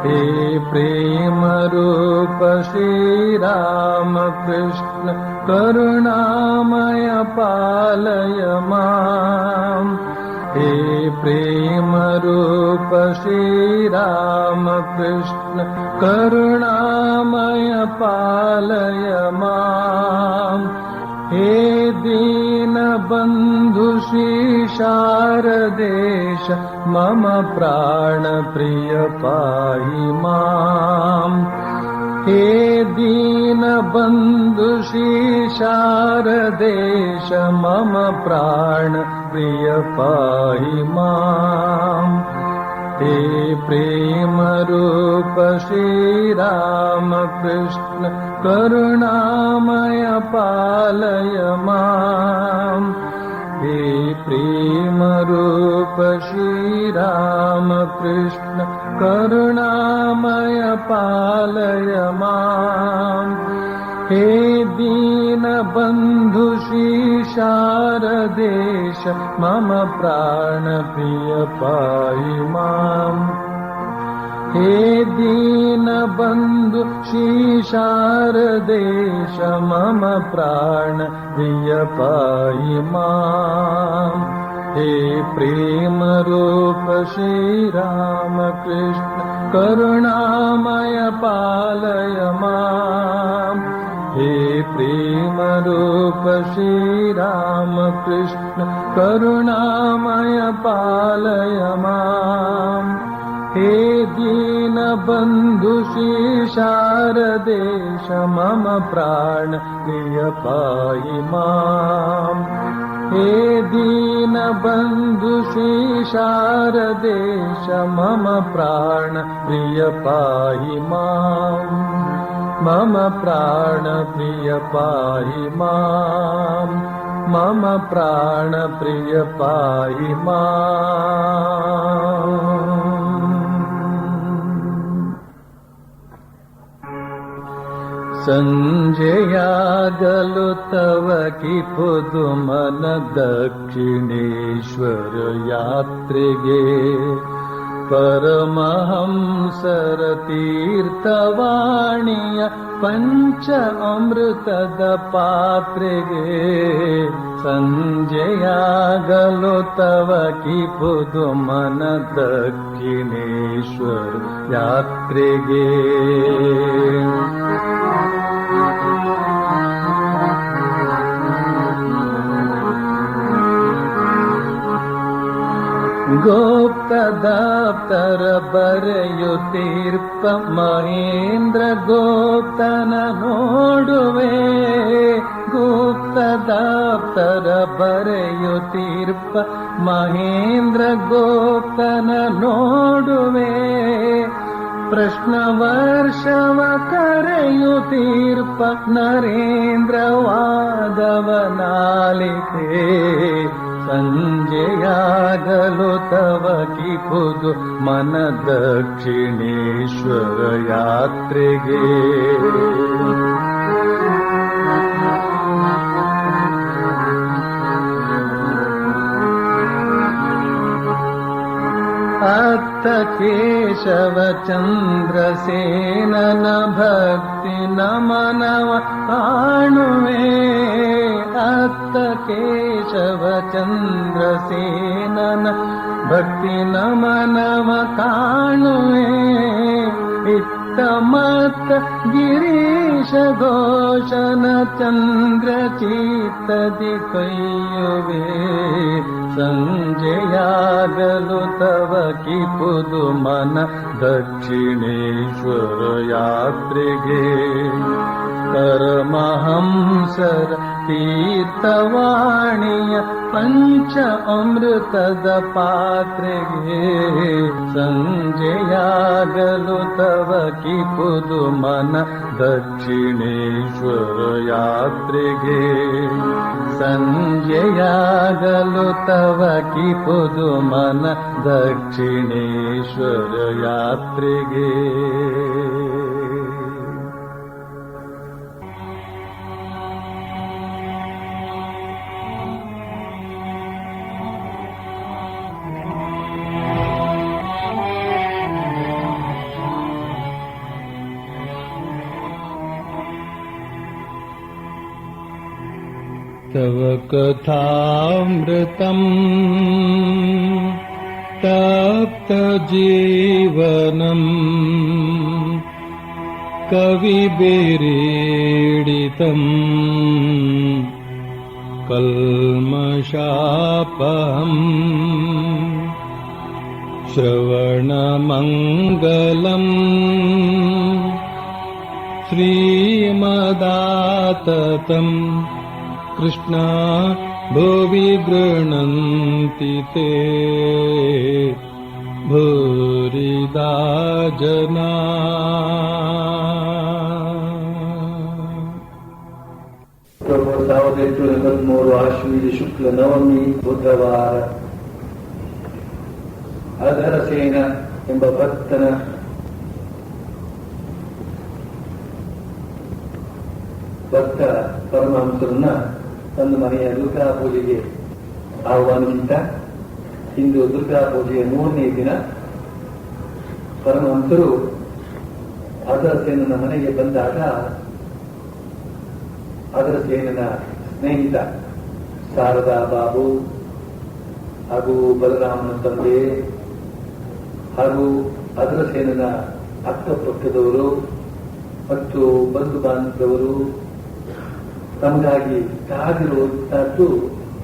हे प्रेम रूप श्री राम कृष्ण करुणामय पालय माम्। हे प्रेम रूप श्री राम कृष्ण करुणामय पालय माम्। हे दीन बंधु श्री शारदेश मम प्राण प्रिय पाहि माम्। हे दीन बंधु श्री शारदेश मम प्राण प्रिय पाहि माम्। हे प्रेम रूप श्री राम कृष्ण करुणामय पालय माम्। हे प्रेम रूप श्री राम कृष्ण करुणामय पालय माम्। हे दीन बंधु श्री शारदेश मम प्राण प्रिय पाहि माम्। हे दीन बंधु श्री शारदेश मम प्राण प्रिय पाहि माम्। हे प्रेम रूप श्री राम कृष्ण करुणामय पालय माम्। हे प्रेम रूप श्री राम कृष्ण करुणामय पालय माम्। हे दीन बंधु श्री शारदेश मम प्राण प्रिय पाहि माम्। हे दीन बंधु श्री शारदेश मम प्राण प्रिय पाहि माम्। मम प्राण प्रिय पाहि माम्। मम प्राण प्रिय पाहि माम्। संजयागलु तव की पुदुमन दक्षिणेश्वर यात्रिगे परमहंसर तीर्थवाणीय पंच अमृतद पात्रेगे संजयागलु तव की पुदुमन दक्षिणेश्वर यात्रिगे गोप्त दाप्तर बರೆಯುತ್ತೀರ್ಪ ಮಹೇಂದ್ರ ಗೋಪ್ತನ ನೋಡುವೆ ಗುಪ್ತ ದಾಪ್ತರ ಬರೆಯುತ್ತೀರ್ಪ ಮಹೇಂದ್ರ ಗೋಪ್ತನ ನೋಡುವೆ ಪ್ರಶ್ನ ವರ್ಷವ ಕರೆಯುತ್ತೀರ್ಪ ನರೇಂದ್ರ ವಾದವನಾಲಿಕೆ ಸಂಜೆಯಾಗಲು ತವ ಕಿ ಪುದು ಮನ ದಕ್ಷಿಣೇಶ್ವರ ಯಾತ್ರೆಗೆ ಅತ್ತ ಕೇಶವ ಚಂದ್ರಸೇನನ ಭಕ್ತಿ ನಮನವ ಕಾಣುವೆ ಅತ್ತ ಕೇಶವ ಚಂದ್ರಸೇನನ ಭಕ್ತಿ ನಮನವ ಕಾಣುವೆ ಇತ್ತ ಮತ್ತ ಗಿರೀಶ ಘೋಷನ ಚಂದ್ರ ಚಿತ್ತದಿ ಕೈಯುವೆ ಸಂಜೆಯಾಗಲು ತವ ಕಿ ಪುದು ಮನ ದಕ್ಷಿಣೇಶ್ವರ ಯಾತ್ರೆಗೆ ಪರಮಹಂಸರ ತೀರ್ಥವಾಣಿಯ ಪಂಚ ಅಮೃತದ ಪಾತ್ರೆಗೆ ಸಂಜೆಯಾಗಲು ತವ ಕಿ ಪುದು ಮನ ದಕ್ಷಿಣೇಶ್ವರ ಯಾತ್ರೆಗೆ ಸಂಜೆಯಾಗಲು ತವ ಕಿ ಪುದು ಮನ ದಕ್ಷಿಣೇಶ್ವರ ಯಾತ್ರೆಗೆ तव कथामृतम् तप्तजीवनम् कविभिरीडितम् कल्मषापहम् श्रवणमङ्गलम् श्रीमदाततम् कृष्णा भुवि गृह्णन्ति ते भूरिदा जना। ಪ್ರಭು 1823 ಆಶ್ವೀಜ ಶುಕ್ಲ ನವಮಿ ಬುಧವಾರ ಅಧರಸೇನ ಎಂಬ ಭಕ್ತನ ಭಕ್ತ ಪರಮಹಂಸರನ್ನ ತನ್ನ ಮನೆಯ ದುರ್ಗಾ ಪೂಜೆಗೆ ಆಹ್ವಾನಿಸಿದ್ದ. ಇಂದು ದುರ್ಗಾ ಪೂಜೆಯ 3ನೇ ದಿನ. ಪರಮಹಂಸರು ಅಧರಸೇನನ ಮನೆಗೆ ಬಂದಾಗ ಅಧರಸೇನನ ಸ್ನೇಹಿತ ಶಾರದಾ ಬಾಬು ಹಾಗೂ ಬಲರಾಮನ ತಂದೆ ಹಾಗೂ ಅಧರಸೇನನ ಅಕ್ಕಪಕ್ಕದವರು ಮತ್ತು ಬಂಧು ಬಾಂಧವರು ತಮಗಾಗಿ ಕಾದಿರುವಂತಹದ್ದು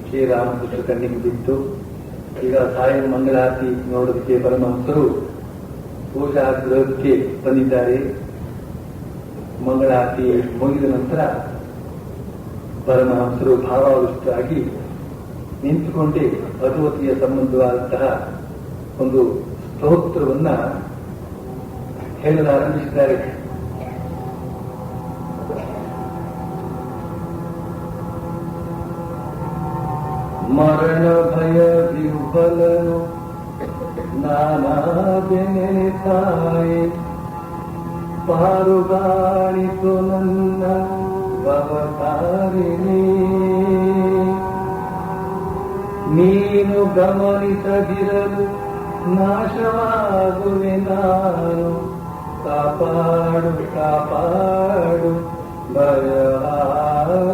ಶ್ರೀರಾಮಕೃಷ್ಣ ಕಣ್ಣಿಗೆ ಬಿತ್ತು. ಈಗ ಸಾಯಂ ಮಂಗಳಾರತಿ ನೋಡೋದಕ್ಕೆ ಪರಮಹಂಸರು ಪೂಜಾ ಗೃಹಕ್ಕೆ ಬಂದಿದ್ದಾರೆ. ಮಂಗಳಾರತಿ ಮುಗಿದ ನಂತರ ಪರಮಹಂಸರು ಭಾವಾವಿಷ್ಟರಾಗಿ ನಿಂತುಕೊಂಡೇ ಭಗವತಿಯ ಸಂಬಂಧವಾದಂತಹ ಒಂದು ಸ್ತೋತ್ರವನ್ನ ಹೇಳಲಾರಂಭಿಸಿದ್ದಾರೆ. ಮರಣ ಭಯ ವಿಹ್ವಲನು ನಾನಾದೆನೆ ತಾಯಿ ಪಾರುಗಾಣಿತು ನನ್ನ ಭವತಾರಿಣಿ. ನೀನು ಗಮನಿಸದಿರಲು ನಾಶವಾಗುವೆ ನಾನು, ಕಾಪಾಡು ಕಾಪಾಡು ಭಯಹಾರಿಣಿ.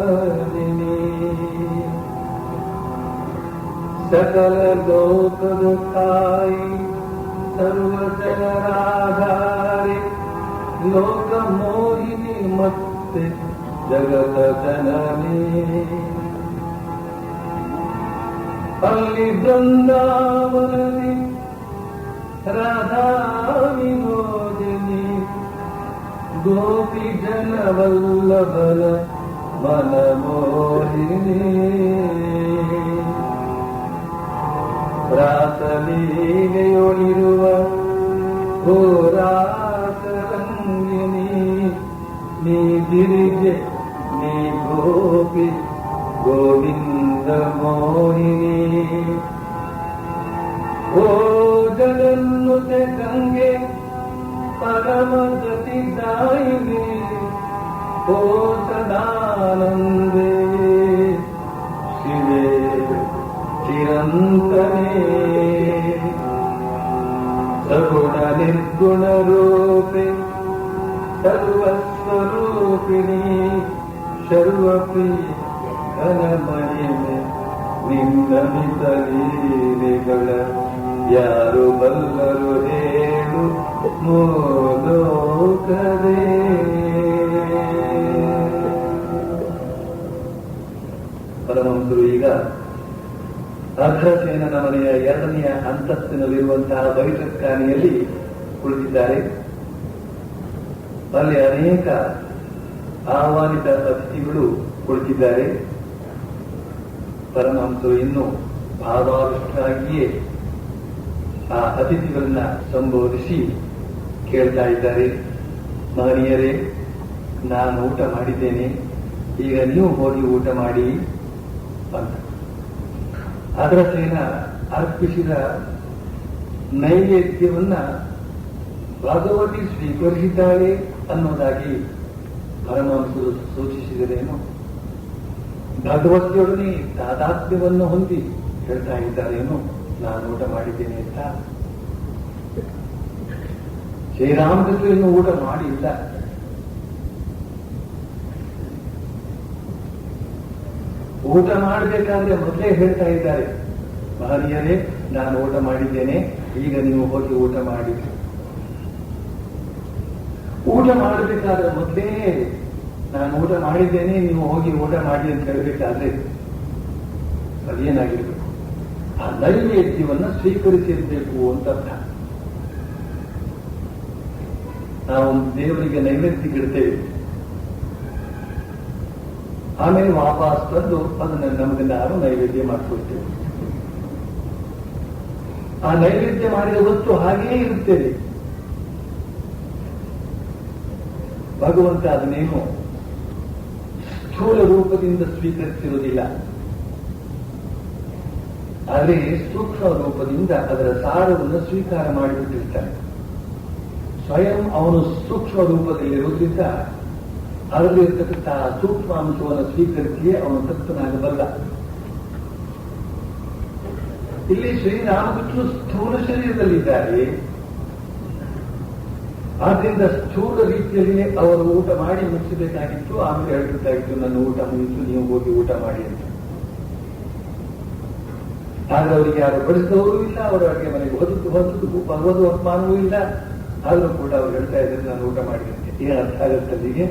ಸಕಲ ಲೋಕದ ತಾಯಿ ಸರ್ವ ಜನರಾಧಾರಿ ಲೋಕ ಮೋಹಿನಿ ಮತ್ತೆ ಜಗತ ಜನನಿ. ಅಲ್ಲಿ ಬೃಂದಾವನದಿ ರಾಧಾ ವಿನೋದಿನಿ ಗೋಪಿ ಜನವಲ್ಲಭನ ಮನಮೋಹಿನಿ. ರಾಸಲೀಲೆಯೊಳಿರುವ ಹೋರಾಟರಂಗಿನಿ ನೀ ಗಿರಿಜೆ ನೀ ಗೋಪಿ ಗೋವಿಂದ ಮೋಹಿನಿ. ಓ ಜಗನ್ನುತೆ ಗಂಗೆ ಪರಮಗತಿ ದಾಯಿನಿ ಓ ಸದಾನಂದೇ ಶಿವೆ ಚಿರಂತನೇ. ಸಗುಣ ನಿರ್ಗುಣ ರೂಪೆ ಸರ್ವಸ್ವರೂಪಿಣಿ ಸರ್ವಪ್ರಿಯ ಘನಮಹಿಮೆ ನಿನ್ನ ಮಿತಲೀಲೆಗಳ ಯಾರು ಬಲ್ಲರು ಹೇಳು ಮೋಲೋಕದೇ. ಪರಮಹಂಸರು ಈಗ ಅಧರಸೇನನ ಮನೆಯ 2ನೆಯ ಅಂತಸ್ತಿನಲ್ಲಿರುವಂತಹ ಬೈಠಕ್ಖಾನೆಯಲ್ಲಿ ಕುಳಿತಿದ್ದಾರೆ. ಅಲ್ಲಿ ಅನೇಕ ಆಹ್ವಾನಿತ ಅತಿಥಿಗಳು ಕುಳಿತಿದ್ದಾರೆ. ಪರಮಹಂಸರು ಇನ್ನೂ ಭಾವಾವಿಷ್ಟರಾಗಿಯೇ ಆ ಅತಿಥಿಗಳನ್ನ ಸಂಬೋಧಿಸಿ ಕೇಳ್ತಾ ಇದ್ದಾರೆ. ಮಹನೀಯರೇ, ನಾನು ಊಟ ಮಾಡಿದ್ದೇನೆ, ಈಗ ನೀವು ಹೋಗಿ ಊಟ ಮಾಡಿ ಅಂತ. ಅಧರಸೇನ ಅರ್ಪಿಸಿದ ನೈವೇದ್ಯವನ್ನ ಭಗವತಿ ಸ್ವೀಕರಿಸಿದ್ದಾಳೆ ಅನ್ನೋದಾಗಿ ಪರಮಹಂಸರು ಸೂಚಿಸಿದರೇನು? ಭಗವತಿಯೊಡನೆ ತಾದಾತ್ಮ್ಯವನ್ನು ಹೊಂದಿ ಹೇಳ್ತಾ ಇದ್ದಾರೇನು ನಾನು ಊಟ ಮಾಡಿದ್ದೇನೆ ಅಂತ? ಶ್ರೀರಾಮಕೃಷ್ಣನು ಊಟ ಮಾಡಿಲ್ಲ. ಊಟ ಮಾಡಬೇಕಾದ್ರೆ ಮೊದಲೇ ಹೇಳ್ತಾ ಇದ್ದಾರೆ, ಮಹನೀಯರೇ ನಾನು ಊಟ ಮಾಡಿದ್ದೇನೆ, ಈಗ ನೀವು ಹೋಗಿ ಊಟ ಮಾಡಿ. ಊಟ ಮಾಡಬೇಕಾದ್ರೆ ಮೊದಲೇ ನಾನು ಊಟ ಮಾಡಿದ್ದೇನೆ, ನೀವು ಹೋಗಿ ಊಟ ಮಾಡಿ ಅಂತ ಹೇಳಬೇಕಾದ್ರೆ ಅದೇನಾಗಿರ್ಬೇಕು? ಆ ನೈವೇದ್ಯವನ್ನ ಸ್ವೀಕರಿಸಿರ್ಬೇಕು ಅಂತ ಅರ್ಥ. ನಾವು ದೇವರಿಗೆ ನೈವೇದ್ಯ ಇಡ್ತೇವೆ, ಆಮೇಲೆ ವಾಪಸ್ ತಂದು ಅದನ್ನ ನಮಗೆ ನಾವು ನೈವೇದ್ಯ ಮಾಡ್ಕೊಳ್ತೇವೆ. ಆ ನೈವೇದ್ಯ ಮಾಡಿದ ವಸ್ತು ಹಾಗೆಯೇ ಇರುತ್ತೇವೆ. ಭಗವಂತ ಅದನ್ನೇನು ಸ್ಥೂಲ ರೂಪದಿಂದ ಸ್ವೀಕರಿಸಿರುವುದಿಲ್ಲ, ಆದರೆ ಸೂಕ್ಷ್ಮ ರೂಪದಿಂದ ಅದರ ಸಾರವನ್ನು ಸ್ವೀಕಾರ ಮಾಡಿಬಿಟ್ಟಿರ್ತಾನೆ. ಸ್ವಯಂ ಅವನು ಸೂಕ್ಷ್ಮ ರೂಪದಲ್ಲಿರುವುದರಿಂದ ಅದರಲ್ಲಿರ್ತಕ್ಕಂಥ ಸೂಕ್ಷ್ಮ ಅಂಶವನ್ನು ಸ್ವೀಕರಿಸಿಯೇ ಅವನು ತತ್ವನಾಗಬಲ್ಲ. ಇಲ್ಲಿ ಶ್ರೀರಾಮಕೃಷ್ಣ ಸ್ಥೂಲ ಶರೀರದಲ್ಲಿದ್ದಾರೆ, ಆದ್ರಿಂದ ಸ್ಥೂಲ ರೀತಿಯಲ್ಲಿ ಅವರು ಊಟ ಮಾಡಿ ಮುಗಿಸಬೇಕಾಗಿತ್ತು. ಆಮೇಲೆ ಹೇಳ್ಬೇಕಾಗಿತ್ತು, ನನ್ನ ಊಟ ಮುಗಿತು, ನೀವು ಹೋಗಿ ಊಟ ಮಾಡಿ ಅಂತ. ಆದ್ರೆ ಅವರಿಗೆ ಯಾರು ಬಡಿಸಿದವರು ಇಲ್ಲ, ಅವರು ಅಡುಗೆ ಮನೆಗೆ ಓದು ಅಪಮಾನವೂ ಇಲ್ಲ. ಆದರೂ ಕೂಡ ಅವ್ರು ಹೇಳ್ತಾ ಇದ್ದಾರೆ, ನಾನು ಊಟ ಮಾಡಿದಂತೆ. ಏನು ಅರ್ಥ ಆಗುತ್ತೆ ಅಲ್ಲಿಗೆ?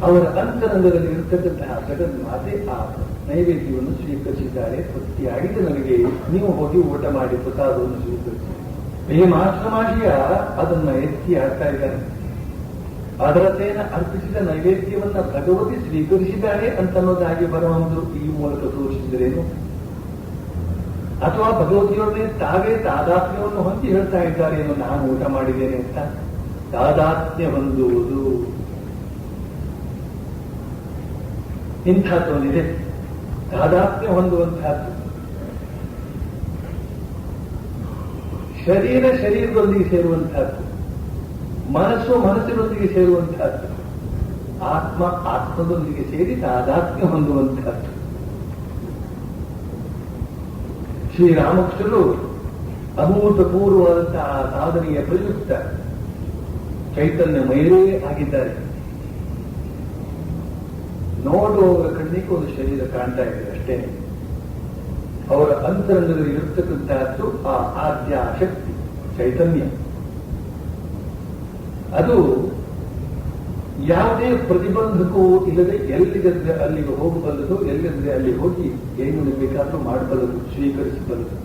ಅವರ ಅಂತರಂಗದಲ್ಲಿ ಇರತಕ್ಕಂತಹ ಜಗನ್ಮಾತೆ ಆ ನೈವೇದ್ಯವನ್ನು ಸ್ವೀಕರಿಸಿದ್ದಾರೆ. ತೃಪ್ತಿಯಾಗಿದೆ ನನಗೆ, ನೀವು ಹೋಗಿ ಊಟ ಮಾಡಿ ಪ್ರಸಾದವನ್ನು ಸ್ವೀಕರಿಸಿ. ಭೀಮಾಶ್ರಮಾಶಿಯ ಅದನ್ನ ಎತ್ತಿ ಹಾಕ್ತಾ ಇದ್ದಾನೆ. ಅದರತೇನ ಅರ್ಪಿಸಿದ ನೈವೇದ್ಯವನ್ನ ಭಗವತಿ ಸ್ವೀಕರಿಸಿದ್ದಾರೆ ಅಂತನ್ನೋದಾಗಿ ಪರಮಹಂಸರು ಈ ಮೂಲಕ ತೋರಿಸಿದ್ರೇನು? ಅಥವಾ ಭಗವತಿಯೊಡನೆ ತಾವೇ ತಾದಾತ್ಮ್ಯವನ್ನು ಹೊಂದಿ ಹೇಳ್ತಾ ಇದ್ದಾರೆ ಏನು, ನಾನು ಊಟ ಮಾಡಿದ್ದೇನೆ ಅಂತ? ತಾದಾತ್ಮ್ಯ ಹೊಂದುವುದು ಇಂಥದ್ದೊಂದಿದೆ, ತಾದಾತ್ಮ್ಯ ಹೊಂದುವಂತಹದ್ದು. ಶರೀರ ಶರೀರದೊಂದಿಗೆ ಸೇರುವಂತಹದ್ದು, ಮನಸ್ಸು ಮನಸ್ಸಿನೊಂದಿಗೆ ಸೇರುವಂತಹದ್ದು, ಆತ್ಮ ಆತ್ಮದೊಂದಿಗೆ ಸೇರಿ ತಾದಾತ್ಮ್ಯ ಹೊಂದುವಂತಹದ್ದು. ಶ್ರೀರಾಮಕೃಷ್ಣರು ಅಭೂತಪೂರ್ವವಾದಂತಹ ಸಾಧನೆಯ ಪ್ರಯುಕ್ತ ಚೈತನ್ಯಮಯರೇ ಆಗಿದ್ದಾರೆ. ನೋಡುವವರ ಕಣ್ಣಿಗೆ ಒಂದು ಶರೀರ ಕಾಣ್ತಾ ಇದೆ ಅಷ್ಟೇ. ಅವರ ಅಂತರಂಗದಲ್ಲಿ ಇರತಕ್ಕಂತಹದ್ದು ಆ ಆದ್ಯ ಶಕ್ತಿ ಚೈತನ್ಯ. ಅದು ಯಾವುದೇ ಪ್ರತಿಬಂಧಕವೂ ಇಲ್ಲದೆ ಎಲ್ಲಿಗದ್ರೆ ಅಲ್ಲಿಗೆ ಹೋಗಬಲ್ಲದು, ಎಲ್ಲಿದ್ರೆ ಅಲ್ಲಿ ಹೋಗಿ ಏನು ಬೇಕಾದರೂ ಮಾಡಬಲ್ಲದು, ಸ್ವೀಕರಿಸಬಲ್ಲದು.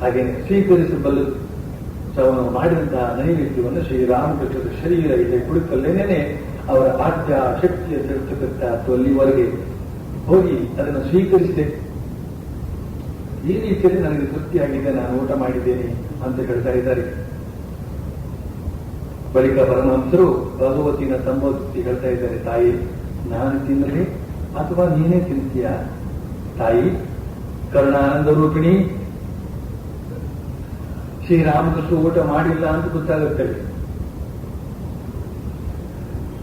ಹಾಗೇನೆ ಸ್ವೀಕರಿಸಬಲ್ಲದು. ಅವನು ಮಾಡಿದಂತಹ ನೈವೇದ್ಯವನ್ನು ಶ್ರೀರಾಮಕೃಷ್ಣರ ಶರೀರ ಇಲ್ಲಿ ಕುಳಿತಲ್ಲೇನೆ ಅವರ ಆದ್ಯ ಶಕ್ತಿಯ ತಿರುತಕ್ಕಂತಹದ್ದು ಅಲ್ಲಿವರೆಗೆ ಹೋಗಿ ಅದನ್ನು ಸ್ವೀಕರಿಸಿದೆ. ಈ ರೀತಿಯಲ್ಲಿ ನನಗೆ ತೃಪ್ತಿಯಾಗಿದೆ, ನಾನು ಊಟ ಮಾಡಿದ್ದೇನೆ ಅಂತ ಹೇಳ್ತಾ ಇದ್ದಾರೆ. ಬಳಿಕ ಪರಮಹಂಸರು ಭಗವತಿನ ಸಂಬೋಧಿಸಿ ಹೇಳ್ತಾ ಇದ್ದಾರೆ, ತಾಯಿ ನಾನು ತಿನ್ನಲಿ ಅಥವಾ ನೀನೇ ತಿಂತೀಯ? ತಾಯಿ ಕರುಣಾನಂದ ರೂಪಿಣಿ, ಶ್ರೀರಾಮಕೃಷ್ಣ ಊಟ ಮಾಡಿಲ್ಲ ಅಂತ ಗೊತ್ತಾಗುತ್ತವೆ.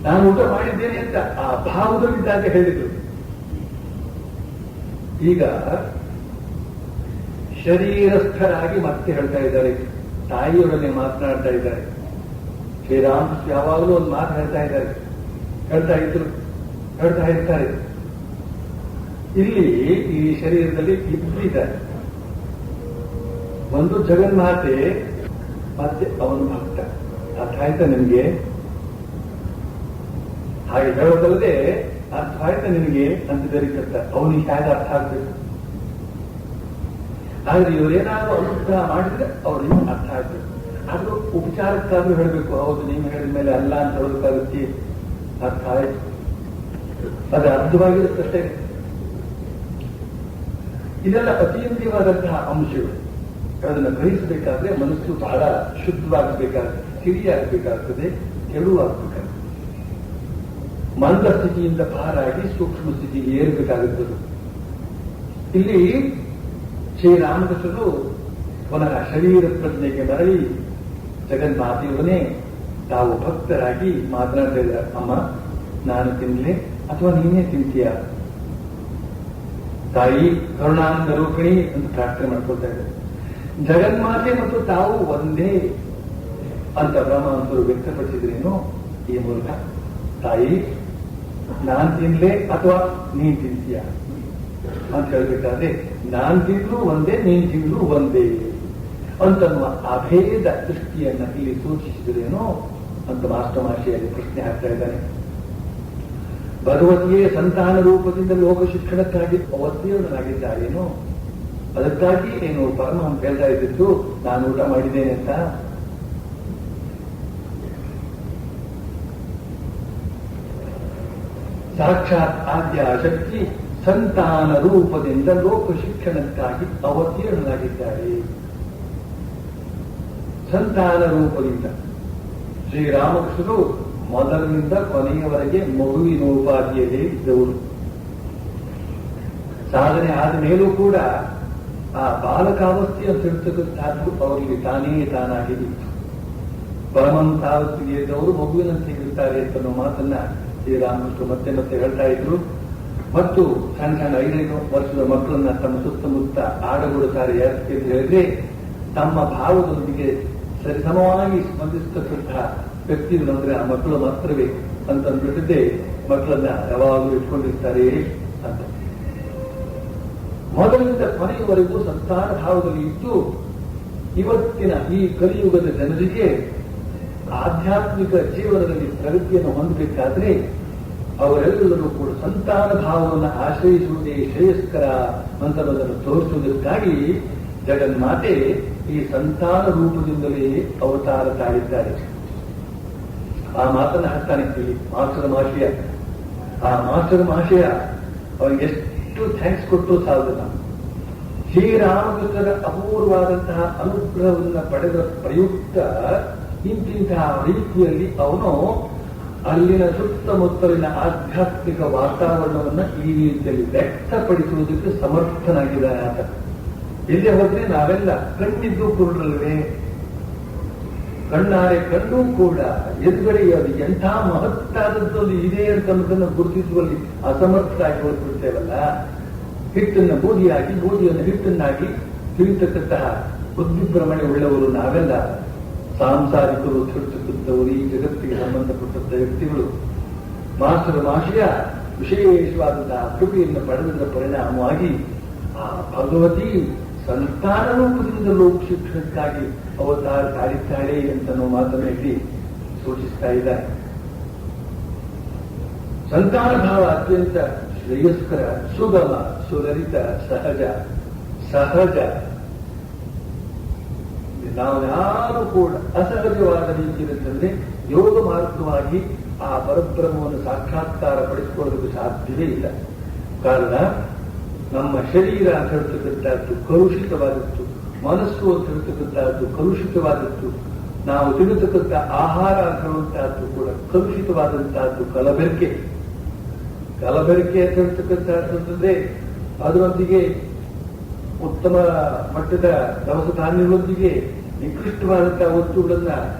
ನಾನು ಊಟ ಮಾಡಿದ್ದೇನೆ ಅಂತ ಆ ಭಾವದಲ್ಲಿದ್ದಾಗ ಹೇಳಿದ್ರು. ಈಗ ಶರೀರಸ್ಥರಾಗಿ ಮತ್ತೆ ಹೇಳ್ತಾ ಇದ್ದಾರೆ, ತಾಯಿಯೊಡನೆ ಮಾತನಾಡ್ತಾ ಇದ್ದಾರೆ. ಶ್ರೀರಾಮಕೃಷ್ಣ ಯಾವಾಗಲೂ ಒಂದು ಮಾತು ಹೇಳ್ತಾ ಇದ್ದಾರೆ, ಹೇಳ್ತಾ ಇರ್ತಾರೆ. ಇಲ್ಲಿ ಈ ಶರೀರದಲ್ಲಿ ಇಬ್ಬರು ಇದ್ದಾರೆ. ಒಂದು ಜಗನ್ಮಾತೆ, ಮತ್ತೆ ಅವನು ಭಕ್ತ. ಅರ್ಥ ಆಯ್ತಾ ನಿಮಗೆ? ಹಾಗೆ ಹೇಳೋದಲ್ಲದೆ ಅರ್ಥ ಆಯ್ತಾ ನಿನಗೆ ಅಂತ ಧರಿಸುತ್ತಾರೆ. ಅವನಿಗೆ ಹೇಗೆ ಅರ್ಥ ಆಗ್ಬೇಕು? ಆದ್ರೆ ಇವರೇನಾದ್ರೂ ಅನುಗ್ರಹ ಮಾಡಿದ್ರೆ ಅವ್ರಿಗೆ ಅರ್ಥ ಆಗ್ಬೇಕು. ಆದ್ರೂ ಉಪಚಾರಕ್ಕಾದ್ರೂ ಹೇಳಬೇಕು. ಹೌದು, ನೀವು ಹೇಳಿದ ಮೇಲೆ ಅಲ್ಲ ಅಂತ ಹೇಳೋದಕ್ಕಾಗುತ್ತೆ. ಅರ್ಥ ಆಯ್ತು, ಅದು ಅರ್ಥವಾಗಿರುತ್ತಷ್ಟೇ. ಇದೆಲ್ಲ ಅತೀಂದ್ರಿಯವಾದಂತಹ ಅಂಶಗಳು. ಅದನ್ನು ಗ್ರಹಿಸಬೇಕಾದ್ರೆ ಮನಸ್ಸು ಬಹಳ ಶುದ್ಧವಾಗಬೇಕಾಗ್ತದೆ, ಸಿರಿಯಾಗಬೇಕಾಗ್ತದೆ, ತೆಳುವಾಗಬೇಕಾಗ್ತದೆ. ಮಂದ ಸ್ಥಿತಿಯಿಂದ ಪಾರಾಗಿ ಸೂಕ್ಷ್ಮ ಸ್ಥಿತಿಗೆ ಏರಬೇಕಾಗುತ್ತದೆ. ಇಲ್ಲಿ ಶ್ರೀರಾಮಕೃಷ್ಣರು ಪುನಃ ಶರೀರ ಪ್ರಜ್ಞೆಗೆ ಮರಳಿ ಜಗನ್ಮಾತೆಯವರನ್ನೇ ತಾವು ಭಕ್ತರಾಗಿ ಮಾತನಾಡ್ತಾ ಇದ್ದಾರೆ. ಅಮ್ಮ ನಾನು ತಿನ್ನಲೆ ಅಥವಾ ನೀನೇ ತಿಂತೀಯ? ತಾಯಿ ಕರುಣಾನಂದ ರೂಪಿಣಿ ಅಂತ ಪ್ರಾರ್ಥನೆ ಮಾಡ್ಕೊಳ್ತಾ ಇದ್ದಾರೆ. ಜಗನ್ಮಾತೆ ಮತ್ತು ತಾವು ಒಂದೇ ಅಂತ ಬ್ರಹ್ಮವಂತರು ವ್ಯಕ್ತಪಡಿಸಿದ್ರೇನು ಈ ಮೂಲಕ? ತಾಯಿ ನಾನು ತಿನ್ಲೆ ಅಥವಾ ನೀನ್ ತಿಂತೀಯ? ಅಂತ ಹೇಳ್ಬೇಕಾದ್ರೆ ನಾನ್ ತಿಂದ್ರು ಒಂದೇ, ನೀನ್ ತಿಂದ್ರು ಒಂದೇ ಅಂತನ್ನುವ ಅಭೇದ ದೃಷ್ಟಿಯನ್ನ ಇಲ್ಲಿ ಸೂಚಿಸಿದ್ರೇನೋ ಅಂತ ಮಾಸ್ಟಮಾಶಿಯಲ್ಲಿ ಪ್ರಶ್ನೆ ಹಾಕ್ತಾ ಇದ್ದಾನೆ. ಭಗವತಿಯೇ ಸಂತಾನ ರೂಪದಿಂದ ಲೋಕ ಶಿಕ್ಷಣಕ್ಕಾಗಿ ಅವತೀರ್ಣನಾಗಿದ್ದಾಳೇನೋ, ಅದಕ್ಕಾಗಿ ಏನು ಪರಮಹಂಸ ಹೇಳ್ತಾ ಇದ್ದಿದ್ದು ನಾನು ಊಟ ಮಾಡಿದ್ದೇನೆ ಅಂತ. ಸಾಕ್ಷಾತ್ ಆದ್ಯ ಶಕ್ತಿ ಸಂತಾನ ರೂಪದಿಂದ ಲೋಕ ಶಿಕ್ಷಣಕ್ಕಾಗಿ ಅವತೀರ್ಣನಾಗಿದ್ದಾರೆ. ಸಂತಾನ ರೂಪದಿಂದ ಶ್ರೀರಾಮಕೃಷ್ಣರು ಮೊದಲಿನಿಂದ ಕೊನೆಯವರೆಗೆ ಮಗುವಿನೋಪಾದಿಯಲ್ಲೇ ಇದ್ದವರು. ಸಾಧನೆ ಆದ ಮೇಲೂ ಕೂಡ ಆ ಬಾಲಕಾವಸ್ಥೆ ಅಂತ ಹೇಳ್ತಕ್ಕಂಥದ್ದು ಅವರಿಗೆ ತಾನೇ ತಾನಾಗಿ ಇತ್ತು. ಪರಮಂತಾವಸ್ಥೆಗೆ ಇದ್ದವರು ಮಗುವಿನಂತೆ ಇರುತ್ತಾರೆ ಅನ್ನೋ ಮಾತನ್ನ ಶ್ರೀರಾಮಕೃಷ್ಣ ಮತ್ತೆ ಮತ್ತೆ ಹೇಳ್ತಾ ಇದ್ರು. ಮತ್ತು ಸಣ್ಣ ಸಣ್ಣ 5 ವರ್ಷದ ಮಕ್ಕಳನ್ನ ತಮ್ಮ ಸುತ್ತಮುತ್ತ ಆಡಗೊಡುತ್ತಾರೆ. ಯಾಕೆ ಅಂತ ಹೇಳಿದ್ರೆ ತಮ್ಮ ಭಾವದೊಂದಿಗೆ ಸರಿಸಮವಾಗಿ ಸ್ಪಂದಿಸತಕ್ಕಂತಹ ವ್ಯಕ್ತಿಗಳು ಅಂದ್ರೆ ಆ ಮಕ್ಕಳು ಮಾತ್ರವೇ ಅಂತ ಅಂದ್ಬಿಟ್ಟಿದ್ದೆ ಮಕ್ಕಳನ್ನ ಯಾವಾಗಲೂ ಇಟ್ಕೊಂಡಿರ್ತಾರೆ ಅಂತ. ಮೊದಲಿಂದ ಕೊನೆಯವರೆಗೂ ಸಂತಾನ ಭಾವದಲ್ಲಿ ಇದ್ದು ಇವತ್ತಿನ ಈ ಕಲಿಯುಗದ ಜನರಿಗೆ ಆಧ್ಯಾತ್ಮಿಕ ಜೀವನದಲ್ಲಿ ಪ್ರಗತಿಯನ್ನು ಹೊಂದಬೇಕಾದ್ರೆ ಅವರೆಲ್ಲರೂ ಕೂಡ ಸಂತಾನ ಭಾವವನ್ನು ಆಶ್ರಯಿಸುವುದೇ ಶ್ರೇಯಸ್ಕರ ಅಂತನ್ನೋದನ್ನು ತೋರಿಸುವುದಕ್ಕಾಗಿ ಜಗನ್ಮಾತೆ ಈ ಸಂತಾನ ರೂಪದಿಂದಲೇ ಅವತಾರ ತಾಳಿದ್ದಾರೆ. ಆ ಮಾತನ್ನು ಹಾಕ್ತಾನೆ ಇಲ್ಲಿ ಮಾಸ್ಟರ್ ಮಹಾಶಯ. ಆ ಮಾಸ್ಟರ್ ಮಹಾಶಯ ಅವರಿಗೆ ಎಷ್ಟು ಥ್ಯಾಂಕ್ಸ್ ಕೊಟ್ಟರು ಸಾಲದ. ಶ್ರೀರಾಮಕೃಷ್ಣರ ಅಪೂರ್ವವಾದಂತಹ ಅನುಗ್ರಹವನ್ನು ಪಡೆದ ಪ್ರಯುಕ್ತ ಇಂತಿಂತಹ ರೀತಿಯಲ್ಲಿ ಅವನು ಅಲ್ಲಿನ ಸುತ್ತಮುತ್ತಲಿನ ಆಧ್ಯಾತ್ಮಿಕ ವಾತಾವರಣವನ್ನು ಈ ರೀತಿಯಲ್ಲಿ ವ್ಯಕ್ತಪಡಿಸುವುದಕ್ಕೆ ಸಮರ್ಥನಾಗಿದ್ದಾನೆ ಆತ. ಇಲ್ಲೇ ಹೋದ್ರೆ ನಾವೆಲ್ಲ ಕಣ್ಣಿದ್ದು ಕುರುಡಲ್ವೇ, ಕಣ್ಣಾರೆ ಕಣ್ಣೂ ಕೂಡ ಎದುರುಗಡೆ ಅದು ಎಂಥ ಮಹತ್ತಾದದ್ದು ಇದೆ ಅಂತ ಅನ್ನೋದನ್ನು ಗುರುತಿಸುವಲ್ಲಿ ಅಸಮರ್ಥರಾಗಿ ಹೋಗ್ಬಿಡ್ತೇವಲ್ಲ. ಹಿಟ್ಟನ್ನು ಬೂದಿಯಾಗಿ, ಬೂದಿಯನ್ನು ಹಿಟ್ಟನ್ನಾಗಿ ತಿಳಿತಕ್ಕಂತಹ ಬುದ್ಧಿಭ್ರಮಣೆ ಉಳ್ಳವರು ನಾವೆಲ್ಲ ಸಾಂಸಾರಿಕರು ತಿಳಿತಕ್ಕಂಥವರು, ಈ ಜಗತ್ತಿಗೆ ಸಂಬಂಧಪಟ್ಟಂತ ವ್ಯಕ್ತಿಗಳು. ಮಾಸ್ಟರ್ ಮಹಾಶಯ ವಿಶೇಷವಾದಂತಹ ಕೃಪೆಯನ್ನು ಪಡೆದ ಪರಿಣಾಮವಾಗಿ ಆ ಭಗವತಿ ಸಂತಾನ ರೂಪದಿಂದ ಲೋಕ ಶಿಕ್ಷಣಕ್ಕಾಗಿ ಅವತಾರ ತಾಳಿದ್ದಾಳೆ ಅಂತ ನಾವು ಮಾತನ್ನು ಇಲ್ಲಿ ಸೂಚಿಸ್ತಾ ಇದ್ದಾರೆ. ಸಂತಾನ ಭಾವ ಅತ್ಯಂತ ಶ್ರೇಯಸ್ಕರ, ಸುಗಮ, ಸುಲಲಿತ, ಸಹಜ. ನಾವು ಯಾರು ಕೂಡ ಅಸಹಜವಾದ ರೀತಿಯಲ್ಲಿ ಯೋಗ ಮಾರ್ಗವಾಗಿ ಆ ಪರಬ್ರಹ್ಮವನ್ನು ಸಾಕ್ಷಾತ್ಕಾರ ಪಡಿಸಿಕೊಳ್ಳೋದಕ್ಕೆ ಸಾಧ್ಯವೇ ಇಲ್ಲ. ಕಾರಣ ನಮ್ಮ ಶರೀರ ಅಂತ ಹೇಳ್ತಕ್ಕಂಥದ್ದು ಕಲುಷಿತವಾದದ್ದು, ಮನಸ್ಸು ಅಂತ ಹೇಳ್ತಕ್ಕಂಥದ್ದು ಕಲುಷಿತವಾದದ್ದು, ನಾವು ತಿನ್ನತಕ್ಕಂಥ ಆಹಾರ ಅಂತ ಹೇಳುವಂತಹದ್ದು ಕೂಡ ಕಲುಷಿತವಾದಂತಹದ್ದು. ಕಲಬೆರಕೆ ಅಂತ ಹೇಳ್ತಕ್ಕಂಥದ್ದು ಅಂತಂದ್ರೆ ಅದರೊಂದಿಗೆ ಉತ್ತಮ ಮಟ್ಟದ ದವಸ ಧಾನ್ಯಗಳೊಂದಿಗೆ ನಿಕೃಷ್ಟವಾದಂತಹ ವಸ್ತುಗಳನ್ನ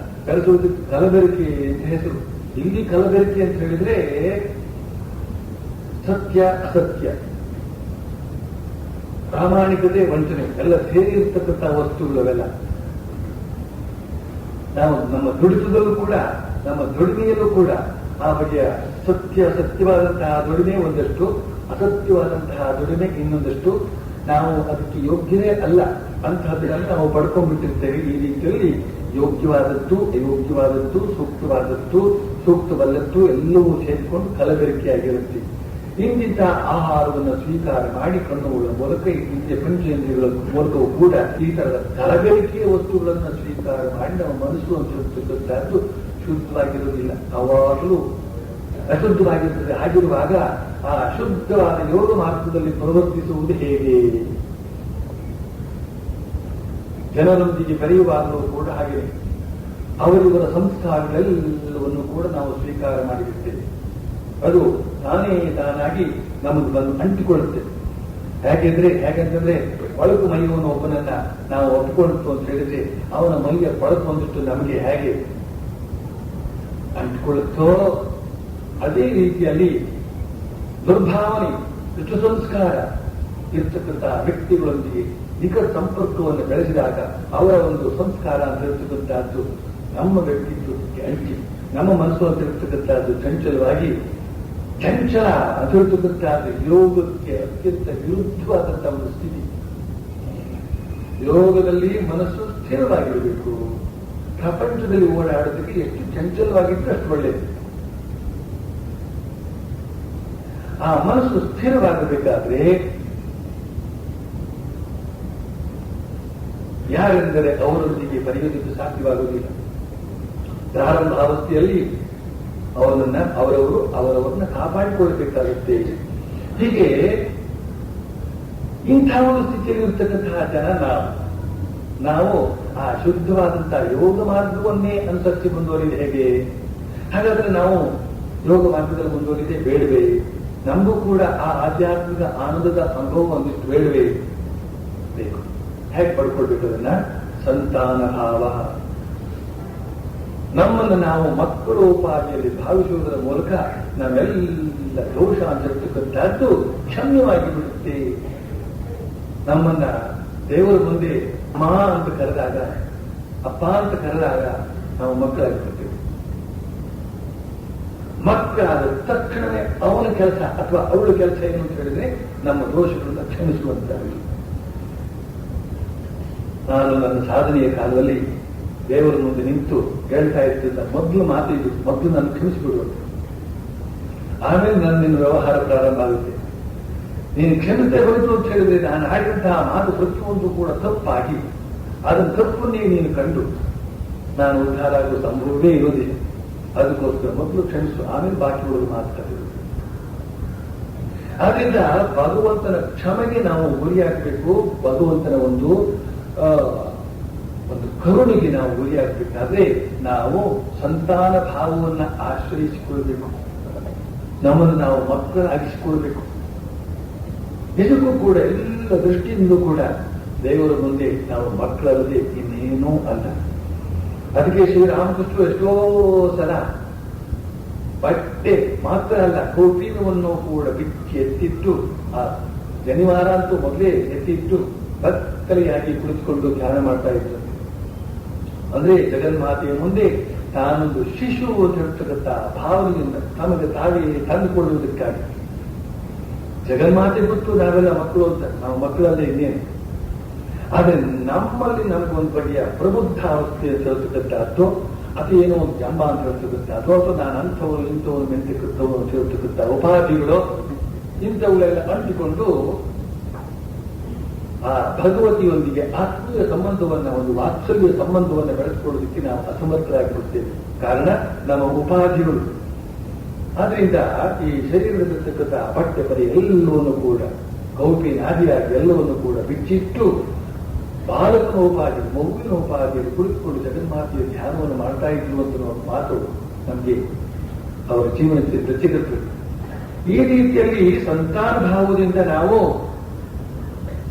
ಕಲಿಸುವುದಕ್ಕೆ ಕಲಬೆರಕೆ ಅಂತ ಹೆಸರು. ಇಲ್ಲಿ ಕಲಬೆರಕೆ ಅಂತ ಹೇಳಿದ್ರೆ ಸತ್ಯ ಅಸತ್ಯ, ಪ್ರಾಮಾಣಿಕತೆ ವಂಚನೆ ಎಲ್ಲ ಸೇರಿ ಇರ್ತಕ್ಕಂಥ ವಸ್ತುಗಳವೆಲ್ಲ. ನಾವು ನಮ್ಮ ದುಡಿತದಲ್ಲೂ ಕೂಡ, ನಮ್ಮ ದುಡಿಮೆಯಲ್ಲೂ ಕೂಡ ಆ ಬಗೆಯ ಸತ್ಯವಾದಂತಹ ದುಡಿಮೆ ಒಂದಷ್ಟು, ಅಸತ್ಯವಾದಂತಹ ದುಡಿಮೆ ಇನ್ನೊಂದಷ್ಟು. ನಾವು ಅದಕ್ಕೆ ಯೋಗ್ಯನೇ ಅಲ್ಲ ಅಂತಹದ್ದನ್ನು ನಾವು ಪಡ್ಕೊಂಡ್ಬಿಟ್ಟಿರ್ತೇವೆ. ಈ ರೀತಿಯಲ್ಲಿ ಯೋಗ್ಯವಾದದ್ದು, ಅಯೋಗ್ಯವಾದದ್ದು, ಸೂಕ್ತವಾದದ್ದು, ಸೂಕ್ತವಲ್ಲದ್ದು ಎಲ್ಲವೂ ಸೇರಿಕೊಂಡು ಕಲಬೆರಕೆಯಾಗಿರುತ್ತೆ. ಇಂತಹ ಆಹಾರವನ್ನು ಸ್ವೀಕಾರ ಮಾಡಿಕೊಳ್ಳುವ ಮೂಲಕ ಇಂದಿನ ಪಂಚೇಂದ್ರಿಯಗಳ ಮೂಲಕವೂ ಕೂಡ ಈ ತರದ ಕಲಬೆರಕೆಯ ವಸ್ತುಗಳನ್ನು ಸ್ವೀಕಾರ ಮಾಡಿ ನಮ್ಮ ಮನಸ್ಸು ಅಂತ ಶುದ್ಧವಾಗಿರುವುದಿಲ್ಲ, ಯಾವಾಗಲೂ ಅಶುದ್ಧವಾಗಿರುತ್ತದೆ. ಹಾಗಿರುವಾಗ ಆ ಅಶುದ್ಧವಾದ ಯೋಗ ಮಾರ್ಗದಲ್ಲಿ ಪ್ರವರ್ತಿಸುವುದು ಹೇಗೆ? ಜನರೊಂದಿಗೆ ಬೆರೆಯುವಾಗಲೂ ಕೂಡ ಹಾಗೆ ಅವರಿವರ ಸಂಸ್ಕಾರಗಳೆಲ್ಲವನ್ನು ಕೂಡ ನಾವು ಸ್ವೀಕಾರ ಮಾಡಿಬಿಡ್ತೇವೆ. ಅದು ತಾನಾಗಿ ನಮಗೆ ಬಂದು ಅಂಟಿಕೊಳ್ಳುತ್ತೆ. ಹೇಗೆಂತಂದ್ರೆ ಒಳಕು ಮೈಯನ್ನು ಒಬ್ಬನನ್ನ ನಾವು ಒಪ್ಪಿಕೊಂಡು ಅಂತ ಹೇಳಿದ್ರೆ ಅವನ ಮೈಯ ಕೊಳಕು ಒಂದಿಷ್ಟು ನಮಗೆ ಹೇಗೆ ಅಂಟಿಕೊಳ್ಳುತ್ತೋ ಅದೇ ರೀತಿಯಲ್ಲಿ ದುರ್ಭಾವನೆ, ದುಷ್ಟ ಸಂಸ್ಕಾರ ಇರ್ತಕ್ಕಂತಹ ವ್ಯಕ್ತಿಗಳೊಂದಿಗೆ ನಿಕಟ ಸಂಪರ್ಕವನ್ನು ಬೆಳೆಸಿದಾಗ ಅವರ ಒಂದು ಸಂಸ್ಕಾರ ಅಂತ ಇರ್ತಕ್ಕಂಥದ್ದು ನಮ್ಮ ವ್ಯಕ್ತಿತ್ವಕ್ಕೆ ಅಂಟಿ, ನಮ್ಮ ಮನಸ್ಸು ಅಂತ ಇರ್ತಕ್ಕಂಥದ್ದು ಚಂಚಲವಾಗಿ ಚಂಚಲ ಅದು ಹೇಳ್ತಕ್ಕಂಥದ್ದು ಯೋಗಕ್ಕೆ ಅತ್ಯಂತ ವಿರುದ್ಧವಾದಂತಹ ಒಂದು ಸ್ಥಿತಿ. ಯೋಗದಲ್ಲಿ ಮನಸ್ಸು ಸ್ಥಿರವಾಗಿರಬೇಕು. ಪ್ರಪಂಚದಲ್ಲಿ ಓಡಾಡೋದಕ್ಕೆ ಎಷ್ಟು ಚಂಚಲವಾಗಿದ್ರೆ ಅಷ್ಟು ಒಳ್ಳೆಯದು. ಆ ಮನಸ್ಸು ಸ್ಥಿರವಾಗಬೇಕಾದ್ರೆ ಯಾರೆಂದರೆ ಅವರೊಂದಿಗೆ ಬರೆಯುವುದಕ್ಕೆ ಸಾಧ್ಯವಾಗುವುದಿಲ್ಲ. ಪ್ರಾರಂಭಾವಸ್ಥೆಯಲ್ಲಿ ಅವರವರನ್ನ ಕಾಪಾಡಿಕೊಳ್ಳಬೇಕಾಗುತ್ತೆ. ಹೀಗೆ ಇಂಥ ಒಂದು ಸ್ಥಿತಿಯಲ್ಲಿ ಇರ್ತಕ್ಕಂತಹ ಜನ ನಾವು ಆ ಶುದ್ಧವಾದಂತಹ ಯೋಗ ಮಾರ್ಗವನ್ನೇ ಅನುಸರಿಸಿ ಮುಂದುವರಿದೆ ಹೇಗೆ? ಹಾಗಾದ್ರೆ ನಾವು ಯೋಗ ಮಾರ್ಗದಲ್ಲಿ ಮುಂದುವರಿದೆ ಬೇಡವೇ? ನಮಗೂ ಕೂಡ ಆ ಆಧ್ಯಾತ್ಮಿಕ ಆನಂದದ ಅನುಭವ ಒಂದಿಷ್ಟು ಬೇಡವೇ? ಬೇಕು. ಹೇಗೆ ಪಡ್ಕೊಳ್ಬೇಕು ಅದನ್ನ? ಸಂತಾನ ಭಾವ. ನಮ್ಮನ್ನು ನಾವು ಮಕ್ಕಳೋಪಾದಿಯಲ್ಲಿ ಭಾವಿಸುವುದರ ಮೂಲಕ ನಾವೆಲ್ಲ ದೋಷ ಅಂತಿರ್ತಕ್ಕಂಥದ್ದು ಕ್ಷಮ್ಯವಾಗಿ ಬಿಡುತ್ತೆ. ನಮ್ಮನ್ನ ದೇವರ ಮುಂದೆ ಅಮ್ಮ ಅಂತ ಕರೆದಾಗ, ಅಪ್ಪ ಅಂತ ಕರೆದಾಗ ನಾವು ಮಕ್ಕಳಾಗಿರ್ತೇವೆ. ಮಕ್ಕಳಾದ ತಕ್ಷಣವೇ ಅವನ ಕೆಲಸ ಅಥವಾ ಅವಳ ಕೆಲಸ ಏನು ಅಂತ ಹೇಳಿದ್ರೆ ನಮ್ಮ ದೋಷಗಳನ್ನು ಕ್ಷಮಿಸುವಂತಾಗಲಿ. ನಾನು ನನ್ನ ಸಾಧನೆಯ ಕಾಲದಲ್ಲಿ ದೇವರ ಮುಂದೆ ನಿಂತು ಹೇಳ್ತಾ ಇರ್ತಿದ್ದ ಮೊದಲು ಮಾತಿದ್ದು, ಮೊದಲು ನಾನು ಕ್ಷಮಿಸಿಬಿಡುವಂತೆ, ಆಮೇಲೆ ನಿನ್ನ ವ್ಯವಹಾರ ಪ್ರಾರಂಭ ಆಗುತ್ತೆ. ನೀನು ಕ್ಷಮಿಸದೆ ಹೋಯ್ತು ಅಂತ ಹೇಳಿದ್ರೆ ನಾನು ಆಡಿದಂತಹ ಮಾತು ಪ್ರತಿಯೊಂದು ಕೂಡ ತಪ್ಪಾಗಿ ಅದನ್ನು ತಪ್ಪನ್ನೇ ನೀನು ಕಂಡು ನಾನು ಉದ್ಧಾರ ಆಗುವ ಸಂಭವವೇ ಇರೋದಿಲ್ಲ. ಅದಕ್ಕೋಸ್ಕರ ಮೊದಲು ಕ್ಷಮಿಸು, ಆಮೇಲೆ ಬಾಕಿ ಉಳಿದು ಮಾತಾಡಬೇಕು. ಆದ್ರಿಂದ ಭಗವಂತನ ಕ್ಷಮೆಗೆ ನಾವು ಗುರಿಯಾಗಬೇಕು. ಭಗವಂತನ ಒಂದು ಕರುಣಿಗೆ ನಾವು ಗುರಿಯಾಗಬೇಕಾದ್ರೆ ನಾವು ಸಂತಾನ ಭಾವವನ್ನು ಆಶ್ರಯಿಸಿಕೊಳ್ಬೇಕು. ನಮ್ಮನ್ನು ನಾವು ಮಕ್ಕಳಾಗಿಸಿಕೊಳ್ಬೇಕು. ಇದಕ್ಕೂ ಕೂಡ ಎಲ್ಲ ದೃಷ್ಟಿಯಿಂದ ಕೂಡ ದೇವರ ಮುಂದೆ ನಾವು ಮಕ್ಕಳಲ್ಲದೆ ಇನ್ನೇನೂ ಅಲ್ಲ. ಅದಕ್ಕೆ ಶ್ರೀರಾಮಕೃಷ್ಣ ಎಷ್ಟೋ ಸಲ ಬಟ್ಟೆ ಮಾತ್ರ ಅಲ್ಲ, ಕೌಪೀನವನ್ನು ಕೂಡ ಬಿಚ್ಚಿ ಎತ್ತಿಟ್ಟು, ಆ ಶನಿವಾರ ಅಂತೂ ಮೊದಲೇ ಎತ್ತಿಟ್ಟು ಬತ್ತಲೆಯಾಗಿ ಕುಳಿತುಕೊಂಡು ಧ್ಯಾನ ಮಾಡ್ತಾ ಇದ್ರು. ಅಂದ್ರೆ ಜಗನ್ಮಾತೆಯ ಮುಂದೆ ತಾನೊಂದು ಶಿಶು ಅಂತ ಹೇಳ್ತಕ್ಕಂಥ ಭಾವನೆಯಿಂದ ತಮಗೆ ತಾವೇ ತಂದುಕೊಳ್ಳುವುದಕ್ಕಾಗಿ. ಜಗನ್ಮಾತೆ ಗೊತ್ತು ನಾವೆಲ್ಲ ಮಕ್ಕಳು ಅಂತ, ನಾವು ಮಕ್ಕಳಲ್ಲೇ ಇನ್ನೇನು. ಆದ್ರೆ ನಮ್ಮಲ್ಲಿ ನಮಗೊಂದು ಬಗೆಯ ಪ್ರಬುದ್ಧ ಅವಸ್ಥೆ ಅಂತ ಹೇಳ್ತಕ್ಕಂಥದ್ದು, ಅದೇನೋ ಒಂದು ಜಂಬ ಅಂತ ಹೇಳ್ತಕ್ಕಂಥದ್ದು, ಅಥವಾ ನಾನು ಅಂಥವರು ಇಂಥವ್ರು ಮೆಂತಿಕತ್ತವರು ಅಂತ ಹೇಳ್ತಕ್ಕಂಥ ಉಪಾಧಿಗಳು ಇಂಥವುಗಳೆಲ್ಲ ಅಂಟಿಕೊಂಡು ಆ ಭಗವತಿಯೊಂದಿಗೆ ಆತ್ಮೀಯ ಸಂಬಂಧವನ್ನ, ಒಂದು ವಾತ್ಸಲ್ಯ ಸಂಬಂಧವನ್ನು ಬೆಳೆಸ್ಕೊಳ್ಳೋದಕ್ಕೆ ನಾವು ಅಸಮರ್ಥರಾಗಿರುತ್ತೇವೆ. ಕಾರಣ ನಮ್ಮ ಉಪಾಧಿಗಳು. ಆದ್ರಿಂದ ಈ ಶರೀರದಲ್ಲಿರ್ತಕ್ಕಂಥ ಬಟ್ಟೆ ಪರಿ ಎಲ್ಲವನ್ನು ಕೂಡ ಕೌಪಿನ ಆದಿಯಾಗಿ ಎಲ್ಲವನ್ನು ಕೂಡ ಬಿಚ್ಚಿಟ್ಟು ಬಾಲಕನ ಉಪಾಧಿ, ಮಗುವಿನ ಉಪಾಧಿಯಲ್ಲಿ ಕುಳಿತುಕೊಂಡು ಜಗನ್ಮಾತೆಯ ಧ್ಯಾನವನ್ನು ಮಾಡ್ತಾ ಇದ್ರು ಅಂತ ಮಾತು ನಮಗೆ ಅವರ ಜೀವನದಲ್ಲಿ ಸಿಗುತ್ತದೆ. ಈ ರೀತಿಯಲ್ಲಿ ಸಂತಾನ ಭಾವದಿಂದ ನಾವು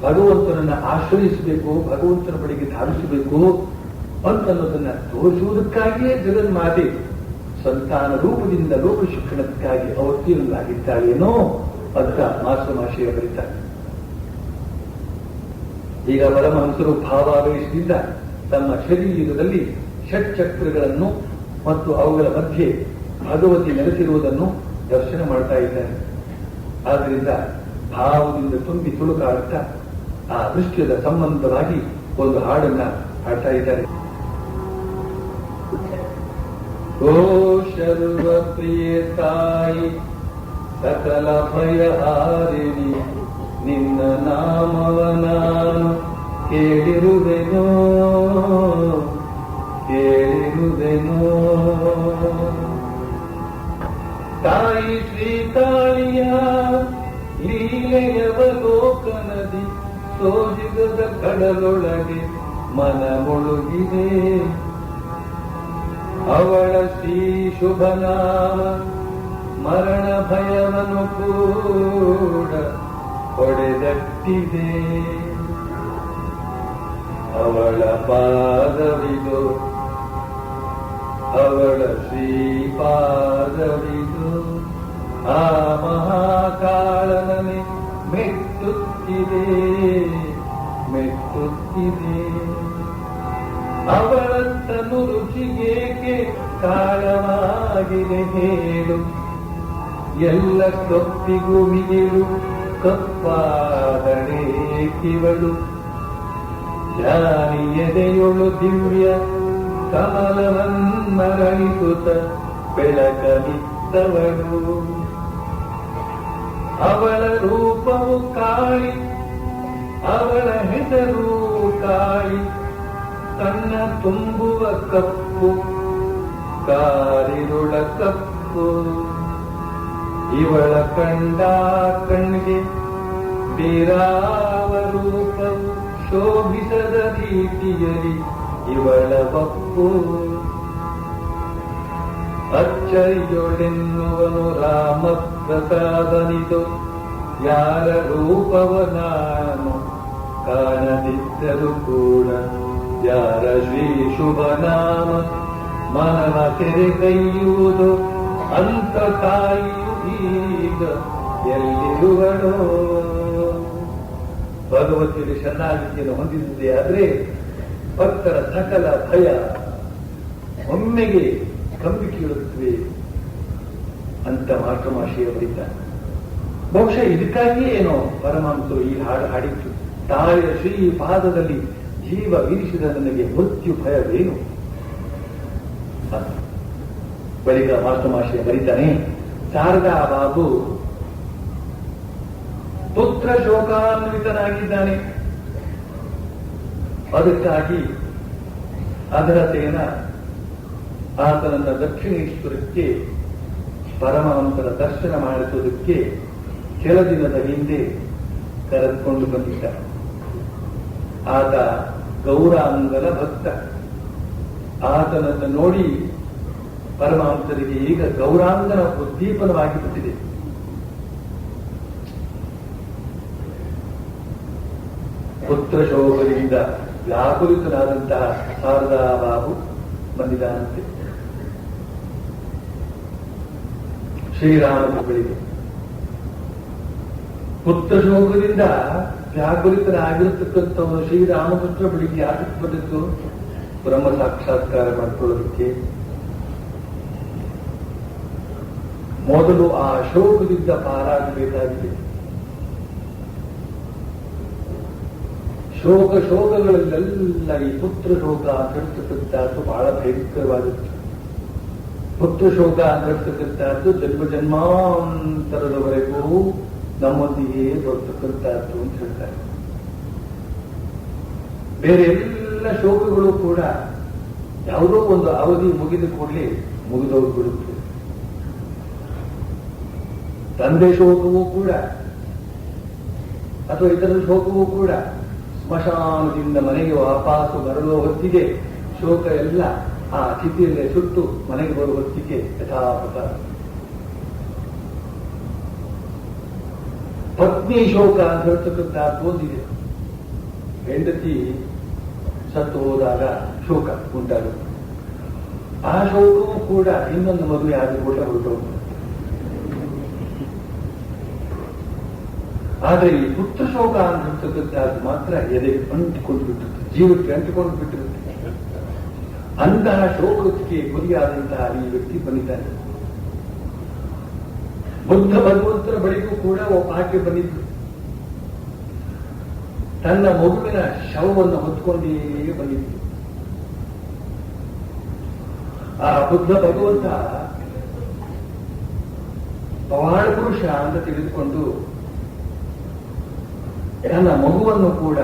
ಭಗವಂತನನ್ನ ಆಶ್ರಯಿಸಬೇಕು, ಭಗವಂತನ ಬಳಿಗೆ ಧಾವಿಸಬೇಕು ಅಂತನ್ನೋದನ್ನ ತೋರಿಸುವುದಕ್ಕಾಗಿಯೇ ಜಗನ್ಮಾತೆ ಸಂತಾನ ರೂಪದಿಂದ ಲೋಕ ಶಿಕ್ಷಣಕ್ಕಾಗಿ ಅವತೀರ್ಣರಾಗಿದ್ದಾಳೇನೋ ಅಂತ ಮಾಸಮಾಶಯ ಬರೀತಾರೆ. ಈಗ ಪರಮಹಂಸರು ಭಾವಾವೇಶದಿಂದ ತಮ್ಮ ಶರೀರದಲ್ಲಿ ಷಟ್ಚಕ್ರಗಳನ್ನು ಮತ್ತು ಅವುಗಳ ಮಧ್ಯೆ ಭಗವತಿ ನೆಲೆಸಿರುವುದನ್ನು ದರ್ಶನ ಮಾಡ್ತಾ ಇದ್ದಾರೆ. ಆದ್ದರಿಂದ ಭಾವದಿಂದ ತುಂಬಿ ತುಳುಕಾಡ್ತಾ ಆ ದೃಶ್ಯದ ಸಂಬಂಧವಾಗಿ ಒಂದು ಹಾಡನ್ನ ಹಾಡ್ತಾ ಇದ್ದಾರೆ. ಓ ಸರ್ವ ಪ್ರಿಯ ತಾಯಿ ಸಕಲ ಭಯಹಾರಿಣಿ, ನಿನ್ನ ನಾಮವ ನಾನು ಕೇಳಿರುವೆನೋ ಕೇಳಿರುವೆನೋ. ತಾಯಿ ಶ್ರೀಕಾಳಿಯ ಲೀಲೆಯವಲೋಕನದಿ ಸೋಜಿಗದ ಕಡಲೊಳಗೆ ಮನ ಮುಳುಗಿದೆ. ಅವಳ ಶ್ರೀ ಶುಭನಾಮ ಮರಣ ಭಯವನ್ನು ಕೂಡ ಹೊಡೆದಟ್ಟಿದೆ. ಅವಳ ಪಾದವಿದು, ಅವಳ ಶ್ರೀಪಾದವಿದು, ಆ ಮಹಾಕಾಳನನೆ ಮೆಟ್ಟುತ್ತಿದೆ ಮೆಟ್ಟುತ್ತಿದೆ. ಅವಳಂತನು ರುಚಿಗೇಕೆ ಕಾಳವಾಗಿದೆ ಹೇಳು, ಎಲ್ಲ ಕಪ್ಪಿಗೂ ಮಿಗಿಲು ಕಪ್ಪಾದಡೆ ಕಿವಳು ಜಾನಿ ಎದೆಯೊಳು ದಿವ್ಯ ಕಮಲವನ್ನರಳಿಸುತ್ತ ಬೆಳಕಲಿತ್ತವಳು ಅವಳ ರೂಪವು ಕಾಳಿ ಅವಳ ಹೆಸರು ಕಾಳಿ ಕಣ್ಣ ತುಂಬುವ ಕಪ್ಪು ಕಾರಿರುಳ ಕಪ್ಪು ಇವಳ ಕಂಡ ಕಣ್ಣಿಗೆ ಬೇರಾವ ರೂಪವು ಶೋಭಿಸದ ರೀತಿಯಲ್ಲಿ ಇವಳ ಬಪ್ಪು ಅಚ್ಚರಿಯೊಳೆನ್ನುವನು ರಾಮ ಪ್ರಸಾದನಿದು ಯಾರ ರೂಪವ ನಾನು ಕಾಣದಿದ್ದರೂ ಕೂಡ ಯಾರ ಶ್ರೀ ಶುಭ ನಾಮ ಮನವ ತೆರೆಗೈಯುವುದು ಅಂತ ತಾಯಿಯು ಈಗ ಎಲ್ಲಿರುವಳೋ. ಭಗವತಿಯಲ್ಲಿ ಶರಣಾಗತಿಯನ್ನು ಹೊಂದಿದ್ದೇ ಆದ್ರೆ ಭಕ್ತರ ಸಕಲ ಭಯ ಒಮ್ಮೆಗೆ ಕಂಬಿ ಕೀಳುತ್ತವೆ ಅಂತ ಮಾತೃಮಾಶಿಯ ಬರೀತಾರೆ. ಬಹುಶಃ ಇದಕ್ಕಾಗಿಯೇ ಏನೋ ಪರಮಾಂಸರು ಈ ಹಾಡು ಹಾಡಿತ್ತು. ತಾಯಿಯ ಶ್ರೀ ಪಾದದಲ್ಲಿ ಜೀವ ವೀರಿಸಿದ ನನಗೆ ಮೃತ್ಯು ಭಯವೇನು. ಬಳಿಕ ಮಾತೃಮಾಶಿಯ ಬರೀತಾನೆ, ಶಾರದಾ ಬಾಬು ಪುತ್ರ ಶೋಕಾನ್ವಿತನಾಗಿದ್ದಾನೆ. ಅದಕ್ಕಾಗಿ ಅದರತೆಯನ ಆತನನ್ನ ದಕ್ಷಿಣೇಶ್ವರಕ್ಕೆ ಪರಮಹಂಸರ ದರ್ಶನ ಮಾಡಿಸುವುದಕ್ಕೆ ಕೆಲ ದಿನದ ಹಿಂದೆ ಕರೆದುಕೊಂಡು ಬಂದಿದ್ದ. ಆತ ಗೌರಾಂಗನ ಭಕ್ತ. ಆತನನ್ನು ನೋಡಿ ಪರಮಹಂಸರಿಗೆ ಈಗ ಗೌರಾಂಗನ ಉದ್ದೀಪನವಾಗಿ ಬಿಟ್ಟಿದೆ. ಪುತ್ರ ಶೋಕದಿಂದ ವ್ಯಾಕುಲಿತನಾದಂತಹ ಶಾರದಾ ಬಾಬು ಬಂದಿದ್ದಾನಂತೆ ಶ್ರೀರಾಮನ ಬಳಿಗೆ. ಪುತ್ರ ಶೋಕದಿಂದ ವ್ಯಾಕುಲಿತನಾಗಿರತಕ್ಕಂಥವನು ಶ್ರೀರಾಮಕೃಷ್ಣ ಬಳಿಗೆ ಯಾಕೆ ಬಂದಿತ್ತು? ಬ್ರಹ್ಮ ಸಾಕ್ಷಾತ್ಕಾರ ಮಾಡಿಕೊಳ್ಳೋದಕ್ಕೆ. ಮೊದಲು ಆ ಶೋಕದಿಂದ ಪಾರಾಗಬೇಕಾಗಿದೆ. ಶೋಕಗಳಲ್ಲೆಲ್ಲ ಈ ಪುತ್ರ ಶೋಕ ಅಂತಕ್ಕಂಥದ್ದು ಬಹಳ ಭಯಂಕರವಾಗಿತ್ತು. ಪುತ್ರ ಶೋಕ ಅಂತಕ್ಕಂಥದ್ದು ಜನ್ಮ ಜನ್ಮಾಂತರದವರೆಗೂ ನಮ್ಮೊಂದಿಗೆ ಬರ್ತಕ್ಕಂಥದ್ದು ಅಂತ ಹೇಳ್ತಾರೆ. ಬೇರೆ ಎಲ್ಲ ಶೋಕಗಳು ಕೂಡ ಯಾವುದೋ ಒಂದು ಅವಧಿ ಮುಗಿದ ಕೂಡಲೇ ಮುಗಿದೋಗ್ಬಿಡುತ್ತೆ. ತಂದೆ ಶೋಕವೂ ಕೂಡ ಅಥವಾ ಇತರ ಶೋಕವೂ ಕೂಡ ಸ್ಮಶಾನದಿಂದ ಮನೆಗೆ ವಾಪಸ್ಸು ಬರಲು ಹೊತ್ತಿಗೆ ಶೋಕ ಎಲ್ಲ ಆ ಸ್ಥಿತಿಯಲ್ಲೇ ಸುಟ್ಟು ಮನೆಗೆ ಬರುವ ಹೊತ್ತಿಗೆ ಯಥಾಪ್ರಕಾರ. ಪತ್ನಿ ಶೋಕ ಅಂತ ಹೇಳ್ತಕ್ಕಂಥದ್ದು ಒಂದಿದೆ. ಹೆಂಡತಿ ಸತ್ತು ಹೋದಾಗ ಶೋಕ ಉಂಟಾಗುತ್ತೆ. ಆ ಶೋಕವೂ ಕೂಡ ಇನ್ನೊಂದು ಮದುವೆ ಆಗಿಬಿಟ್ರೆ ಹೊರಟೋಗ್ತದೆ. ಆದರೆ ಈ ಪುತ್ರ ಶೋಕ ಅಂತ ಹೇಳ್ತಕ್ಕಂಥದ್ದು ಮಾತ್ರ ಎದೆಗೆ ಅಂಟಿಕೊಂಡು ಬಿಟ್ಟಿರುತ್ತೆ, ಜೀವಕ್ಕೆ ಅಂಟಿಕೊಂಡು ಬಿಟ್ಟಿರುತ್ತೆ. ಅಂತಹ ಶೋಕಕ್ಕೆ ಗುರಿಯಾದಂತಹ ಈ ವ್ಯಕ್ತಿ ಬಂದಿದ್ದಾನೆ. ಬುದ್ಧ ಭಗವಂತರ ಬಳಿಗೂ ಕೂಡ ಒಬ್ಬ ಆಕೆ ಬಂದಿದ್ದು. ತನ್ನ ಮಗುವಿನ ಶವವನ್ನು ಹೊತ್ಕೊಂಡೇ ಬಂದಿದ್ದು. ಆ ಬುದ್ಧ ಭಗವಂತ ಪವಾಡ ಪುರುಷ ಅಂತ ತಿಳಿದುಕೊಂಡು ತನ್ನ ಮಗುವನ್ನು ಕೂಡ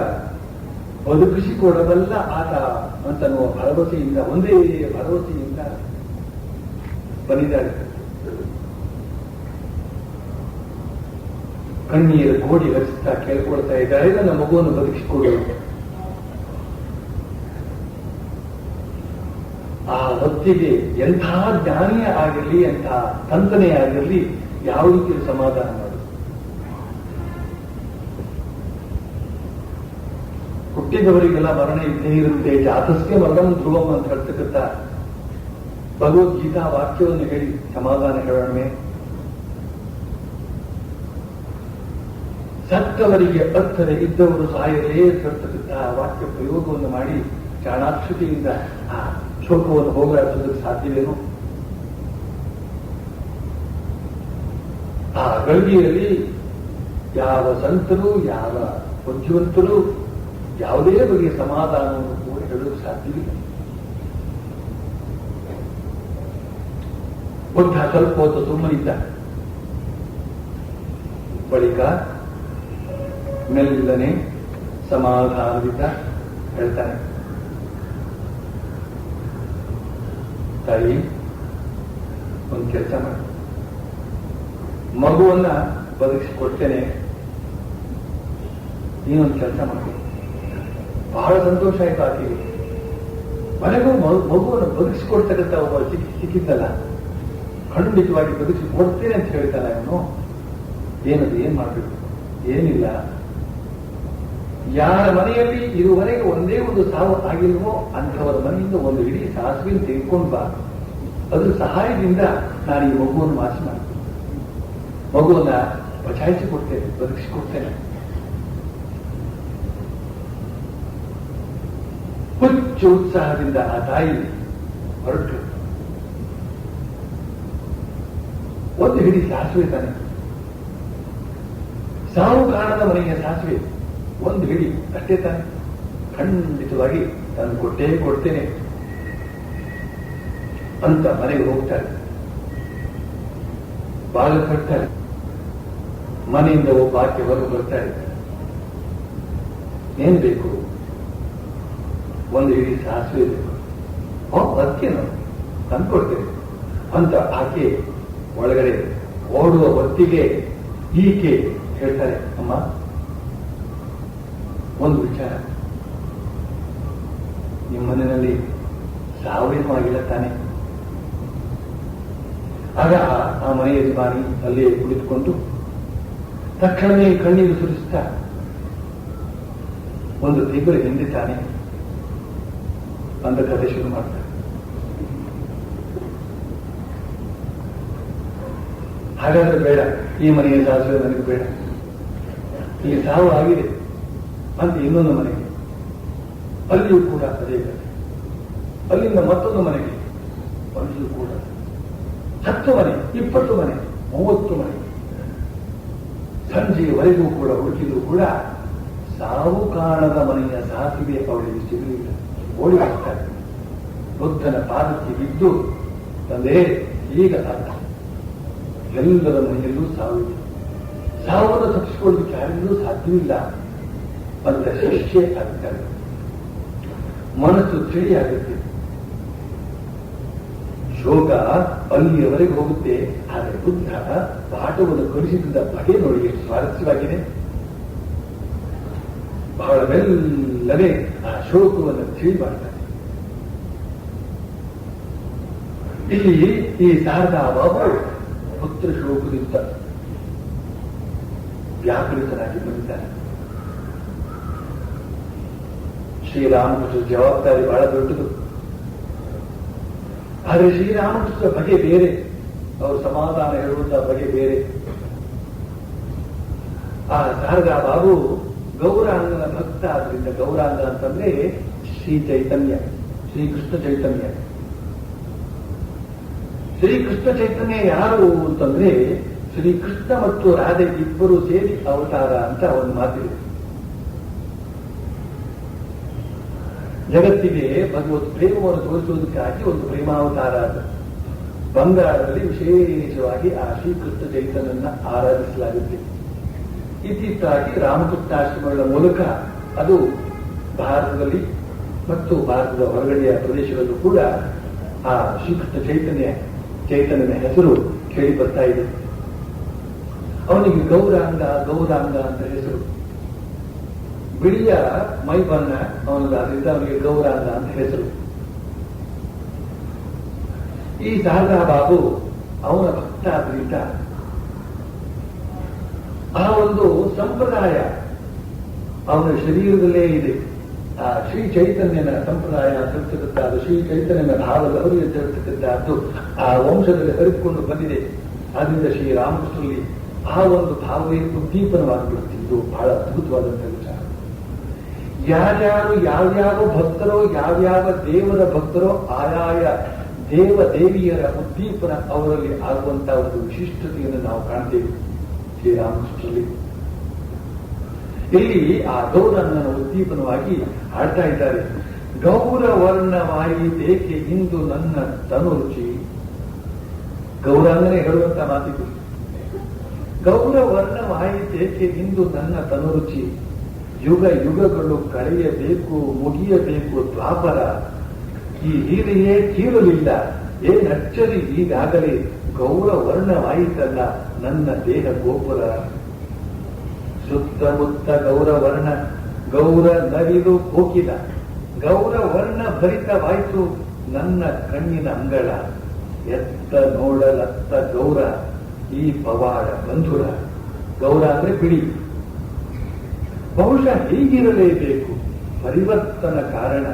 ಬದುಕಿಸಿಕೊಡಬಲ್ಲ ಆತ ಅಂತನ್ನುವ ಭರವಸೆಯಿಂದ, ಒಂದೇ ಭರವಸೆಯಿಂದ ಬಂದಿದ್ದಾರೆ. ಕಣ್ಣೀರು ಕೋಡಿ ಹರಿಸುತ್ತಾ ಕೇಳ್ಕೊಳ್ತಾ ಇದ್ದಾರೆ, ನನ್ನ ಮಗುವನ್ನು ಬದುಕಿಸಿಕೊಡು. ಆ ಹೊತ್ತಿಗೆ ಎಂಥ ಜ್ಞಾನಿಯೇ ಆಗಿರಲಿ, ಎಂಥ ತಂತ್ರನೇ ಆಗಿರಲಿ, ಯಾವ ರೀತಿಯ ಸಮಾಧಾನ ಮಾಡು. ಹುಟ್ಟಿದವರಿಗೆಲ್ಲ ಮರಣ ಇದ್ದೇ ಇರುತ್ತೆ. ಜಾತಸ್ಯ ಮರಣಂ ಧ್ರುವಂ ಅಂತ ಹೇಳ್ತಕ್ಕಂಥ ಭಗವದ್ಗೀತಾ ವಾಕ್ಯವನ್ನು ಹೇಳಿ ಸಮಾಧಾನ ಹೇಳೋಣ. ಸತ್ತವರಿಗೆ ಅರ್ಥರೆ ಇದ್ದವರು ಸಾಯಲೇ ಅಂತ ಹೇಳ್ತಕ್ಕಂಥ ವಾಕ್ಯ ಪ್ರಯೋಗವನ್ನು ಮಾಡಿ ಚಾಣಾಕ್ಷತೆಯಿಂದ ಆ ಶೋಕವನ್ನು ಹೋಗಲಾಡಿಸೋದಕ್ಕೆ ಸಾಧ್ಯವೇನು? ಆ ಗಳಿಗೆಯಲ್ಲಿ ಯಾವ ಸಂತರು, ಯಾವ ಬುದ್ಧಿವಂತರು ಯಾವುದೇ ಬಗೆಯ ಸಮಾಧಾನವನ್ನು ಕೂಡ ಹೇಳಲು ಸಾಧ್ಯವಿಲ್ಲ. ಬುದ್ಧ ಸ್ವಲ್ಪ ಹೊತ್ತು ಸುಮ್ಮನಿದ್ದ. ಬಳಿಕ ಮೆಲ್ಲನೆ ಸಮಾಧಾನದಿಂದ ಹೇಳ್ತಾನೆ, ತಾಯಿ, ಒಂದು ಕೆಲಸ ಮಾಡಿ, ಮಗುವನ್ನ ಬದುಕಿಸಿಕೊಡ್ತೇನೆ, ನೀನೊಂದು ಕೆಲಸ ಮಾಡಿ. ಬಹಳ ಸಂತೋಷ ಆಯ್ತು ಆಕೆಗೆ. ಮನೆಗೂ ಮಗುವನ್ನು ಬದುಕಿಸಿಕೊಡ್ತಕ್ಕಂಥ ಒಬ್ಬ ಸಿಕ್ಕಿದ್ದಲ್ಲ, ಖಂಡಿತವಾಗಿ ಬದುಕಿಸಿಕೊಡ್ತೇನೆ ಅಂತ ಹೇಳ್ತಾನೆ ಅವನು. ಏನದು, ಏನ್ ಮಾಡಬೇಕು? ಏನಿಲ್ಲ, ಯಾರ ಮನೆಯಲ್ಲಿ ಇದುವರೆಗೆ ಒಂದೇ ಒಂದು ಸಾವು ಆಗಿಲ್ವೋ ಅಂಥವರ ಮನೆಯಿಂದ ಒಂದು ಇಡೀ ಸಾಸಿವೆ ತೆಗೆದುಕೊಂಡು ಬಾ, ಅದ್ರ ಸಹಾಯದಿಂದ ನಾನು ಈ ಮಗುವನ್ನು ವಾಸಿ ಮಾಡ್ತೀನಿ, ಮಗುವನ್ನ ಬಚಾಯಿಸಿಕೊಡ್ತೇನೆ, ಬದುಕಿಸಿಕೊಡ್ತೇನೆ. ಹುಚ್ಚು ಉತ್ಸಾಹದಿಂದ ಆ ತಾಯಿ ಹೊರಟು ಒಂದು ಹಿಡಿ ಸಾಸಿವೆ ತಾನೆ, ಸಾವು ಕಾಣದ ಮನೆಯ ಸಾಸಿವೆ ಒಂದು ಹಿಡಿ ಅಷ್ಟೇ ತಾನೆ, ಖಂಡಿತವಾಗಿ ನಾನು ಕೊಟ್ಟೇ ಕೊಡ್ತೇನೆ ಅಂತ ಮನೆಗೆ ಹೋಗ್ತಾರೆ. ಬಾಗಿಲು ಕಟ್ತಾರೆ. ಮನೆಯಿಂದ ಒಬ್ಬ ಆಕೆ ಹೊರಗೆ ಬರ್ತಾರೆ. ಏನ್ ಬೇಕು? ಒಂದು ಹಿಡಿ ಸಾಸಿವೆ ಬೇಕು. ಅದಕ್ಕೇನು ತಂದ್ಕೊಡ್ತೇನೆ ಅಂತ ಆಕೆ ಒಳಗಡೆ ಓಡುವ ಹೊತ್ತಿಗೆ ಈಕೆ ಹೇಳ್ತಾರೆ, ಅಮ್ಮ, ಒಂದು ವಿಚಾರ, ನಿಮ್ಮ ಮನೆಯಲ್ಲಿ ಸಾವೇನೂ ಆಗಿಲ್ಲ ತಾನೆ? ಆಗ ಆ ಮನೆಯ ಯಜಮಾನಿ ಅಲ್ಲೇ ಕುಳಿತುಕೊಂಡು ತಕ್ಷಣವೇ ಕಣ್ಣೀರು ಸುರಿಸ್ತಾ, ಒಂದು ತಿಂಗಳ ಹಿಂದೆ ತಾನೆ ಅಂತ ಕಥೆ ಶುರು ಮಾಡ್ತಾರೆ. ಹಾಗಾದ್ರೆ ಬೇಡ, ಈ ಮನೆಯ ಸಾಸಿವೆ ನನಗೆ ಬೇಡ, ಈ ಸಾವು ಆಗಿದೆ ಅಂತ ಇನ್ನೊಂದು ಮನೆಗೆ, ಅಲ್ಲಿಯೂ ಕೂಡ ಅದೇ ಕಥೆ. ಅಲ್ಲಿಂದ ಮತ್ತೊಂದು ಮನೆಗೆ, ಅಲ್ಲಿಯೂ ಕೂಡ 10 ಮನೆ, 20 ಮನೆ, 30 ಮನೆ, ಸಂಜೆಯವರೆಗೂ ಕೂಡ ಹುಡುಕಿದ್ರು ಕೂಡ ಸಾವು ಕಾಣದ ಮನೆಯ ಸಾಸಿವೆ ಅವಳಿಗೆ ಸಿಗಲಿಲ್ಲ. ಓಡಿ ಹೋಗ್ತಾರೆ. ಬುದ್ಧನ ಪಾದಕ್ಕೆ ಬಿದ್ದು, ತಂದೆ, ಈಗ ಅರ್ಥ, ಎಲ್ಲರ ಮನೆಯಲ್ಲೂ ಸಾವಿದೆ, ಸಾವನ್ನು ತಪ್ಪಿಸಿಕೊಳ್ಳಲಿಕ್ಕೆ ಯಾರಿಗೂ ಸಾಧ್ಯವಿಲ್ಲ ಅಂತ ಶಿಕ್ಷೆ ಆಗ್ತಾರೆ. ಮನಸ್ಸು ತಿಳಿಯಾಗುತ್ತೆ. ಶೋಕ ಅಲ್ಲಿಯವರೆಗೆ ಹೋಗುತ್ತೆ. ಆದರೆ ಬುದ್ಧ ಪಾಠವನ್ನು ಕಲಿಸಿದ ಬಗೆ ನೋಡಿ ಎಷ್ಟು ಸ್ವಾರಸ್ಯವಾಗಿದೆ. ಬಹಳ ಮೆಲ್ಲನೆ ಆ ಶೋಕವನ್ನು ತಿಳಿ ಮಾಡ್ತಾರೆ. ಇಲ್ಲಿ ಈ ಶಾರದಾ ಬಾಬು ಪುತ್ರ ಶೋಕದಿಂದ ವ್ಯಾಕೃತನಾಗಿ ಬಂದಿದ್ದಾನೆ. ಶ್ರೀರಾಮಕೃಷ್ಣ ಜವಾಬ್ದಾರಿ ಬಹಳ ದೊಡ್ಡದು. ಆದರೆ ಶ್ರೀರಾಮಕೃಷ್ಣ ಬಗೆ ಬೇರೆ, ಅವರು ಸಮಾಧಾನ ಹೇಳುವಂತಹ ಬಗೆ ಬೇರೆ. ಆ ಶಾರದಾ ಬಾಬು ಗೌರಾಂಗನ ಭಕ್ತ ಆದ್ರಿಂದ, ಗೌರಾಂಗ ಅಂತಂದ್ರೆ ಶ್ರೀ ಚೈತನ್ಯ, ಶ್ರೀಕೃಷ್ಣ ಚೈತನ್ಯ. ಶ್ರೀಕೃಷ್ಣ ಚೈತನ್ಯ ಯಾರು ಅಂತಂದ್ರೆ ಶ್ರೀಕೃಷ್ಣ ಮತ್ತು ರಾಧೆ ಇಬ್ಬರು ಸೇರಿ ಅವತಾರ ಅಂತ ಒಂದು ಮಾತಿದೆ. ಜಗತ್ತಿಗೆ ಭಗವತ್ ಪ್ರೇಮವನ್ನು ತೋರಿಸುವುದಕ್ಕಾಗಿ ಒಂದು ಪ್ರೇಮಾವತಾರ ಅದು. ಬಂಗಾಳದಲ್ಲಿ ವಿಶೇಷವಾಗಿ ಆ ಶ್ರೀಕೃಷ್ಣ ಚೈತನ್ಯನ ಆರಾಧಿಸಲಾಗುತ್ತೆ. ಇತ್ತೀಚೆಗೆ ರಾಮಕೃಷ್ಣಾಶ್ರಮಗಳ ಮೂಲಕ ಅದು ಭಾರತದಲ್ಲಿ ಮತ್ತು ಭಾರತದ ಹೊರಗಡೆಯ ಪ್ರದೇಶಗಳಲ್ಲೂ ಕೂಡ ಆ ಶ್ರೀಕೃಷ್ಣ ಚೈತನ್ಯನ ಹೆಸರು ಕೇಳಿ ಬರ್ತಾ ಇದೆ. ಅವನಿಗೆ ಗೌರಾಂಗ ಅಂತ ಹೆಸರು. ಬಿಳಿಯ ಮೈ ಬಣ್ಣ ಅವನದಾದ್ರಿಂದ ಅವನಿಗೆ ಗೌರಾಂಗ ಅಂತ ಹೆಸರು. ಈ ಶಾರದಾ ಬಾಬು ಅವನ ಭಕ್ತ ಆದ್ರಿಂದ ಆ ಒಂದು ಸಂಪ್ರದಾಯ ಅವನ ಶರೀರದಲ್ಲೇ ಇದೆ. ಆ ಶ್ರೀ ಚೈತನ್ಯನ ಸಂಪ್ರದಾಯ ತಿಳಿಸತಕ್ಕಂಥದ್ದು, ಶ್ರೀ ಚೈತನ್ಯನ ಭಾವಲಹರಿಗೆ ತಿಳಿಸತಕ್ಕಂಥದ್ದು ಆ ವಂಶದಲ್ಲಿ ಹರಿದುಕೊಂಡು ಬಂದಿದೆ. ಆದ್ರಿಂದ ಶ್ರೀರಾಮಕೃಷ್ಣರಲ್ಲಿ ಆ ಒಂದು ಭಾವವೇ ಉದ್ದೀಪನವಾಗಿಬಿಡುತ್ತೆ. ಇದು ಬಹಳ ಅದ್ಭುತವಾದಂತಹ ವಿಚಾರ. ಯಾರ್ಯಾರು ಯಾವ್ಯಾವ ಭಕ್ತರೋ, ಯಾವ್ಯಾವ ದೇವರ ಭಕ್ತರೋ ಆಯಾಯ ದೇವಿಯರ ಉದ್ದೀಪನ ಅವರಲ್ಲಿ ಆಗುವಂತಹ ಒಂದು ವಿಶಿಷ್ಟತೆಯನ್ನು ನಾವು ಕಾಣ್ತೇವೆ ಶ್ರೀರಾಮಕೃಷ್ಣರಲ್ಲಿ. ಇಲ್ಲಿ ಆ ಗೌರಮ್ಮನ ಉದ್ದೀಪನವಾಗಿ ಹಾಡ್ತಾ ಇದ್ದಾರೆ. ಗೌರವರ್ಣವಾಯಿತೇಕೆ ಇಂದು ನನ್ನ ತನುರುಚಿ. ಗೌರಾಂಗನೇ ಹೇಳುವಂತ ಮಾತಿದು. ಗೌರವರ್ಣವಾಯಿತೇಕೆ ಇಂದು ನನ್ನ ತನುರುಚಿ. ಯುಗ ಯುಗಗಳು ಕಳೆಯಬೇಕು, ಮುಗಿಯಬೇಕು ದ್ವಾಪರ. ಈ ಹೀರೆಯೇ ಕೀಳಲಿಲ್ಲ ಏನಚ್ಚರಿ ಈಗಾಗಲೇ. ಗೌರವರ್ಣವಾಯಿತಲ್ಲ ನನ್ನ ದೇಹ ಗೋಪುರ. ಸುತ್ತಮುತ್ತ ಗೌರವರ್ಣ, ಗೌರ ನವಿಲು ಕೋಕಿಲ. ಗೌರವರ್ಣ ಭರಿತವಾಯಿತು ನನ್ನ ಕಣ್ಣಿನ ಅಂಗಳ. ಎತ್ತ ನೋಡಲತ್ತ ಗೌರ ಈ ಪವಾಡ ಬಂಧುರ. ಗೌರ ಅಂದ್ರೆ ಬಿಡಿ. ಬಹುಶಃ ಹೀಗಿರಲೇಬೇಕು ಪರಿವರ್ತನ ಕಾರಣ.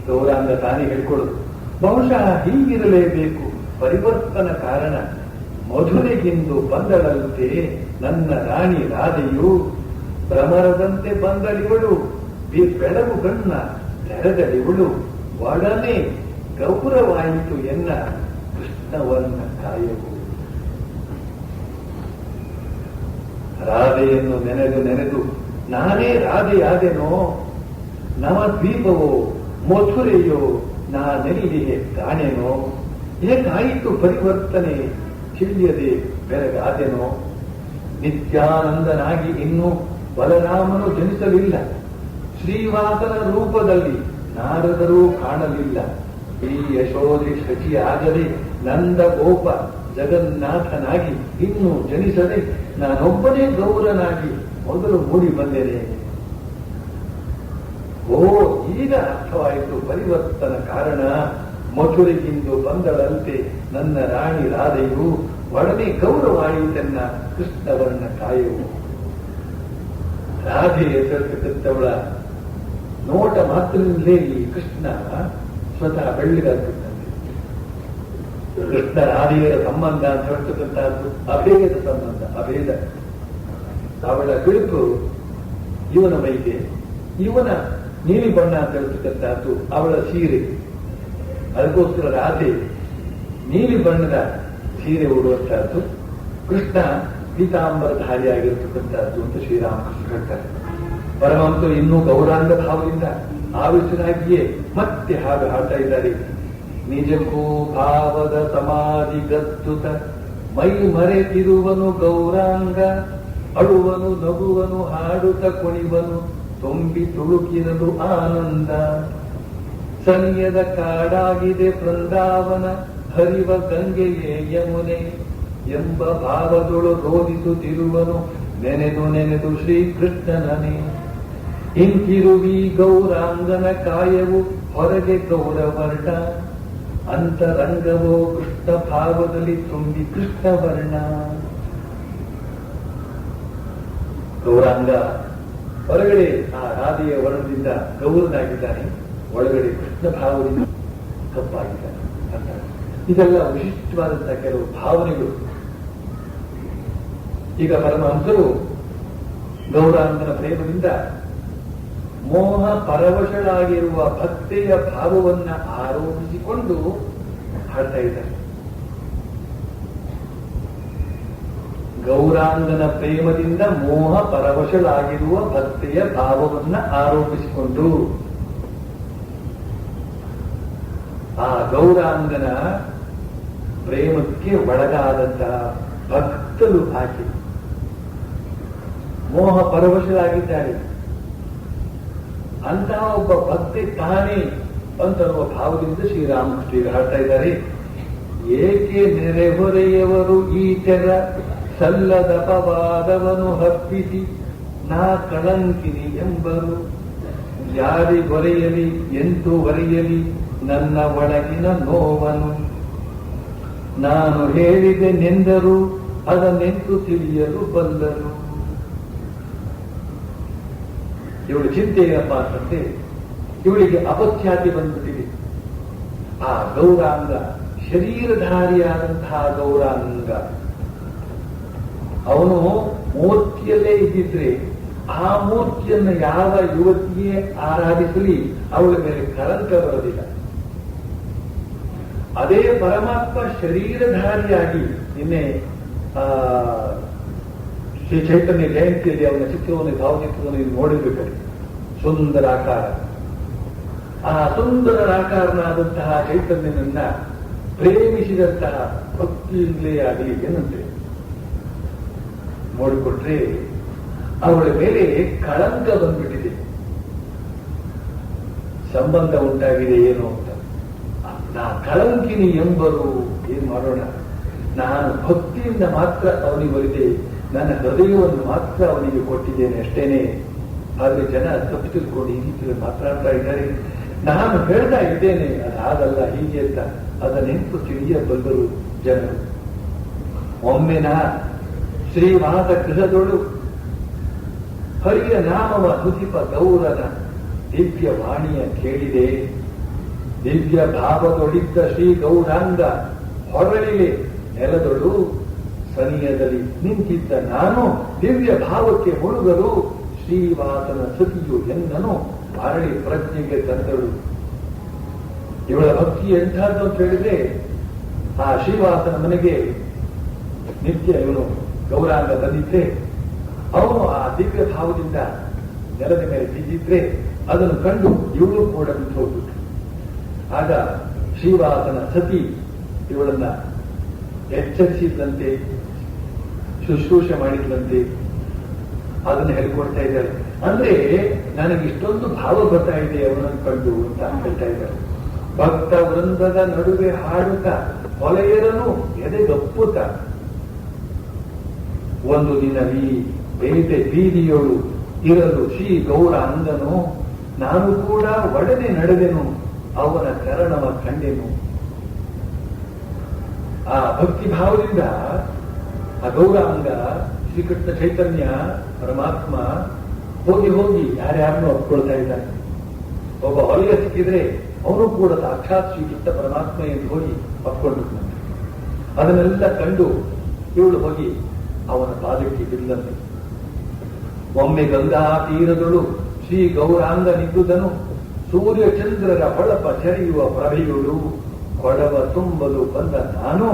ಗೌರಾಂಗ ತಾನೇ ಹೇಳ್ಕೊಳ್ಳೋದು. ಬಹುಶಃ ಹೀಗಿರಲೇಬೇಕು ಪರಿವರ್ತನ ಕಾರಣ. ಮಧುರೆಗಿಂದು ಬಂದಳಂತೆ ನನ್ನ ರಾಣಿ ರಾಧೆಯು. ಭ್ರಮರದಂತೆ ಬಂದಳಿವಳು, ಬೆಳಗು ಕಣ್ಣ ತೆರೆದಳಿವಳು. ಒಡನೆ ಗೌರವಾಯಿತು ಎನ್ನ ಕೃಷ್ಣವನ್ನ ಕಾಯವು. ರಾಧೆಯನ್ನು ನೆನೆದು ನೆನೆದು ನಾನೇ ರಾಧೆಯಾದೆನೋ. ನವದ್ವೀಪವೋ ಮಥುರೆಯೋ ನಾನೆಲ್ಲಿಗೆ ಕಾಣೆನೋ. ಹೇಗಾಯಿತು ಪರಿವರ್ತನೆ ತಿಳಿಯದೆ ಬೆರಗಾದೆನೋ. ನಿತ್ಯಾನಂದನಾಗಿ ಇನ್ನೂ ಬಲರಾಮನು ಜನಿಸಲಿಲ್ಲ. ಶ್ರೀವಾಸನ ರೂಪದಲ್ಲಿ ನಾರದರೂ ಕಾಣಲಿಲ್ಲ. ಈ ಯಶೋಧಿ ಶಚಿಯಾಗದೆ ನಂದ ಗೋಪ ಜಗನ್ನಾಥನಾಗಿ ಇನ್ನೂ ಜನಿಸದೆ ನಾನೊಬ್ಬನೇ ಗೌರನಾಗಿ ಮೊದಲು ಮೂಡಿ ಬಂದೇನೆ. ಓ, ಈಗ ಅರ್ಥವಾಯಿತು ಪರಿವರ್ತನ ಕಾರಣ. ಮಥುರೆಗಿಂದು ಬಂದಳಂತೆ ನನ್ನ ರಾಣಿ ರಾಧೆಯು. ಒಡನೆ ಗೌರವಾಯಿತನ್ನ ಕೃಷ್ಣವನ್ನ ಕಾಯವು. ರಾಧೆ ಹೆಸರಿರ್ತವಳ ನೋಟ ಮಾತ್ರದಿಂದಲೇ ಈ ಕೃಷ್ಣ ಸ್ವತಃ ಬೆಳ್ಳಿಗಾಗ್ತಿದ್ದಂತೆ. ಕೃಷ್ಣ ರಾಧೆಯರ ಸಂಬಂಧ ಅಂತ ಹೇಳ್ತಕ್ಕಂಥದ್ದು ಅಭೇದ ಸಂಬಂಧ, ಅಭೇದ. ಅವಳ ಬಿಳುಪು ಇವನ ಮೈಗೆ, ಇವನ ನೀಲಿ ಬಣ್ಣ ಅಂತ ಹೇಳ್ತಕ್ಕಂಥದ್ದು ಅವಳ ಸೀರೆ. ಅದಕ್ಕೋಸ್ಕರ ರಾಧೆ ನೀಲಿ ಬಣ್ಣದ ಸೀರೆ ಉಡುವಂತಹದ್ದು, ಕೃಷ್ಣ ಪೀತಾಂಬರಧಾರಿಯಾಗಿರ್ತಕ್ಕಂಥದ್ದು ಅಂತ ಶ್ರೀರಾಮಕೃಷ್ಣ ಹೇಳ್ತಾರೆ. ಪರಮಂತು ಇನ್ನೂ ಗೌರಾಂಗ ಭಾವದಿಂದ ಆವಿಷ್ಟನಾಗಿಯೇ ಮತ್ತೆ ಹಾಗೆ ಹಾಡ್ತಾ ಇದ್ದಾರೆ. ನಿಜಕ್ಕೂ ಭಾವದ ಸಮಾಧಿ ಗದ್ದುತ ಮೈ ಮರೆತಿರುವನು ಗೌರಾಂಗ. ಅಳುವನು ನಗುವನು ಹಾಡುತ್ತ ಕುಣಿವನು ತುಂಬಿ ತುಳುಕಿರಲು ಆನಂದ. ಸನ್ಯದ ಕಾಡಾಗಿದೆ ಬೃಂದಾವನ ಹರಿವ ಗಂಗೆಯೇ ಯಮುನೆ ಎಂಬ ಭಾವದೊಳು ರೋಧಿಸುತ್ತಿರುವನು ನೆನೆದು ನೆನೆದು ಶ್ರೀಕೃಷ್ಣನೇ. ಹಿಂತಿರುವಿ ಗೌರಾಂಗನ ಕಾಯವು ಹೊರಗೆ ಗೌರವರ್ಣ. ಅಂತರಂಗವೋ ಕೃಷ್ಣ ಭಾವದಲ್ಲಿ ತುಂಬಿ ಕೃಷ್ಣವರ್ಣ. ಗೌರಾಂಗ ಹೊರಗಡೆ ಆ ರಾಧೆಯ ವರ್ಣದಿಂದ ಗೌರನಾಗಿದ್ದಾನೆ, ಒಳಗಡೆ ಕೃಷ್ಣ ಭಾವದಿಂದ ಕಪ್ಪಾಗಿದ್ದಾನೆ ಅಂತ. ಇದೆಲ್ಲ ವಿಶಿಷ್ಟವಾದಂತಹ ಕೆಲವು ಭಾವನೆಗಳು. ಈಗ ಪರಮಹಂಸರು ಗೌರಾಂಗನ ಪ್ರೇಮದಿಂದ ಮೋಹ ಪರವಶಳಾಗಿರುವ ಭಕ್ತಿಯ ಭಾವವನ್ನ ಆರೋಪಿಸಿಕೊಂಡು ಹಾಡ್ತಾ ಇದ್ದಾರೆ. ಗೌರಾಂಗನ ಪ್ರೇಮದಿಂದ ಮೋಹ ಪರವಶಳಾಗಿರುವ ಭಕ್ತಿಯ ಭಾವವನ್ನ ಆರೋಪಿಸಿಕೊಂಡು ಆ ಗೌರಾಂಗನ ಪ್ರೇಮಕ್ಕೆ ಒಳಗಾದಂತಹ ಭಕ್ತರು ಆಕೆ ಮೋಹ ಪರವಶರಾಗಿದ್ದಾರೆ. ಅಂತಹ ಒಬ್ಬ ಭಕ್ತಿ ತಾನೇ ಅಂತನ್ನುವ ಭಾವದಿಂದ ಶ್ರೀರಾಮಕೃಷ್ಣ ಹಾಡ್ತಾ ಇದ್ದಾರೆ. ಏಕೆ ನೆರೆಹೊರೆಯವರು ಈ ತೆರ ಸಲ್ಲದಪವಾದವನು ಹಬ್ಬಿಸಿ ನಾ ಕಳಂಕಿನಿ ಎಂಬರು. ಯಾರಿಗೊರೆಯಲಿ ಎಂತೂ ಹೊರೆಯಲಿ ನನ್ನ ಒಳಗಿನ ನೋವನು. ನಾನು ಹೇಳಿದೆನೆಂದರು ಅದನ್ನೆಂತು ತಿಳಿಯಲು ಬಲ್ಲರು. ಇವಳು ಚಿಂತೆ ಏನಪ್ಪಾ ಅಂತಂದ್ರೆ ಇವಳಿಗೆ ಅಪಖ್ಯಾತಿ ಬಂದ್ಬಿಟ್ಟಿದೆ. ಆ ಗೌರಾಂಗ ಶರೀರಧಾರಿಯಾದಂತಹ ಗೌರಾಂಗ ಅವನು ಮೂರ್ತಿಯಲ್ಲೇ ಇದ್ದಿದ್ರೆ ಆ ಮೂರ್ತಿಯನ್ನು ಯಾವ ಯುವತಿಯೇ ಆರಾಧಿಸಲಿ ಅವಳ ಮೇಲೆ ಕಳಂಕ ಬರೋದಿಲ್ಲ. ಅದೇ ಪರಮಾತ್ಮ ಶರೀರಧಾರಿಯಾಗಿ ನಿನ್ನೆ ಶ್ರೀ ಚೈತನ್ಯ ಜಯಂತಿಯಲ್ಲಿ ಅವನ ಚಿತ್ರವನ್ನು ಭಾವಚಿತ್ರವನ್ನು ನೋಡಿರ್ಬೇಕಾದ್ರೆ ಸುಂದರ ಆಕಾರ. ಆ ಸುಂದರನಾಕಾರನಾದಂತಹ ಚೈತನ್ಯನನ್ನ ಪ್ರೇಮಿಸಿದಂತಹ ಭಕ್ತಿಯಿಂದಲೇ ಆಗಲಿ ಏನಂತೆ ನೋಡಿಕೊಟ್ರೆ ಅವಳ ಮೇಲೆ ಕಳಂಕ ಬಂದ್ಬಿಟ್ಟಿದೆ, ಸಂಬಂಧ ಉಂಟಾಗಿದೆ ಏನು ಅಂತ. ನಾ ಕಳಂಕಿನಿ ಎಂಬರು ಏನ್ ಮಾಡೋಣ, ನಾನು ಭಕ್ತಿಯಿಂದ ಮಾತ್ರ ಅವನಿಗೆ ಒಲಿದೆ, ನನ್ನ ಹೃದಯವನ್ನು ಮಾತ್ರ ಅವನಿಗೆ ಕೊಟ್ಟಿದ್ದೇನೆ ಅಷ್ಟೇನೆ. ಆದ್ರೆ ಜನ ತಪ್ಪು ತಿಳ್ಕೊಂಡು ಈ ರೀತಿ ಮಾತನಾಡ್ತಾ ಇದ್ದಾರೆ. ನಾನು ಹೇಳ್ತಾ ಇದ್ದೇನೆ ಅದಾಗಲ್ಲ ಹೀಗೆ ಅಂತ, ಅದನ್ನೆಂಟು ತಿಳಿಯಬಲ್ಲರು ಜನರು. ಒಮ್ಮೆ ನಾ ಶ್ರೀವಾಸ ಗೃಹದೊಳು ಹರಿಯ ನಾಮವ ನುತಿಪ ಗೌರನ ದಿವ್ಯ ವಾಣಿಯ ಕೇಳಿದೆ. ದಿವ್ಯ ಭಾವದೊಳಿದ್ದ ಶ್ರೀ ಗೌರಾಂಗ ಹೊರಳಿಲೆ ನೆಲದೊಳು ಸನಿಯದಲ್ಲಿ ನಿಂತಿದ್ದ ನಾನು ದಿವ್ಯ ಭಾವಕ್ಕೆ ಮುಳುಗಲು ಶ್ರೀವಾಸನ ಸತಿಯು ಎನ್ನನು ಮರಳಿ ಪ್ರಜ್ಞೆಗೆ ತಂದಳು. ಇವಳ ಭಕ್ತಿ ಎಂಥದ್ದು ಅಂತ ಹೇಳಿದ್ರೆ, ಆ ಶ್ರೀವಾಸನ ಮನೆಗೆ ನಿತ್ಯ ಇವನು ಗೌರಾಂಗ ಬಂದಿದ್ರೆ ಅವನು ಆ ದಿವ್ಯ ಭಾವದಿಂದ ನೆಲದ ಮೇಲೆ ಬಿದ್ದಿದ್ರೆ ಅದನ್ನು ಕಂಡು ಇವಳು ಕೂಡ ಬಿದ್ದು ಹೋಗ್ಬಿಟ್ಟು. ಆಗ ಶ್ರೀವಾಸನ ಸತಿ ಇವಳನ್ನ ಎಚ್ಚರಿಸಿದಂತೆ, ಶುಶ್ರೂಷೆ ಮಾಡಿದಂತೆ ಅದನ್ನು ಹೇಳಿಕೊಡ್ತಾ ಇದ್ದಾರೆ. ಅಂದ್ರೆ ನನಗೆ ಇಷ್ಟೊಂದು ಭಾವ ಬರ್ತಾ ಇದೆ ಅವನನ್ನು ಕಂಡು ಅಂತ ಹೇಳ್ತಾ ಇದ್ದಾರೆ. ಭಕ್ತ ವೃಂದದ ನಡುವೆ ಹಾಡುತ್ತ ಹೊಲೆಯರನು ಎದೆಗಪ್ಪುತ್ತ ಒಂದು ದಿನವೀ ಬೇಟೆ ಬೀದಿಯೋಳು ಇರಲು ಶ್ರೀ ಗೌರಾಂಗನು ನಾನು ಕೂಡ ಒಡನೆ ನಡೆದೆನು ಅವನ ಚರಣವ ಕಂಡೆನು. ಆ ಭಕ್ತಿ ಭಾವದಿಂದ ಆ ಗೌರಾಂಗ ಶ್ರೀಕೃಷ್ಣ ಚೈತನ್ಯ ಪರಮಾತ್ಮ ಹೋಗಿ ಹೋಗಿ ಯಾರ್ಯಾರನ್ನು ಅಪ್ಕೊಳ್ತಾ ಇದ್ದಾನೆ. ಒಬ್ಬ ಹೊಲೆಯ ಸಿಕ್ಕಿದ್ರೆ ಅವನು ಕೂಡ ಸಾಕ್ಷಾತ್ ಶ್ರೀಕೃಷ್ಣ ಪರಮಾತ್ಮ ಎಂದು ಹೋಗಿ ಅಪ್ಕೊಂಡು ಅದನ್ನೆಲ್ಲ ಕಂಡು ಇವಳು ಹೋಗಿ ಅವನ ಪಾದಕ್ಕೆ ಬಿಲ್ಲಂತೆ. ಒಮ್ಮೆ ಗಂಗಾ ತೀರದಳು ಶ್ರೀ ಗೌರಾಂಗ ನಿಂದುದನು ಸೂರ್ಯ ಚಂದ್ರರ ಹೊಳಪ ಚರಿಯುವ ಪ್ರಭೆಯುಳು ಕೊಡವ ತುಂಬಲು ಬಂದ ನಾನು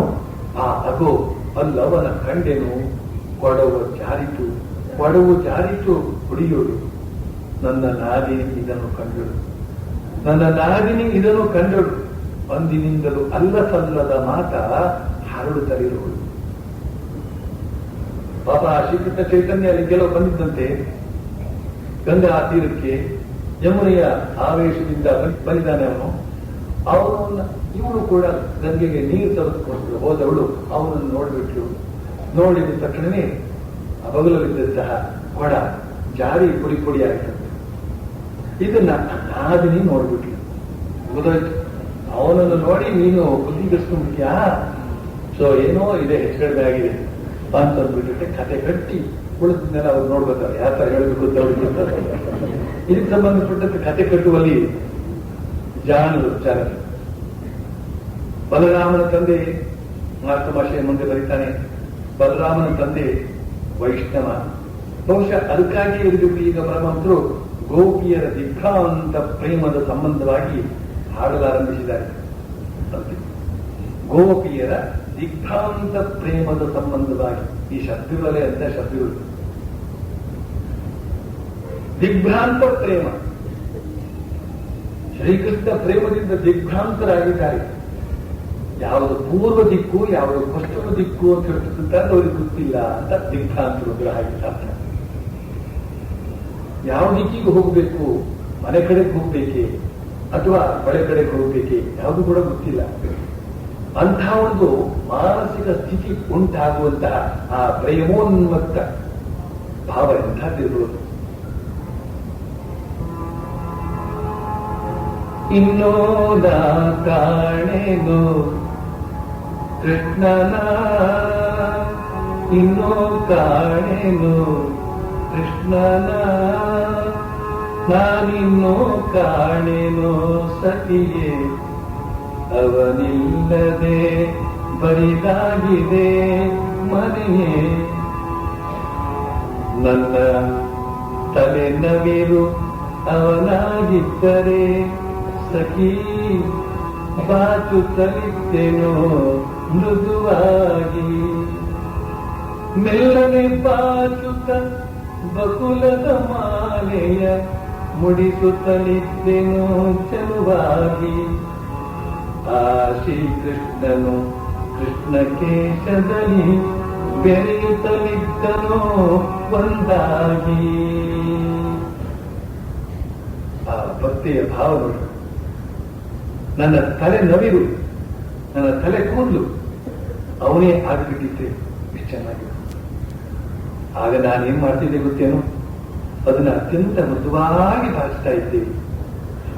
ಆ ಅಗೋ ಅಲ್ಲವನ ಕಂಡೆನು. ಕೊಡವು ಜಾರಿತು ಕುಡಿಯೋಳು ನನ್ನ ನಾದಿನಿ ಇದನ್ನು ಕಂಡಳು ಅಂದಿನಿಂದಲೂ ಅಲ್ಲ ಸಲ್ಲದ ಮಾತ ಹರಡುತ್ತಲಿರುವಳು. ಪಾಪ ಶ್ರೀಕೃಷ್ಣ ಚೈತನ್ಯ ಅಲ್ಲಿ ಕೆಲವು ಬಂದಿದ್ದಂತೆ ಗಂಗಾ ತೀರಕ್ಕೆ ಯಮುನೆಯ ಆವೇಶದಿಂದ ಬಂದಿದ್ದಾನೆ ಅವನು. ಇವಳು ಕೂಡ ಗಂಗೆಗೆ ನೀರು ತರಿಸಿಕೊಂಡು ಹೋದವಳು ಅವನನ್ನು ನೋಡಿಬಿಟ್ಲು. ನೋಡಿದ ತಕ್ಷಣವೇ ಬಗಲವಿದ್ದಂತಹ ಕೊಡ ಜಾರಿ ಪುಡಿ ಪುಡಿ ಆಗ್ತದೆ. ಇದನ್ನ ನಾದಿನಿ ನೋಡ್ಬಿಟ್ಲು, ಗೊತ್ತಾಯ್ತು. ಅವನನ್ನು ನೋಡಿ ನೀನು ಬುದ್ಧಿಗಿಸ್ಕೊಂಡ್ಬಿಟ್ಯಾ, ಸೊ ಏನೋ ಇದೆ ಹೆಚ್ಚು ಕಡಿಮೆ ಆಗಿದೆ ಅಂತಂದ್ಬಿಟ್ಟು ಕತೆ ಕಟ್ಟಿ ಉಳಿದನ್ನೆಲ್ಲ ಅವ್ರು ನೋಡ್ಬೇಕಾರೆ ಯಾವ ತರ ಹೇಳಬೇಕು ಅಂತ ಅವ್ರಿಗೆ ಗೊತ್ತಾಗ. ಇದಕ್ಕೆ ಸಂಬಂಧಪಟ್ಟಂತೆ ಕತೆ ಕಟ್ಟುವಲ್ಲಿ ಜಾಣರು ಚಾರರು. ಬಲರಾಮನ ತಂದೆ ಮಾತೃಭಾಷೆಯ ಮುಂದೆ ಬರೀತಾನೆ, ಬಲರಾಮನ ತಂದೆ ವೈಷ್ಣವ. ಬಹುಶಃ ಅದಕ್ಕಾಗಿ ಇರಬೇಕು ಈಗ ಭಗವಂತರು ಗೋಪಿಯರ ದಿಗ್ಭ್ರಾಂತ ಪ್ರೇಮದ ಸಂಬಂಧವಾಗಿ ಹಾಡಲಾರಂಭಿಸಿದ್ದಾರೆ. ಗೋಪಿಯರ ದಿಗ್ಭ್ರಾಂತ ಪ್ರೇಮದ ಸಂಬಂಧವಾಗಿ ಈ ಶಬ್ದಗಳೇ ಅಂತ ಶಬ್ದಗಳು. ದಿಗ್ಭ್ರಾಂತ ಪ್ರೇಮ, ಶ್ರೀಕೃಷ್ಣ ಪ್ರೇಮದಿಂದ ದಿಗ್ಭ್ರಾಂತರಾಗಿದ್ದಾರೆ. ಯಾವುದು ಪೂರ್ವ ದಿಕ್ಕು ಯಾವುದು ಪಶ್ಚಿಮ ದಿಕ್ಕು ಅಂತ ಹೇಳ್ತಕ್ಕಂಥ ಅವ್ರಿಗೆ ಗೊತ್ತಿಲ್ಲ ಅಂತ ದಿಗ್ಭ್ರಾಂತರು ಹಾಗೆ ಅರ್ಥ. ಯಾವ ದಿಕ್ಕಿಗೆ ಹೋಗಬೇಕು, ಮನೆ ಕಡೆಗೆ ಹೋಗ್ಬೇಕೆ ಅಥವಾ ಬಳೆ ಕಡೆಗೆ ಹೋಗ್ಬೇಕೆ ಯಾವುದು ಕೂಡ ಗೊತ್ತಿಲ್ಲ. ಅಂಥ ಒಂದು ಮಾನಸಿಕ ಸ್ಥಿತಿ ಉಂಟಾಗುವಂತಹ ಆ ಪ್ರೇಮೋನ್ಮತ್ತ ಭಾವ ಎಂಥದ್ದಿರ್ಬೋದು. ಇನ್ನೋದ ಕಾಣೆನು ಕೃಷ್ಣನ, ಇನ್ನೋ ಕಾಣೆನು ಕೃಷ್ಣನ, ನಾನಿನ್ನೋ ಕಾಣೆನು ಸತಿಯೇ, ಅವನಿಲ್ಲದೆ ಬರಿದಾಗಿದೆ ಮನೆಯೇ, ನನ್ನ ತಲೆ ನವಿರು ಅವನಾಗಿದ್ದರೆ ಸಖಿ ಬಾಚುತ್ತಲಿದ್ದೆನೋ ಮೃದುವಾಗಿ, ಮೆಲ್ಲನೆ ಬಾಚುತ್ತ ಬಕುಲದ ಮಾಲೆಯ ಮುಡಿಸುತ್ತಲಿದ್ದೆನೋ ಚೆಲುವಾಗಿ. ಆ ಶ್ರೀಕೃಷ್ಣನು ಕೃಷ್ಣ ಕೇಶದಲ್ಲಿ ಬೆರೆಯುತ್ತಲಿದ್ದನೋ ಒಂದಾಗಿ. ಆ ಭಕ್ತಿಯ ಭಾವ ನೋಡಿ. ನನ್ನ ತಲೆ ನವಿರು, ನನ್ನ ತಲೆ ಕೂದಲು ಅವನೇ ಆಗಿಬಿಟ್ಟಿದ್ದೆ ಎಷ್ಟು ಚೆನ್ನಾಗಿದೆ. ಆಗ ನಾನೇನ್ ಮಾಡ್ತಿದ್ದೆ ಗೊತ್ತೇನು, ಅದನ್ನ ಅತ್ಯಂತ ಮೃದುವಾಗಿ ಬಾಚಿಸ್ತಾ ಇದ್ದೆ.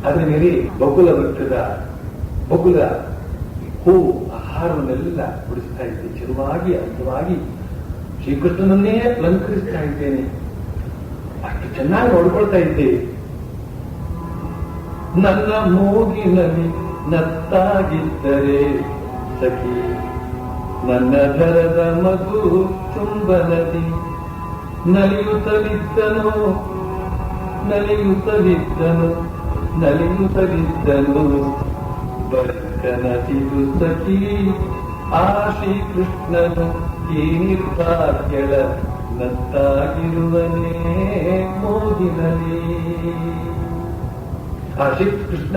ಅದರ ಮೇಲೆ ಬಕುಲ ವೃತ್ತದ ಬಕುಲ ಹೂವು ಆಹಾರವನ್ನೆಲ್ಲ ಉಡಿಸ್ತಾ ಇದ್ದೆ. ಚೆಲುವಾಗಿ ಅಂದವಾಗಿ ಶ್ರೀಕೃಷ್ಣನನ್ನೇ ಅಲಂಕರಿಸ್ತಾ ಇದ್ದೇನೆ. ಅಷ್ಟು ಚೆನ್ನಾಗಿ ನೋಡ್ಕೊಳ್ತಾ ಇದ್ದೆ. ನನ್ನ ಮೂಗಿನಲ್ಲಿ ನತ್ತಾಗಿದ್ದರೆ ಸಖಿ, ನನ್ನ ಧರದ ಮಧು ಚುಂಬನದಿ ನಲಿಯುತ್ತಲಿದ್ದನು ನಲಿಯುತ್ತಲಿದ್ದನು ನಲಿಯುತ್ತಲಿದ್ದನು ಬದುಕನದಿದು ಸಖಿ. ಆ ಶ್ರೀಕೃಷ್ಣನು ಈ ನಿರ್ಭಾಗ್ಯಳ ನತ್ತಾಗಿರುವನೇ ಮೂಗಿನಲ್ಲಿ. ಆ ಶ್ರೀಕೃಷ್ಣ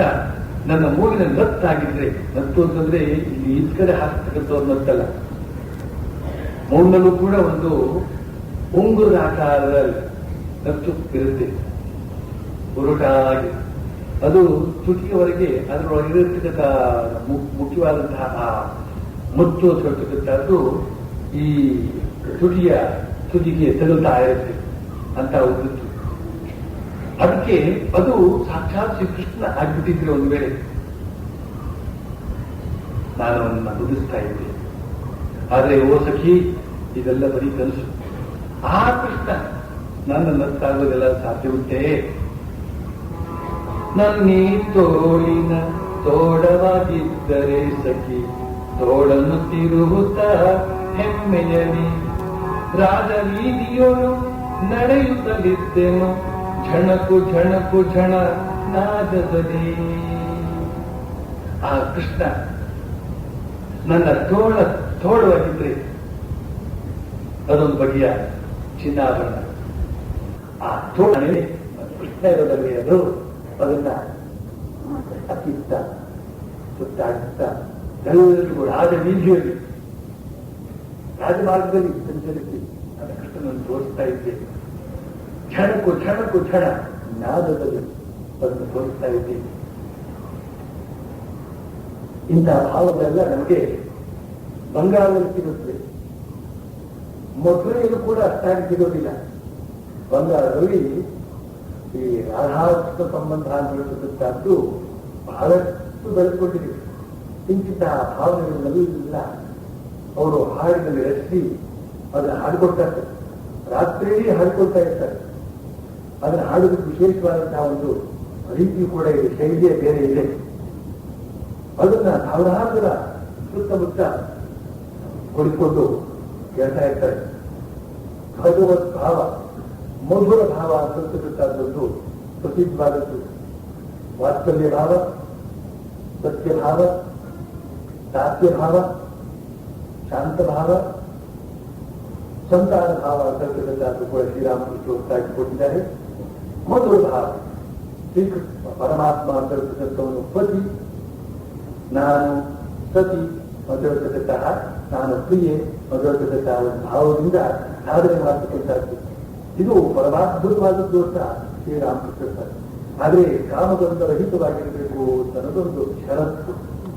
ನನ್ನ ಮೂಗಿನ ನತ್ತಾಗಿದ್ರೆ, ನತ್ತು ಅಂತಂದ್ರೆ ಇಲ್ಲಿ ಈ ಕಡೆ ಹಾಕ್ತಕ್ಕಂಥವ್ರು ನತ್ತಲ್ಲ, ಮೂಗಿನಲ್ಲೂ ಕೂಡ ಒಂದು ಉಂಗುರದ ಆಕಾರದ ನತ್ತು ಇರುತ್ತೆ, ಉರುಟಾಗಿ. ಅದು ತುಟಿಯವರೆಗೆ ಅದರೊಳಗಿರತಕ್ಕಂಥ ಮುಖ್ಯವಾದಂತಹ ಆ ಮುತ್ತು ಅಂತಕ್ಕಂಥದ್ದು ಈ ತುಟಿಗೆ ತಗುಲ್ತಾ ಇರುತ್ತೆ ಅಂತ ಉದ್ದಿತ್ತು. ಅದಕ್ಕೆ ಅದು ಸಾಕ್ಷಾತ್ ಶ್ರೀಕೃಷ್ಣ ಆಗ್ಬಿಟ್ಟಿದ್ರೆ ಒಂದು ವೇಳೆ ನಾನು ಅವನ್ನ ನುಡಿಸ್ತಾ ಇದ್ದೆ. ಆದ್ರೆ ಓ ಸಖಿ, ಇದೆಲ್ಲ ಬರೀ ಕನಸು. ಆ ಕೃಷ್ಣ ನನ್ನ ನತ್ತಾಗೋದೆಲ್ಲ ಸಾಧ್ಯ ಉಂಟೆ? ನನ್ನೀ ತೋಳಿನ ತೋಡವಾಗಿದ್ದರೆ ಸಖಿ, ತೋಳನ್ನು ತಿರುಗುತ್ತಾ ಹೆಮ್ಮೆಯಲಿ ರಾಜವೀದಿಯೋಳು ನಡೆಯುತ್ತಲಿದ್ದೆನು ಝಣಕು ಝಣಕು ಝಣ ನಾದದಲ್ಲಿ. ಆ ಕೃಷ್ಣ ನನ್ನ ತೋಳವಾಗಿದ್ರೆ ಅದೊಂದು ಬಗೆಯ ಚಿನ್ನಾಭರಣ. ಆ ತೋಳನೆ ಕೃಷ್ಣ ಇರೋದಲ್ಲಿ ಅದು ಅದನ್ನ ಅತ್ತಿತ್ತ ಸುತ್ತಾಡುತ್ತಾ ಎಲ್ಲರಿಗೂ ರಾಜವೀದಿಯಲ್ಲಿ ರಾಜಮಾರ್ಗದಲ್ಲಿ ಸಂಚರಿಸಿ ನನ್ನ ಕೃಷ್ಣನನ್ನು ತೋರಿಸ್ತಾ ಇದ್ದೆ. ಕ್ಷಣಕ್ಕೂ ಕ್ಷಣಕ್ಕೂ ಕ್ಷಣ ನಾದದಲ್ಲಿ ಅದನ್ನು ತೋರಿಸ್ತಾ ಇದ್ದೀನಿ. ಇಂತಹ ಭಾವಗಳೆಲ್ಲ ನಮಗೆ ಬಂಗಾಳದಲ್ಲಿ ಸಿಗುತ್ತದೆ. ಮಧುರೆಯಲ್ಲೂ ಕೂಡ ಅಷ್ಟಾಗಿ ಸಿಗೋದಿಲ್ಲ. ಬಂಗಾಳದಲ್ಲಿ ಈ ರಾಧಾಕೃಷ್ಣ ಸಂಬಂಧ ಅಂತಕ್ಕಂಥದ್ದು ಬಹಳಷ್ಟು ಬೆಳೆದುಕೊಂಡಿದೆ. ಇಂತಹ ಭಾವನೆಗಳನ್ನೆಲ್ಲ ಅವರು ಹಾಡಿನಲ್ಲಿ ರಚಿಸಿ ಅದನ್ನು ಹಾಡಿಕೊಡ್ತಾರೆ. ರಾತ್ರಿಯಲ್ಲಿ ಹಾಡಿಕೊಳ್ತಾ ಇರ್ತಾರೆ. ಅದನ್ನು ಹಾಡೋದಕ್ಕೆ ವಿಶೇಷವಾದಂತಹ ಒಂದು ರೀತಿ ಕೂಡ ಇದೆ, ಶೈಲಿಯೇ ಬೇರೆ ಇದೆ. ಅದನ್ನ ಸಾವಿರಾರು ಸುತ್ತಮುತ್ತ ಕುಳಿತುಕೊಂಡು ಕೇಳ್ತಾ ಇರ್ತಾರೆ. ಭಗವತ್ ಭಾವ, ಮಧುರ ಭಾವ ಅಂತಕ್ಕಂಥದ್ದೊಂದು ಪ್ರಸಿದ್ಧವಾದದ್ದು. ವಾತ್ಸಲ್ಯ ಭಾವ, ಸತ್ಯಭಾವ, ದಾಸ್ಯಭಾವ, ಶಾಂತಭಾವ, ಸಂತಾನ ಭಾವ ಅಂತಕ್ಕಂಥದ್ದು ಕೂಡ ಶ್ರೀರಾಮಕೃಷ್ಣ ಹೊರತಾಗಿಕೊಟ್ಟಿದ್ದಾರೆ. ಮಧುರ ಭಾವ, ಶ್ರೀಕೃಷ್ಣ ಪರಮಾತ್ಮ ಅಂತಕ್ಕಂಥವನು ಪತಿ, ನಾನು ಸತಿ ಮಧುರತಕ್ಕಂತಹ, ನಾನು ಪ್ರಿಯೆ ಮಧುರತಕ್ಕಂತಹ ಒಂದು ಭಾವದಿಂದ ಸಾಧನೆ ಮಾಡತಕ್ಕಂಥದ್ದು. ಇದು ಪರಮಾದ್ಭುತವಾದದ್ದು ಅಂತ ಶ್ರೀರಾಮಕೃಷ್ಣ. ಆದರೆ ಕಾಮದಂತ ರಹಿತವಾಗಿರಬೇಕು ಅನ್ನೋದೊಂದು ಷರತ್ತು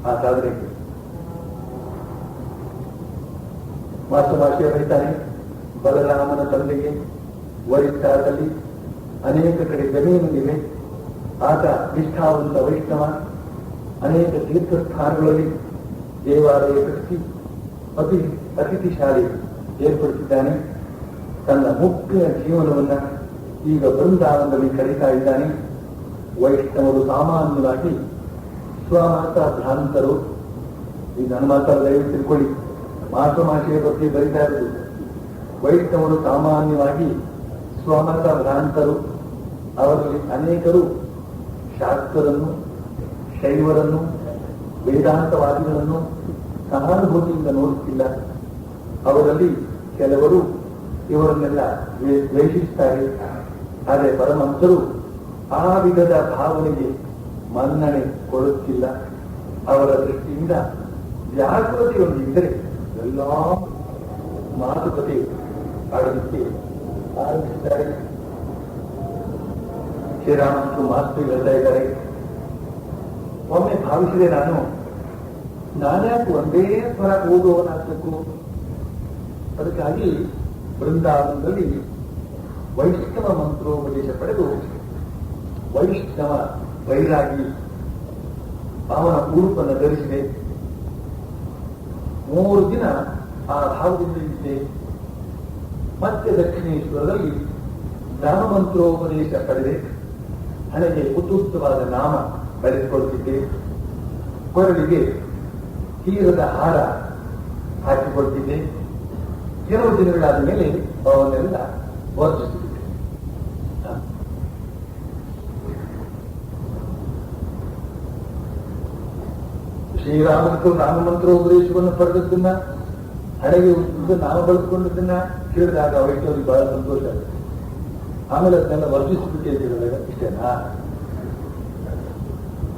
ಆ ಸಾಧನೆಗೆ. ಮಾತೃಭಾಷೆ ಬರೀತಾನೆ, ಬಲರಾಮನ ತಂದೆಗೆ ಒರಿಸ್ಸಾದಲ್ಲಿ ಅನೇಕ ಕಡೆ ಜಮೀನಿವೆ. ಆತ ನಿಷ್ಠಾವಂತ ವೈಷ್ಣವ. ಅನೇಕ ತೀರ್ಥಸ್ಥಾನಗಳಲ್ಲಿ ದೇವಾಲಯ ಕಟ್ಟಿಸಿ ಅತಿಥಿ ಶಾಲೆ ಏರ್ಪಡಿಸಿದ್ದಾನೆ. ತನ್ನ ಮುಖ್ಯ ಜೀವನವನ್ನ ಈಗ ಬೃಂದಾವನದಲ್ಲಿ ಕರೀತಾ ಇದ್ದಾನೆ. ವೈಷ್ಣವರು ಸಾಮಾನ್ಯವಾಗಿ ಸ್ವಮಾತ ಭ್ರಾಂತರು. ಈ ನನ್ನ ಮಾತ್ರ ದಯವಿಟ್ಟು ತಿಳ್ಕೊಳ್ಳಿ, ಮಾತೃಭಾಷೆಯ ಬಗ್ಗೆ ಬರೀತಾ ಇರೋದು. ವೈಷ್ಣವರು ಸಾಮಾನ್ಯವಾಗಿ ಸ್ವಮತ ಭ್ರಾಂತರು. ಅವರಲ್ಲಿ ಅನೇಕರು ಶಾಸ್ತ್ರರನ್ನು, ಶೈವರನ್ನು, ವೇದಾಂತವಾದಿಗಳನ್ನು ಸಹಾನುಭೂತಿಯಿಂದ ನೋಡುತ್ತಿಲ್ಲ. ಅವರಲ್ಲಿ ಕೆಲವರು ಇವರನ್ನೆಲ್ಲ ದ್ವೇಷಿಸ್ತಾರೆ. ಆದರೆ ಪರಮಹಂಸರು ಆ ವಿಧದ ಭಾವನೆಗೆ ಮನ್ನಣೆ ಕೊಡುತ್ತಿಲ್ಲ. ಅವರ ದೃಷ್ಟಿಯಿಂದ ವ್ಯಾಕುಲತೆಯೊಂದಿದ್ದರೆ ಎಲ್ಲ ಮಾತುಕತೆ ಆಡಲಿಕ್ಕೆ ಆರಂಭಿಸಿದ್ದಾರೆ. ಶ್ರೀರಾಮಕೃಷ್ಣ ಮಾತು ಹೇಳ್ತಾ ಇದ್ದಾರೆ, ಒಮ್ಮೆ ಭಾವಿಸಿದೆ ನಾನ್ಯಾಕೆ ಒಂದೇ ಸ್ವರ ಓದುವವನಾಗಬೇಕು. ಅದಕ್ಕಾಗಿ ಬೃಂದಾವನದಲ್ಲಿ ವೈಷ್ಣವ ಮಂತ್ರೋಪದೇಶ ಪಡೆದು ವೈಷ್ಣವ ಬೈರಾಗಿ ಅವನ ಉಡುಪನ್ನು ಧರಿಸಿದೆ. 3 ದಿನ ಆ ಭಾವದಿಂದ ಇದ್ದೆ. ಮತ್ತೆ ದಕ್ಷಿಣೇಶ್ವರದಲ್ಲಿ ನಾಮಮಂತ್ರೋಪದೇಶ ಪಡೆದೆ. ಹಣೆಗೆ ಉತ್ತುತ್ತವಾದ ನಾಮ ಬರೆದುಕೊಳ್ತಿದ್ದೆ. ಕೊರಳಿಗೆ ತೀರದ ಹಾರ ಹಾಕಿಕೊಳ್ತಿದ್ದೆ. ಕೆಲವು ದಿನಗಳಾದ ಮೇಲೆ ಅವನ್ನೆಲ್ಲ ವರ್ಜಿಸಿಬಿಟ್ಟೆ. ಶ್ರೀರಾಮನಿಗೂ ನಾಮಮಂತ್ರೋಪದೇಶವನ್ನು ಪಡೆದದ್ದನ್ನ, ಹಣೆಗೆ ಉದ್ದ ನಾಮ ಬಳಸಿಕೊಂಡದನ್ನ ಕೇಳಿದಾಗ ವೈಷ್ಣವರಿಗೆ ಬಹಳ ಸಂತೋಷ ಆಗುತ್ತೆ. ಆಮೇಲೆ ಅದನ್ನೆಲ್ಲ ವರ್ಜಿಸಿಬಿಟ್ಟೆ ಅಂತ ಹೇಳಿದಾಗ ಇಷ್ಟೇನಾ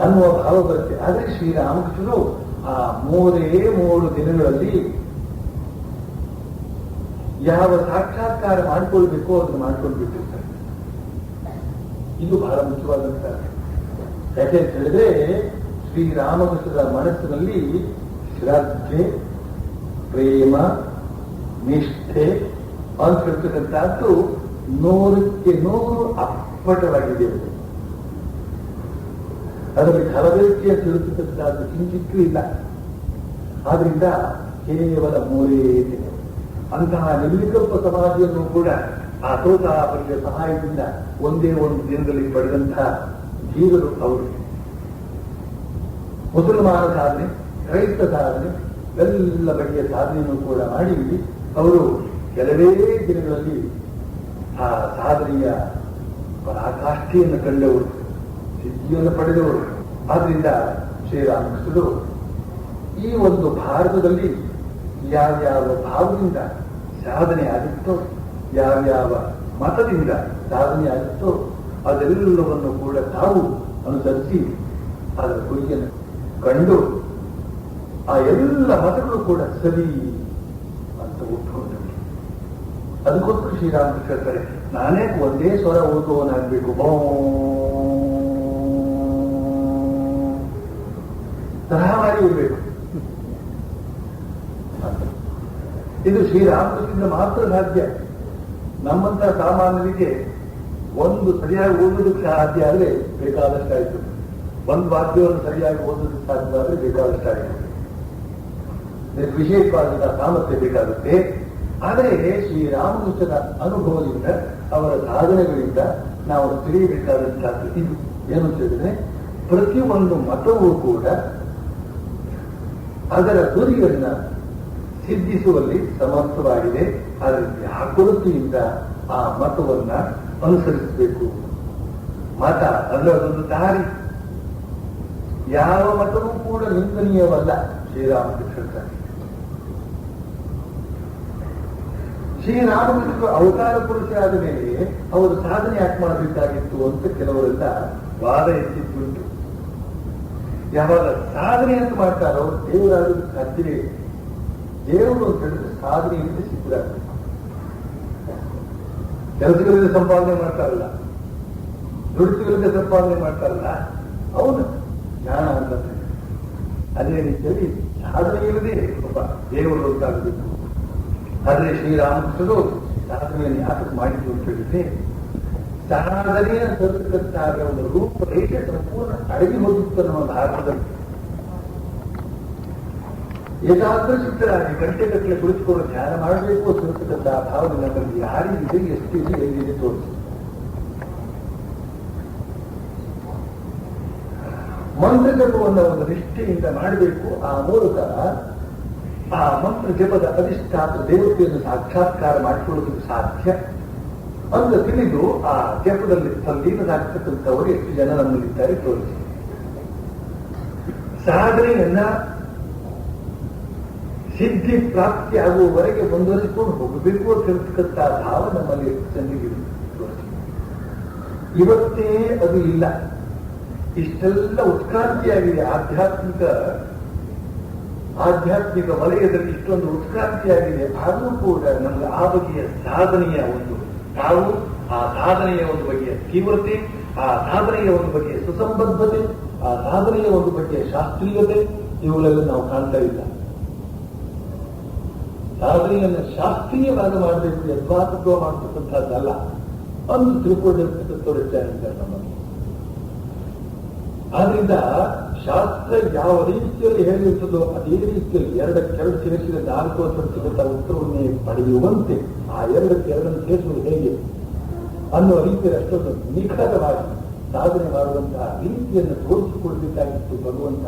ಅನ್ನುವ ಭಾವ ಬರುತ್ತೆ. ಆದರೆ ಶ್ರೀರಾಮಕೃಷ್ಣರು ಆ 3 ದಿನಗಳಲ್ಲಿ ಯಾವ ಸಾಕ್ಷಾತ್ಕಾರ ಮಾಡಿಕೊಳ್ಬೇಕೋ ಅದನ್ನು ಮಾಡ್ಕೊಂಡು ಬಿಟ್ಟಿರ್ತಾರೆ. ಇದು ಬಹಳ ಮುಖ್ಯವಾದಂತ. ಯಾಕೆ ಅಂತ ಹೇಳಿದ್ರೆ ಶ್ರೀರಾಮಕೃಷ್ಣರ ಮನಸ್ಸಿನಲ್ಲಿ ಶ್ರದ್ಧೆ, ಪ್ರೇಮ, ನಿಷ್ಠೆ ಅಂತ ಹೇಳ್ತಕ್ಕಂಥದ್ದು 100ಕ್ಕೆ 100 ಅಪ್ಪಟವಾಗಿದೆ. ಅದರಲ್ಲಿ ಕಲಬೆರಕೆಯ ತಿರುಗತಕ್ಕಂಥದ್ದು ಕಿಂಚಿತ್ತೂ ಇಲ್ಲ. ಆದ್ರಿಂದ ಕೇವಲ 3 ದಿನ ಅಂತಹ ನಿರ್ವಿಕಲ್ಪ ಸಮಾಧಿಯನ್ನು ಕೂಡ ಆ ತೋತಾಪರಿಯ ಸಹಾಯದಿಂದ ಒಂದೇ ಒಂದು ದಿನದಲ್ಲಿ ಪಡೆದಂತಹ ಧೀರರು ಅವರು. ಮುಸಲ್ಮಾನ ಸಾಧನೆ, ಕ್ರೈಸ್ತ ಸಾಧನೆ, ಎಲ್ಲ ಬಗೆಯ ಸಾಧನೆಯನ್ನು ಕೂಡ ಮಾಡಿ ಅವರು ಕೆಲವೇ ದಿನಗಳಲ್ಲಿ ಆ ಸಾಧನೆಯ ಪರಾಕಾಷ್ಠೆಯನ್ನು ಕಂಡವರು, ಸಿದ್ಧಿಯನ್ನು ಪಡೆದವರು. ಆದ್ರಿಂದ ಶ್ರೀರಾಮಕೃಷ್ಣರು ಈ ಒಂದು ಭಾರತದಲ್ಲಿ ಯಾವ್ಯಾವ ಭಾವದಿಂದ ಸಾಧನೆ ಆಗುತ್ತೋ, ಯಾವ್ಯಾವ ಮತದಿಂದ ಸಾಧನೆ ಆಗುತ್ತೋ ಅದೆಲ್ಲವನ್ನು ಕೂಡ ತಾವು ಅನುಸರಿಸಿ ಅದರ ಗುರಿಯನ್ನು ಕಂಡು ಆ ಎಲ್ಲ ಮತಗಳು ಕೂಡ ಸರಿ ಅಂತ ಒಪ್ಪಿಕೊಂಡರು. ಅದಕ್ಕೋಸ್ಕರ ಶ್ರೀರಾಮಕೃಷ್ಣ ಹೇಳ್ತಾರೆ, ನಾನೇ ಒಂದೇ ಸ್ವರ ಓದುವವನಾಗಬೇಕು, ತರಹ ಮಾಡಿ ಇರಬೇಕು. ಇದು ಶ್ರೀರಾಮಕೃಷ್ಣರಿಂದ ಮಾತ್ರ ಸಾಧ್ಯ. ನಮ್ಮಂತ ಸಾಮಾನ್ಯರಿಗೆ ಒಂದು ಸರಿಯಾಗಿ ಓದೋದಕ್ಕೆ ಸಾಧ್ಯ ಆದರೆ ಬೇಕಾದಷ್ಟಾಯಿತು. ಒಂದು ವಾಕ್ಯವನ್ನು ಸರಿಯಾಗಿ ಓದೋದಕ್ಕೆ ಸಾಧ್ಯ ಆದರೆ ಬೇಕಾದಷ್ಟಾಯಿತು. ಇದಕ್ಕೆ ವಿಶೇಷವಾದ ಸಾಮರ್ಥ್ಯ ಬೇಕಾಗುತ್ತೆ. ಆದರೆ ಶ್ರೀರಾಮಕೃಷ್ಣನ ಅನುಭವದಿಂದ, ಅವರ ಸಾಧನೆಗಳಿಂದ ನಾವು ತಿಳಿಯಬೇಕಾದಂತಹದ್ದು ಇದು ಏನು ಅಂತ ಹೇಳಿದ್ರೆ, ಪ್ರತಿಯೊಂದು ಮತವೂ ಕೂಡ ಅದರ ಗುರಿಯನ್ನ ಸಿದ್ಧಿಸುವಲ್ಲಿ ಸಮರ್ಥವಾಗಿದೆ. ಅದರ ವ್ಯಾಕುಲತೆಯಿಂದ ಆ ಮತವನ್ನ ಅನುಸರಿಸಬೇಕು. ಮತ ಅಂದ್ರೆ ಅದೊಂದು ದಾರಿ. ಯಾವ ಮತವೂ ಕೂಡ ನಿಂದನೀಯವಲ್ಲ. ಶ್ರೀರಾಮಕೃಷ್ಣ ಶ್ರೀರಾಮಕೃಷ್ಣ ಅವತಾರ ಪುರುಷ ಆದ ಮೇಲೆ ಅವರು ಸಾಧನೆ ಯಾಕೆ ಮಾಡಬೇಕಾಗಿತ್ತು ಅಂತ ಕೆಲವರೆಲ್ಲ ವಾದ ಎತ್ತಿದ್ದುಂಟು. ಯಾವಾಗ ಸಾಧನೆ ಅಂತ ಮಾಡ್ತಾರೋ ದೇವರಾಗೋದಕ್ಕೆ ಸಾಧ್ಯವೇ ಇಲ್ಲ. ದೇವರು ಅಂತ ಹೇಳಿದ್ರೆ ಸಾಧನೆಯಿಂದ ಸಿದ್ಧರಾಗಬೇಕು. ಕೆಲಸಗಳಿಂದ ಸಂಪಾದನೆ ಮಾಡ್ತಾರಲ್ಲ, ದುಡಿತುಗಳಿಂದ ಸಂಪಾದನೆ ಮಾಡ್ತಾರಲ್ಲ, ಅವನು ಜ್ಞಾನ ಅಂತ. ಅದೇ ರೀತಿಯಲ್ಲಿ ಸಾಧನೆ ಇಲ್ಲದೆ ಒಬ್ಬ ದೇವರು ಅಂತಾಗಬೇಕು. ಆದರೆ ಶ್ರೀರಾಮಕೃಷ್ಣರು ಸಾಧನೆಯನ್ನು ಯಾಕೆ ಮಾಡಿದ್ರು ಅಂತ ಹೇಳಿದ್ರೆ, ಸಾಧನೆಯ ತರತಕ್ಕಂತಹ ಒಂದು ರೂಪರೇಷ ಸಂಪೂರ್ಣ ಅಡಗಿ ಹೋಗಿತ್ತು ಅನ್ನೋ ಭಾರತದಲ್ಲಿ ಏಕಾಗ್ರಚಿತ್ತರಾಗಿ ಗಂಟೆಗಟ್ಟಲೆ ಕುಳಿತುಕೊಂಡು ಧ್ಯಾನ ಮಾಡಬೇಕು ಅಂತಕ್ಕಂತಹ ಭಾವನೆ ನಮ್ಮಲ್ಲಿ ಯಾರಿಗಿದೆ, ಎಷ್ಟಿದೆ, ಎಲ್ಲಿದೆ ತೋರಿಸಿ. ಮಂತ್ರ ಜಪವನ್ನು ಒಂದು ನಿಷ್ಠೆಯಿಂದ ಮಾಡಬೇಕು. ಆ ಮೂಲಕ ಆ ಮಂತ್ರ ಜಪದ ಅಧಿಷ್ಠಾತ ದೇವತೆಯನ್ನು ಸಾಕ್ಷಾತ್ಕಾರ ಮಾಡಿಕೊಳ್ಳುವುದಕ್ಕೆ ಸಾಧ್ಯ ಅಂತ ತಿಳಿದು ಆ ಜಪದಲ್ಲಿ ತಲ್ಲೀನರಾಗ್ತಕ್ಕಂಥವರು ಎಷ್ಟು ಜನ ನಮ್ಮಲ್ಲಿದ್ದಾರೆ ತೋರಿಸಿ. ಸಾಧನೆಯನ್ನ ಸಿದ್ಧಿ ಪ್ರಾಪ್ತಿ ಆಗುವವರೆಗೆ ಮುಂದುವರಿಸಿಕೊಂಡು ಹೋಗಬೇಕು ಅಂತ ಹೇಳ್ತಕ್ಕಂಥ ಭಾವ ನಮ್ಮಲ್ಲಿ ಸಂದಿಗಿದೆ. ಇವತ್ತೇ ಅದು ಇಲ್ಲ. ಇಷ್ಟೆಲ್ಲ ಉತ್ಕ್ರಾಂತಿಯಾಗಿದೆ. ಆಧ್ಯಾತ್ಮಿಕ ವಲಯದಲ್ಲಿ ಇಷ್ಟೊಂದು ಉತ್ಕ್ರಾಂತಿಯಾಗಿದೆ. ಆದರೂ ಕೂಡ ನಮಗೆ ಆ ಬಗೆಯ ಸಾಧನೆಯ ಆ ಸಾಧನೆಯ ಒಂದು ಬಗೆಯ ತೀವ್ರತೆ, ಆ ಸಾಧನೆಯ ಒಂದು ಬಗೆಯ ಸುಸಂಬದ್ಧತೆ, ಆ ಸಾಧನೆಯ ಒಂದು ಬಗೆಯ ಶಾಸ್ತ್ರೀಯತೆ ಇವುಗಳೆಲ್ಲ ನಾವು ಕಾಣ್ತಾ ಇಲ್ಲ. ಸಾಧನೆಯನ್ನು ಶಾಸ್ತ್ರೀಯವಾಗಿ ಮಾಡಬೇಕು, ಯಥಾರ್ಥತ್ವ ಮಾಡತಕ್ಕಂಥದ್ದಲ್ಲ ಒಂದು ತಿಳ್ಕೊಂಡಿರ್ತಕ್ಕಂಥವ್ರಿದ್ದಾರೆ ನಮ್ಮಲ್ಲಿ. ಆದ್ರಿಂದ ಶಾಸ್ತ್ರ ಯಾವ ರೀತಿಯಲ್ಲಿ ಹೇಳಿರ್ತದೋ ಅದೇ ರೀತಿಯಲ್ಲಿ ಎರಡಕ್ಕೆರಡು ಸೇರಿಸಿದ 4 ವರ್ಷಕ್ಕಂಥ ಉತ್ತರವನ್ನೇ ಪಡೆಯುವಂತೆ ಆ ಎರಡಕ್ಕೆರಡನ್ನು ಸೇರಿಸುವುದು ಹೇಗೆ ಅನ್ನುವ ರೀತಿಯಲ್ಲಿ ಅಷ್ಟೊಂದು ನಿಖರವಾಗಿ ಸಾಧನೆ ಮಾಡುವಂತಹ ರೀತಿಯನ್ನು ತೋರಿಸಿಕೊಡಬೇಕಾಗಿತ್ತು ಭಗವಂತ.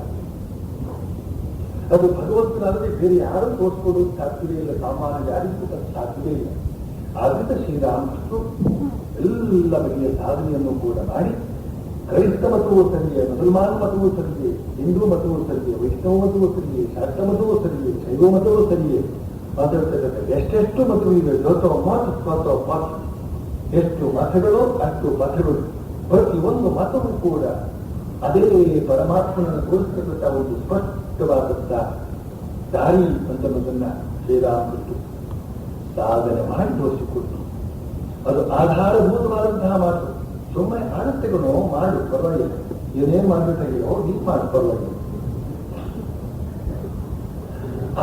ಅದು ಭಗವಂತನಾದರೆ ಬೇರೆ ಯಾರು ತೋರಿಸ್ಕೊಡೋದು ಸಾಧ್ಯವೇ ಇಲ್ಲ, ಸಾಮಾನ್ಯ ಯಾರಿಗೂ ಸಾಧ್ಯವೇ ಇಲ್ಲ. ಆದ್ರಿಂದ ಶ್ರೀರಾಮಕೃಷ್ಣರು ಎಲ್ಲ ಬಗೆಯ ಸಾಧನೆಯನ್ನು ಕೂಡ ಮಾಡಿ ಕ್ರೈಸ್ತ ಮತವೂ ಸರಿಯೇ, ಮುಸಲ್ಮಾನ ಮತವೂ ಸರಿಯೇ, ಹಿಂದೂ ಮತವೂ ಸರಿಯೇ, ವೈಷ್ಣವ ಮತವೂ ಸರಿಯೇ, ಶಾಕ್ತ ಮತವೂ ಸರಿಯೇ, ಶೈವ ಮತವೂ ಸರಿಯೇ ಮಾತಾಡ್ತಕ್ಕಂಥ ಎಷ್ಟೆಷ್ಟು ಮತವೂ ಇದೆ. ಎಷ್ಟು ಮತಗಳು ಅಷ್ಟು ಮತಗಳು. ಪ್ರತಿಯೊಂದು ಮತವೂ ಕೂಡ ಅದೇ ಪರಮಾತ್ಮನನ್ನು ತೋರಿಸ್ತಕ್ಕಂಥ ಒಂದು ಸ್ಪಷ್ಟವಾದಂಥ ದಾರಿ ಅಂತನ್ನೋದನ್ನ ಶ್ರೀರಾಮಕೃಷ್ಣ ಸಾಧನೆ ಮಾಡಿ ತೋರಿಸಿಕೊಟ್ಟು ಅದು ಆಧಾರಭೂತವಾದಂತಹ ಮಾತು. ಸುಮ್ಮನೆ ಆಣತೆಗಳು ಮಾಡು ಪರವಾಗಿಲ್ಲ, ಏನೇನು ಮಾಡಬೇಕಾಗಿಲ್ಲ ಹೀಗೆ ಮಾಡಿ ಪರವಾಗಿಲ್ಲ.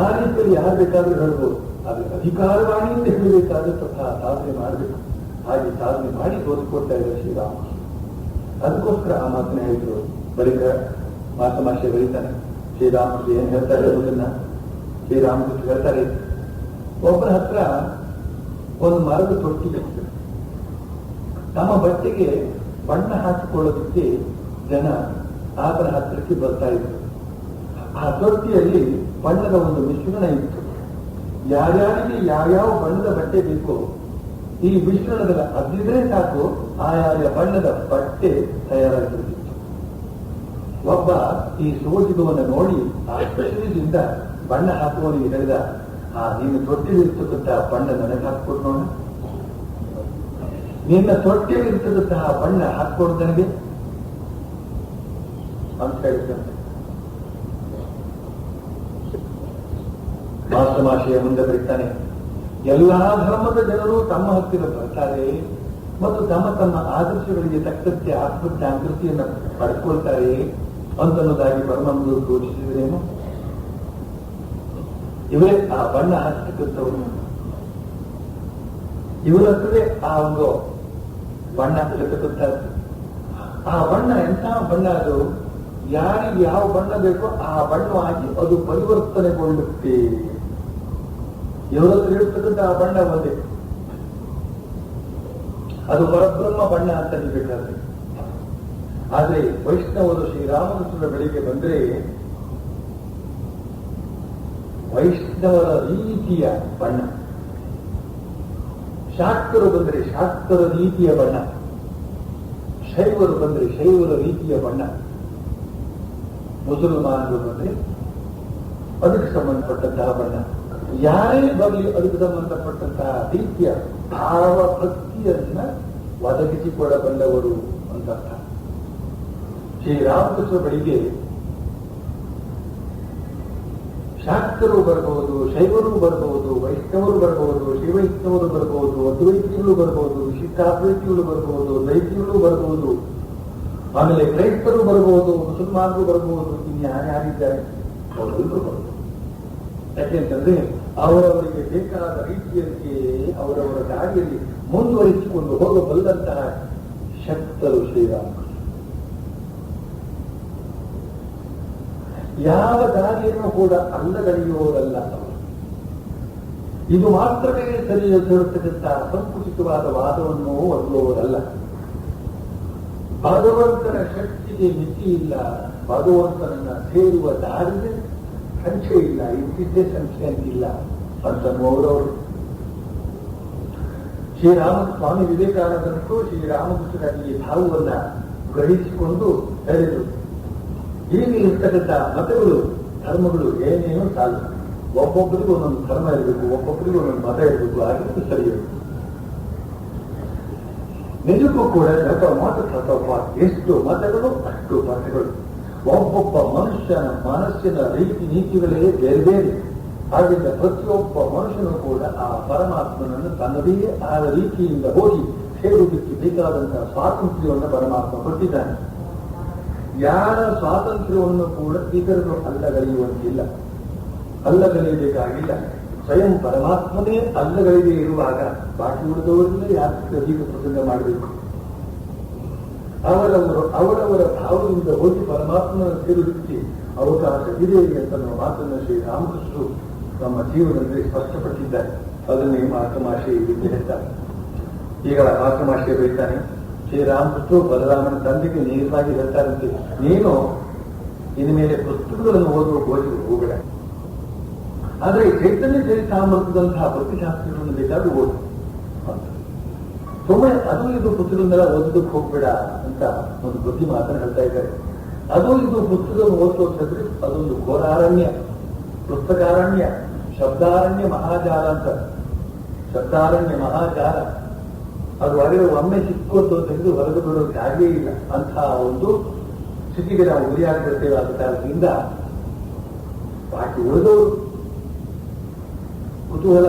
ಆ ರೀತಿಯಲ್ಲಿ ಯಾರು ಬೇಕಾದ್ರೂ ಹೇಳ್ಬೋದು. ಆದ್ರೆ ಅಧಿಕಾರವಾಣಿಯಿಂದ ಹೇಳಬೇಕಾದ್ರೆ ಸ್ವತಃ ಸಾಧನೆ ಮಾಡಬೇಕು. ಹಾಗೆ ಸಾಧನೆ ಮಾಡಿ ತೋರಿಸಿಕೊಡ್ತಾ ಇದ್ದಾರೆ ಶ್ರೀರಾಮಕೃಷ್ಣ. ಅದಕ್ಕೋಸ್ಕರ ಆ ಮಾತನ್ನ ಹೇಳಿದ್ರು. ಬಳಿಕ ಮಾತಮಾಶೆ ಬರೀತಾನೆ ಶ್ರೀರಾಮಕೃಷ್ಣ ಏನ್ ಹೇಳ್ತಾರೆ ಅನ್ನೋದನ್ನ ಶ್ರೀರಾಮಕೃಷ್ಣ ಹೇಳ್ತಾರೆ. ಒಬ್ಬರ ಹತ್ರ ಒಂದು ಮರದ ತೊಟ್ಟಿ ಇತ್ತು. ತಮ್ಮ ಬಟ್ಟೆಗೆ ಬಣ್ಣ ಹಾಕಿಕೊಳ್ಳೋದಕ್ಕೆ ಜನ ಆತನ ಹತ್ತಿರಕ್ಕೆ ಬರ್ತಾ ಇದ್ರು. ಆ ತೊಟ್ಟಿಯಲ್ಲಿ ಬಣ್ಣದ ಒಂದು ಮಿಶ್ರಣ ಇತ್ತು. ಯಾರ್ಯಾರಿಗೆ ಯಾವ್ಯಾವ ಬಣ್ಣದ ಬಟ್ಟೆ ಬೇಕೋ ಈ ಮಿಶ್ರಣದ ಅದ್ದಿದ್ರೆ ಸಾಕು ಆಯಾಯ ಬಣ್ಣದ ಬಟ್ಟೆ ತಯಾರಾಗಿರ್ತಿತ್ತು. ಒಬ್ಬ ಈ ಸೋಜಿಗವನ್ನು ನೋಡಿ ಆ ಸ್ಪೆಷಲಿಸ್ಟ್ ಬಣ್ಣ ಹಾಕುವವನಿಗೆ ಹೇಳಿದ, ನೀನು ತೊಟ್ಟಿಲಿರ್ತಕ್ಕಂತಹ ಬಣ್ಣ ನನಗೆ ಹಾಕ್ಕೊಡು ನೋಡ, ನಿನ್ನ ತೊಟ್ಟಿಲಿರ್ತಕ್ಕಂತಹ ಬಣ್ಣ ಹಾಕ್ಕೊಡು ನನಗೆ ಅಂತ ಹೇಳಿದಂತೆ. ಮಾಸಮಾಶೆಯ ಮುಂದೆ ಬರೀತಾನೆ, ಎಲ್ಲಾ ಧರ್ಮದ ಜನರು ತಮ್ಮ ಹತ್ತಿರ ಬರ್ತಾರೆ ಮತ್ತು ತಮ್ಮ ತಮ್ಮ ಆದರ್ಶಗಳಿಗೆ ತಕ್ಕಂತೆ ಆತ್ಮಜಾಗೃತಿಯನ್ನು ಪಡ್ಕೊಳ್ತಾರೆ ಅಂತನ್ನೋದಾಗಿ ಪರಮಹಂಸರು ಘೋಷಿಸಿದ್ರೇನು? ಇವರೇ ಆ ಬಣ್ಣ ಹಚ್ಚತಕ್ಕಂಥವ್ರು. ಇವರ ಹತ್ರವೇ ಆ ಒಂದು ಬಣ್ಣ ಹಚ್ಚತಕ್ಕಂಥದ್ದು. ಆ ಬಣ್ಣ ಎಂಥ ಬಣ್ಣ ಅದು? ಯಾರಿಗೆ ಯಾವ ಬಣ್ಣ ಬೇಕೋ ಆ ಬಣ್ಣವಾಗಿ ಅದು ಪರಿವರ್ತನೆಗೊಳ್ಳುತ್ತೆ. ಇವರ ಹತ್ರ ಇರ್ತಕ್ಕಂಥ ಆ ಬಣ್ಣ ಒಂದೇ, ಅದು ಪರಬ್ರಹ್ಮ ಬಣ್ಣ ಅಂತ ಬೇಕಾದ್ರೆ. ಆದ್ರೆ ವೈಷ್ಣವರು ಶ್ರೀರಾಮಕೃಷ್ಣರ ಬಳಿಗೆ ಬಂದ್ರೆ ವೈಷ್ಣವರ ರೀತಿಯ ಬಣ್ಣ, ಶಾಕ್ತರು ಬಂದರೆ ಶಾಕ್ತರ ರೀತಿಯ ಬಣ್ಣ, ಶೈವರು ಬಂದರೆ ಶೈವರ ರೀತಿಯ ಬಣ್ಣ, ಮುಸಲ್ಮಾನರು ಬಂದರೆ ಅದಕ್ಕೆ ಸಂಬಂಧಪಟ್ಟಂತಹ ಬಣ್ಣ. ಯಾರೇ ಬರಲಿ ಅದಕ್ಕೆ ಸಂಬಂಧಪಟ್ಟಂತಹ ರೀತಿಯ ಭಾವಭಕ್ತಿಯನ್ನ ಒದಗಿಸಿಕೊಡಬಲ್ಲವರು ಅಂತ ಅರ್ಥ. ಶ್ರೀರಾಮಕೃಷ್ಣ ಬಳಿಗೆ ಶಾಕ್ತರು ಬರಬಹುದು, ಶೈವರು ಬರಬಹುದು, ವೈಷ್ಣವರು ಬರಬಹುದು, ಶಿವೈಷ್ಣವರು ಬರಬಹುದು, ಅದ್ವೈತಿಗಳು ಬರಬಹುದು, ವಿಶಿಷ್ಟಾದ್ವೈತಿಗಳು ಬರಬಹುದು, ದ್ವೈತಿಗಳು ಬರಬಹುದು, ಆಮೇಲೆ ಕ್ರೈಸ್ತರು ಬರಬಹುದು, ಮುಸಲ್ಮಾನರು ಬರಬಹುದು, ಇನ್ಯಾರ್ಯಾರಿದ್ದಾರೆ ಅವರೆಲ್ಲರೂ ಬರಬಹುದು. ಯಾಕೆಂತಂದ್ರೆ ಅವರವರಿಗೆ ಬೇಕಾದ ರೀತಿಯಲ್ಲಿ ಅವರವರ ದಾರಿಯಲ್ಲಿ ಮುಂದುವರಿಸಿಕೊಂಡು ಹೋಗಬಲ್ಲಂತಹ ಶಕ್ತರು ಶ್ರೀರಾಮಕೃಷ್ಣ. ಯಾವ ದಾರಿಯನ್ನು ಕೂಡ ಅಲ್ಲಗಳೆಯುವವರಲ್ಲ ಅವರು. ಇದು ಮಾತ್ರವೇ ಸರಿಯಿರತಕ್ಕಂತಹ ಸಂಕುಚಿತವಾದ ವಾದವನ್ನು ಒಡ್ಡುವವರಲ್ಲ. ಭಗವಂತನ ಶಕ್ತಿಗೆ ಮಿತಿ ಇಲ್ಲ, ಭಗವಂತನನ್ನ ಸೇರುವ ದಾರಿಗೆ ಸಂಖ್ಯೆ ಇಲ್ಲ, ಇಂತಿದ್ದೇ ಸಂಖ್ಯೆ ಅಂತಿಲ್ಲ ಅಂತನ್ನುವರವರು. ಸ್ವಾಮಿ ವಿವೇಕಾನಂದನಕ್ಕೂ ಶ್ರೀರಾಮಕೃಷ್ಣರ ಈ ಭಾವವನ್ನ ಗ್ರಹಿಸಿಕೊಂಡು ಹೇಳಿದರು. ಹೀಗೆ ಇರ್ತಕ್ಕಂಥ ಮತಗಳು ಧರ್ಮಗಳು ಏನೇನೋ ಸಾಲು. ಒಬ್ಬೊಬ್ಬರಿಗೂ ಒಂದೊಂದು ಧರ್ಮ ಇರಬೇಕು, ಒಬ್ಬೊಬ್ಬರಿಗೂ ಒಂದೊಂದು ಮತ ಇರಬೇಕು, ಆಗಿದ್ದು ಸರಿ ಇರಬೇಕು. ನಿಜಕ್ಕೂ ಕೂಡ ಎಷ್ಟು ಮತಗಳು ಅಷ್ಟು ಮತಗಳು. ಒಬ್ಬೊಬ್ಬ ಮನುಷ್ಯನ ಮನಸ್ಸಿನ ರೀತಿ ನೀತಿಗಳೇ ಬೇರೆ ಬೇರೆ. ಆದ್ದರಿಂದ ಪ್ರತಿಯೊಬ್ಬ ಮನುಷ್ಯನು ಕೂಡ ಆ ಪರಮಾತ್ಮನನ್ನು ತನ್ನದೇ ಆದ ರೀತಿಯಿಂದ ಹೋಗಿ ಸೇರುವುದಕ್ಕೆ ಬೇಕಾದಂತಹ ಸ್ವಾತಂತ್ರ್ಯವನ್ನು ಪರಮಾತ್ಮ ಕೊಟ್ಟಿದ್ದಾನೆ. ಯಾರ ಸ್ವಾತಂತ್ರ್ಯವನ್ನು ಕೂಡ ಇತರರು ಅಲ್ಲಗಳೆಯುವಂತಿಲ್ಲ, ಅಲ್ಲಗಳೆಯಬೇಕಾಗಿಲ್ಲ. ಸ್ವಯಂ ಪರಮಾತ್ಮನೇ ಅಲ್ಲಗಳಿಗೆ ಇರುವಾಗ ಬಾಕಿ ಉಳಿದವರಲ್ಲೇ ಯಾಕೆ ಅಧಿಕ ಪ್ರಸಂಗ ಮಾಡಬೇಕು? ಅವರವರ ಭಾವದಿಂದ ಹೋಗಿ ಪರಮಾತ್ಮನ ಸೇರುವುದಕ್ಕೆ ಅವಕಾಶ ಇದೆ ಅಂತ ನಮ್ಮ ಮಾತನ್ನು ಶ್ರೀರಾಮಕೃಷ್ಣರು ನಮ್ಮ ಜೀವನದಲ್ಲಿ ಸ್ಪಷ್ಟಪಟ್ಟಿದ್ದಾರೆ. ಅದನ್ನೇ ಮಾತಮಾಶೆ ವಿದ್ಯೆ ಹೇಳ್ತಾರೆ. ಈಗ ಮಾತಮಾಶೆ ಬರೀತಾನೆ, ಶ್ರೀರಾಮಕೃಷ್ಣರು ಬಲರಾಮನ ತಂದೆಗೆ ನೇರವಾಗಿ ಹೇಳ್ತಾರಂತೆ, ನೀನು ಇನ್ಮೇಲೆ ಪುಸ್ತಕಗಳನ್ನು ಓದುವ ಗೋಚರು ಹೋಗಬೇಡ, ಆದರೆ ಚೈತನ್ಯ ಚರಿತಾಮೃತದಂತಹ ಭಕ್ತಿಶಾಸ್ತ್ರಗಳನ್ನು ಬೇಕಾದ್ರೂ ಓದು ಅಂತ. ಸುಮ್ಮನೆ ಅದು ಇದು ಪುಸ್ತಕಗಳನ್ನೆಲ್ಲ ಓದೋದಕ್ಕೆ ಹೋಗ್ಬೇಡ ಅಂತ ಒಂದು ಬುದ್ಧಿ ಮಾತನ್ನು ಹೇಳ್ತಾ ಇದ್ದಾರೆ. ಅದು ಇದು ಪುಸ್ತಕವನ್ನು ಓದೋದ್ರೆ ಅದೊಂದು ಘೋರಾರಣ್ಯ, ಪುಸ್ತಕಾರಣ್ಯ, ಶಬ್ದಾರಣ್ಯ ಮಹಾಜಾಲ ಅಂತ. ಶಬ್ದಾರಣ್ಯ ಮಹಾಜಾಲ ಅದು ಹೊರಗೆ ಒಮ್ಮೆ ಸಿಕ್ಕೋದು ತೆಗೆದು ಹೊರಗೆ ಬಿಡೋಕೆ ಆಗೇ ಇಲ್ಲ. ಅಂತಹ ಒಂದು ಸ್ಥಿತಿಗೆ ನಾವು ಗುರಿಯಾಗಿರ್ತೇವೆ. ಆದ ಕಾರಣದಿಂದ ಬಾಕಿ ಉಳಿದವರು ಕುತೂಹಲ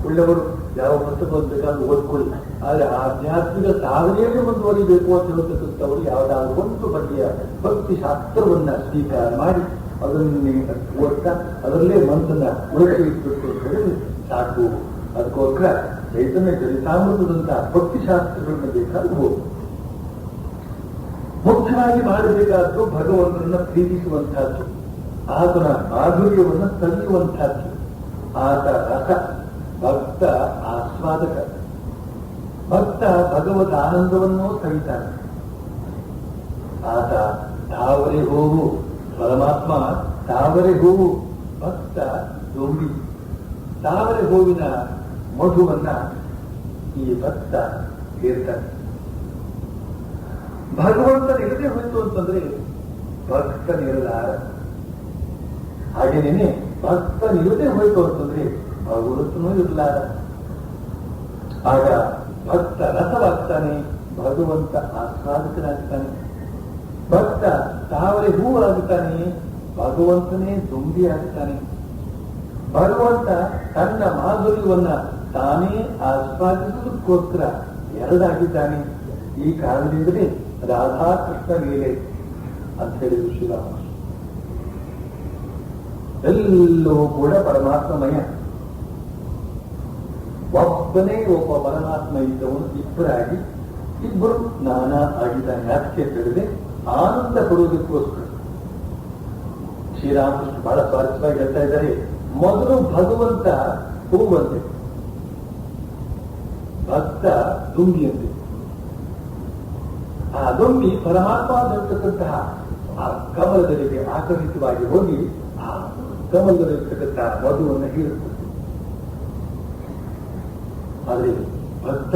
ಉಳ್ಳವರು ಯಾವ ಪುಸ್ತಕ ಬೇಕಾದ್ರೂ ಓದ್ಕೊಳ್ಳಿ, ಆದರೆ ಆಧ್ಯಾತ್ಮಿಕ ಸಾಧನೆಯಲ್ಲಿ ಮುಂದುವರಿಬೇಕು ಅಂತ ಹೇಳ್ತಕ್ಕಂಥವರು ಯಾವುದಾದ್ರೂ ಒಂದು ಬಗೆಯ ಭಕ್ತಿ ಶಾಸ್ತ್ರವನ್ನ ಸ್ವೀಕಾರ ಮಾಡಿ ಅದನ್ನು ಓದ್ತಾ ಅದರಲ್ಲೇ ಮನಸ್ಸನ್ನ ಉಳಿಸಿ ಇಟ್ಬಿಟ್ಟು ಅಂತ ಹೇಳಿ ಸಾಕು. ಅದಕ್ಕೋಸ್ಕರ ಚೈತನ್ಯ ಚರಿತಾಮೃತದಂತಹ ಭಕ್ತಿ ಶಾಸ್ತ್ರಗಳನ್ನ ಬೇಕಾದ್ರೂ ಓದು. ಮುಖ್ಯವಾಗಿ ಮಾಡಬೇಕಾದ್ದು ಭಗವಂತನನ್ನ ಪ್ರೀತಿಸುವಂತಹದ್ದು, ಆತನ ಮಾಧುರ್ಯವನ್ನು ಕಲಿಯುವಂತಹದ್ದು. ಆತ ರಸ, ಭಕ್ತ ಆಸ್ವಾದಕ. ಭಕ್ತ ಭಗವದ್ ಆನಂದವನ್ನೂ ಸವಿತಾನೆ. ಆತ ತಾವರೆ ಹೂವು, ಪರಮಾತ್ಮ ತಾವರೆ ಹೂವು, ಭಕ್ತ ದೊಂಬಿ. ತಾವರೆ ಹೂವಿನ ಮಧುವನ್ನ ಈ ಭಕ್ತ ಸೇರ್ತಾನೆ. ಭಗವಂತನಿಲ್ಲದೆ ಹೋಯಿತು ಅಂತಂದ್ರೆ ಭಕ್ತನಿರಲಾರ. ಹಾಗೇನೇನೆ ಭಕ್ತನಿಲ್ಲದೆ ಹೋಯಿತು ಅಂತಂದ್ರೆ ಭಗವಂತನೂ ಇರಲಾರ. ಆಗ ಭಕ್ತ ರಸವಾಗ್ತಾನೆ, ಭಗವಂತ ಆಸ್ವಾದಕನಾಗ್ತಾನೆ. ಭಕ್ತ ತಾವರೆ ಹೂವಾಗುತ್ತಾನೆ, ಭಗವಂತನೇ ದುಂಬಿ ಆಗ್ತಾನೆ. ಭಗವಂತ ತನ್ನ ಮಾಧುರ್ಯವನ್ನ ತಾನೇ ಆಸ್ವಾದಿಸುವುದಕ್ಕೋಸ್ಕರ ಎರಡಾಗಿದ್ದಾನೆ. ಈ ಕಾರಣದಿಂದಲೇ ರಾಧಾಕೃಷ್ಣ ಲೀಲೆ ಅಂತ ಹೇಳಿದ್ರು ಶ್ರೀರಾಮ. ಎಲ್ಲವೂ ಕೂಡ ಪರಮಾತ್ಮಮಯ. ಒಬ್ಬನೇ ಒಬ್ಬ ಪರಮಾತ್ಮ ಇದ್ದವನು ಇಬ್ಬರಾಗಿ ಇಬ್ಬರು ನಾನಾ ಆಗಿದ್ದಾನೆ. ಯಾಕೆ ಹೇಳಿದ್ರೆ ಆನಂದ ಪಡುವುದಕ್ಕೋಸ್ಕರ. ಶ್ರೀರಾಮಕೃಷ್ಣ ಬಹಳ ಸ್ವಾರಸ್ಯವಾಗಿ ಹೇಳ್ತಾ ಇದ್ದಾರೆ, ಮೊದಲು ಭಗವಂತ ಹೂವಂತೆ, ಭಕ್ತ ದುಂಬಿಯಂತೆ. ಆ ದುಂಬಿ ಪರಮಾತ್ಮ ಅಂತಕ್ಕಂತಹ ಆ ಕಮಲದಲ್ಲಿಗೆ ಆಕರ್ಷಿತವಾಗಿ ಹೋಗಿ ಆ ಕಮಲದಲ್ಲಿರ್ತಕ್ಕಂತಹ ಮಧುವನ್ನು ಹೀರುತ್ತದೆ. ಆದರೆ ಭಕ್ತ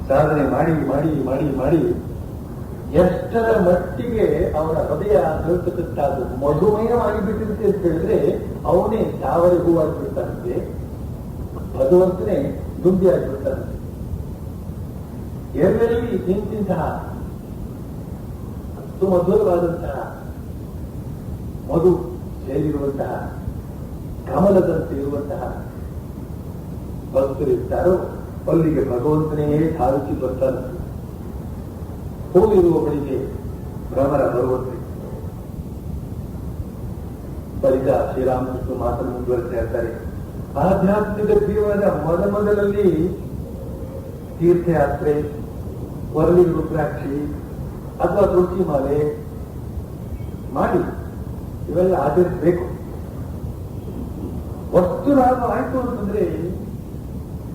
ಸಾಧನೆ ಮಾಡಿ ಮಾಡಿ ಮಾಡಿ ಮಾಡಿ ಎಷ್ಟರ ಮಟ್ಟಿಗೆ ಅವನ ಹೃದಯ ಹೇಳ್ತಕ್ಕಂಥದ್ದು ಮಧುಮಯವಾಗಿ ಬಿಟ್ಟಿರುತ್ತೆ ಅಂತ ಹೇಳಿದ್ರೆ ಅವನೇ ತಾವರೆ ಹೂವಾಗಿಬಿಡ್ತಾನಂತೆ, ಭಗವಂತನೇ ದುಂಬಿ ಆಗಿಬಿಡ್ತಾನಂತೆ. ಎಲ್ಲರಿಗೂ ನಿಂತಿಂತಹ ಮಧುರವಾದಂತಹ ಮಧು ಸೇರಿರುವಂತಹ ಕಮಲದಂತೆ ಇರುವಂತಹ ಭಕ್ತರಿರ್ತಾರೋ ಅಲ್ಲಿಗೆ ಭಗವಂತನೇ ಧಾವಿಸಿ ಬರ್ತಾನೆ. ಹೂವಿರುವ ಬಳಿಗೆ ಭ್ರಮರ ಬರುವಂತೆ. ಬಳಿಕ ಶ್ರೀರಾಮಕೃಷ್ಣ ಮಾತನ್ನು ಮುಂದುವರಿಸ್ತಾ ಇರ್ತಾರೆ. ಆಧ್ಯಾತ್ಮಿಕ ಜೀವನದ ಮೊದಲಲ್ಲಿ ತೀರ್ಥಯಾತ್ರೆ, ವರಲಿ ರುದ್ರಾಕ್ಷಿ ಅಥವಾ ತುಳಸಿ ಮಾಲೆ ಮಾಡಿ ಇವೆಲ್ಲ ಆಚರಿಸಬೇಕು. ವಸ್ತುಲಾಭ ಆಯ್ತು ಅಂತಂದ್ರೆ,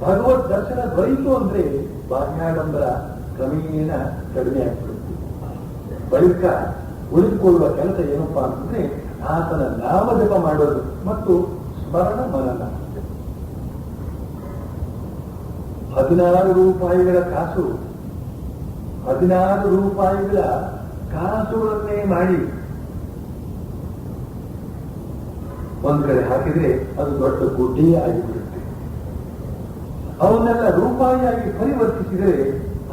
ಭಗವದ್ ದರ್ಶನ ದೊರೆಯಿತು ಅಂದ್ರೆ ಬಾಹ್ಯಾಡಂಬರ ಕ್ರಮೇಣ ಕಡಿಮೆ ಆಗ್ಬಿಡುತ್ತೆ. ಬಳಿಕ ಉಳಿದುಕೊಳ್ಳುವ ಕೆಲಸ ಏನಪ್ಪಾ ಅಂತಂದ್ರೆ ಆತನ ನಾಮಜಪ ಮಾಡೋದು ಮತ್ತು ಸ್ಮರಣ ಮನನ. 16 ರೂಪಾಯಿಗಳ ಕಾಸು, 16 ರೂಪಾಯಿಗಳ ಕಾಸುಗಳನ್ನೇ ಮಾಡಿ ಒಂದ್ ಕಡೆ ಹಾಕಿದ್ರೆ ಅದು ದೊಡ್ಡ ಗುಡ್ಡೆಯೇ ಆಗಿಬಿಡುತ್ತೆ. ಅವನ್ನೆಲ್ಲ ರೂಪಾಯಿಯಾಗಿ ಪರಿವರ್ತಿಸಿದರೆ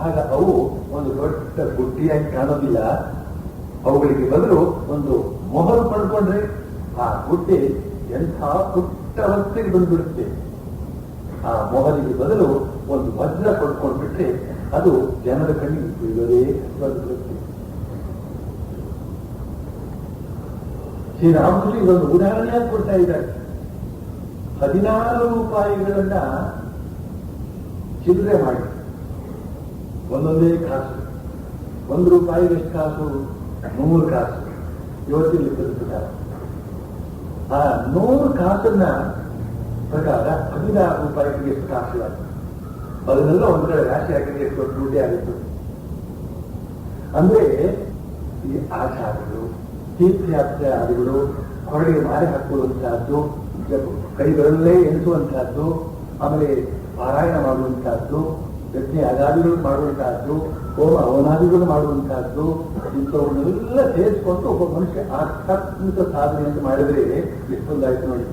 ಆಗ ಅವು ಒಂದು ದೊಡ್ಡ ಗುಡ್ಡೆಯಾಗಿ ಕಾಣೋದಿಲ್ಲ. ಅವುಗಳಿಗೆ ಬದಲು ಒಂದು ಮೊಹರು ಪಡ್ಕೊಂಡ್ರೆ ಆ ಗುಡ್ಡೆ ಎಂಥ ಪುಟ್ಟ ಅವಸ್ಥೆಗೆ ಬಂದ್ಬಿಡುತ್ತೆ. ಆ ಮೊಹರಿಗೆ ಬದಲು ಒಂದು ವಜ್ರ ಪಡ್ಕೊಂಡ್ಬಿಟ್ರೆ ಅದು ಜನರ ಕಣ್ಣಿಗೆ ಬೀಳೋದೇ ಬಂದ್ಬಿಡುತ್ತೆ. ಶ್ರೀರಾಮಕೃಷ್ಣ ಇದೊಂದು ಉದಾಹರಣೆಯಾಗಿ ಕೊಡ್ತಾ ಇದ್ದಾರೆ. 16 ರೂಪಾಯಿಗಳನ್ನ ಚಿಲ್ಲರೆ ಮಾಡಿ ಒಂದೊಂದೇ ಕಾಸು, 1 ರೂಪಾಯಿಗೆ ಎಷ್ಟು ಕಾಸು? 100 ಕಾಸು. ಇವತ್ತಿನ ಪ್ರಕಾರ ಆ 100 ಕಾಸನ್ನ ಪ್ರಕಾರ 16 ರೂಪಾಯಿಗೆ ಎಷ್ಟು ಕಾಸು ಆಗುತ್ತೆ? ಅದನ್ನೆಲ್ಲ ಒಂದು ಕಡೆ ರಾಶಿ ಹಾಕಿದ್ರೆ ಎಷ್ಟು ದೊಡ್ಡ ದುಡ್ಡೇ ಆಗುತ್ತೆ. ಅಂದ್ರೆ ಈ ಆಚಾರಗಳು, ತೀರ್ಥಯಾತ್ರೆಗಳು, ಹೊರಗೆ ಮಾರಿ ಹಾಕುವಂತಹದ್ದು, ಕೈಗಳಲ್ಲೇ ಎಣಿಸುವಂತಹದ್ದು, ಆಮೇಲೆ ಪಾರಾಯಣ ಮಾಡುವಂತಹದ್ದು, ಯಜ್ಞ ಅಗಾದಿಗಳು ಮಾಡುವಂತಹದ್ದು, ಹೋಮ ಹವನಾದಿಗಳು ಮಾಡುವಂತಹದ್ದು, ಇಂಥವನ್ನೆಲ್ಲ ಸೇರಿಸಿಕೊಂಡು ಒಬ್ಬ ಮನುಷ್ಯ ಆಧ್ಯಾತ್ಮಿಕ ಸಾಧನೆಯನ್ನು ಮಾಡಿದ್ರೆ ಎಷ್ಟೊಂದಾಯ್ತು ನೋಡಿ.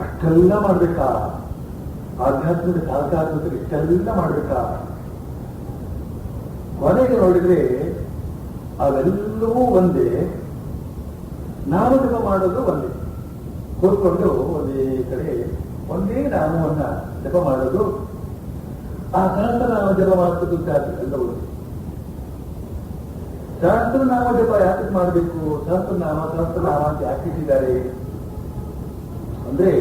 ಅಷ್ಟೆಲ್ಲ ಮಾಡ್ಬೇಕಾ? ಆಧ್ಯಾತ್ಮಿಕ ಸಾಧಕಾತ್ಮಕ ಇಷ್ಟೆಲ್ಲ ಮಾಡ್ಬೇಕಾ? ಕೊನೆಗೆ ನೋಡಿದ್ರೆ ಅವೆಲ್ಲವೂ ಒಂದೇ, ನಾಮಜಪ ಮಾಡೋದು ಒಂದೇ. ಕೂತ್ಕೊಂಡು ಒಂದೇ ಕಡೆ ಒಂದೇ ನಾಮವನ್ನ ಜಪ ಮಾಡೋದು, ಆ ಸಹಸ್ರನಾಮ ಜಪ ಮಾಡ್ತಕ್ಕಂಥದ್ದು ಎಲ್ಲವೂ. ಸಹಸ್ರನಾಮ ಜಪ ಯಾಕೆ ಮಾಡಬೇಕು? ಸಹಸ್ರನಾಮ ಅಂತ ಯಾಕೆ ಇಟ್ಟಿದ್ದಾರೆ ಅಂದ್ರೆ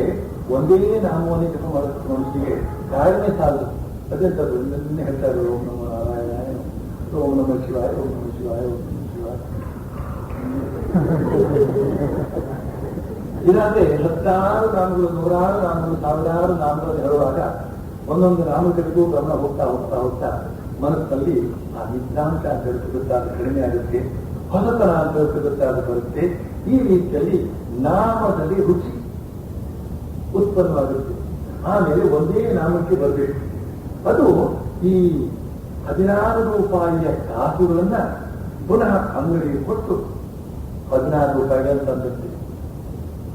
ಒಂದೇ ನಾಮವನ್ನೇ ಜಪ ಮಾಡೋದಕ್ಕೆ ಮನುಷ್ಯನಿಗೆ ತಾಳ್ಮೆ ಸಾಲದು. ಅದೆಂತದ್ದು ನಿನ್ನೆ ಹೇಳ್ತಾರೆ, ಓಂ ನಮೋ ನಾರಾಯಣ, ಓಂ ನಮಃ ಶಿವಾಯ, ಓಂ ನಮಃ ಶಿವಾಯ, ಓಂ ನಮಃ ಶಿವಾಯ. ಇದಾದ್ರೆ 10 ನಾಮಗಳು, 100 ನಾಮಗಳು, 1000 ನಾಮಗಳನ್ನು ಹೇಳುವಾಗ ಒಂದೊಂದು ನಾಮಗಳಿಗೂ ಗಮನ ಹೋಗ್ತಾ ಹೋಗ್ತಾ ಹೋಗ್ತಾ ಮನಸ್ಸಲ್ಲಿ ಆ ನಿದ್ರಾಂಶ ಅಂತ ಹೇಳ್ತಕ್ಕಂಥದ್ದು ಕಡಿಮೆ ಆಗುತ್ತೆ, ಹೊಸತನ ಅಂತ ಹೇಳ್ತಕ್ಕಂಥದ್ದು ಬರುತ್ತೆ. ಈ ರೀತಿಯಲ್ಲಿ ನಾಮದಲ್ಲಿ ರುಚಿ ಉತ್ಪನ್ನವಾಗುತ್ತೆ. ಆಮೇಲೆ ಒಂದೇ ನಾಮಕ್ಕೆ ಬರಬೇಕು. ಅದು ಈ 16 ರೂಪಾಯಿಯ ಕಾಸುಗಳನ್ನ ಪುನಃ ಅಂಗಡಿಗೆ ಕೊಟ್ಟು 16 ರೂಪಾಯಿಗೆ ಅಂತ ಅಂದಿರ್ತೀವಿ.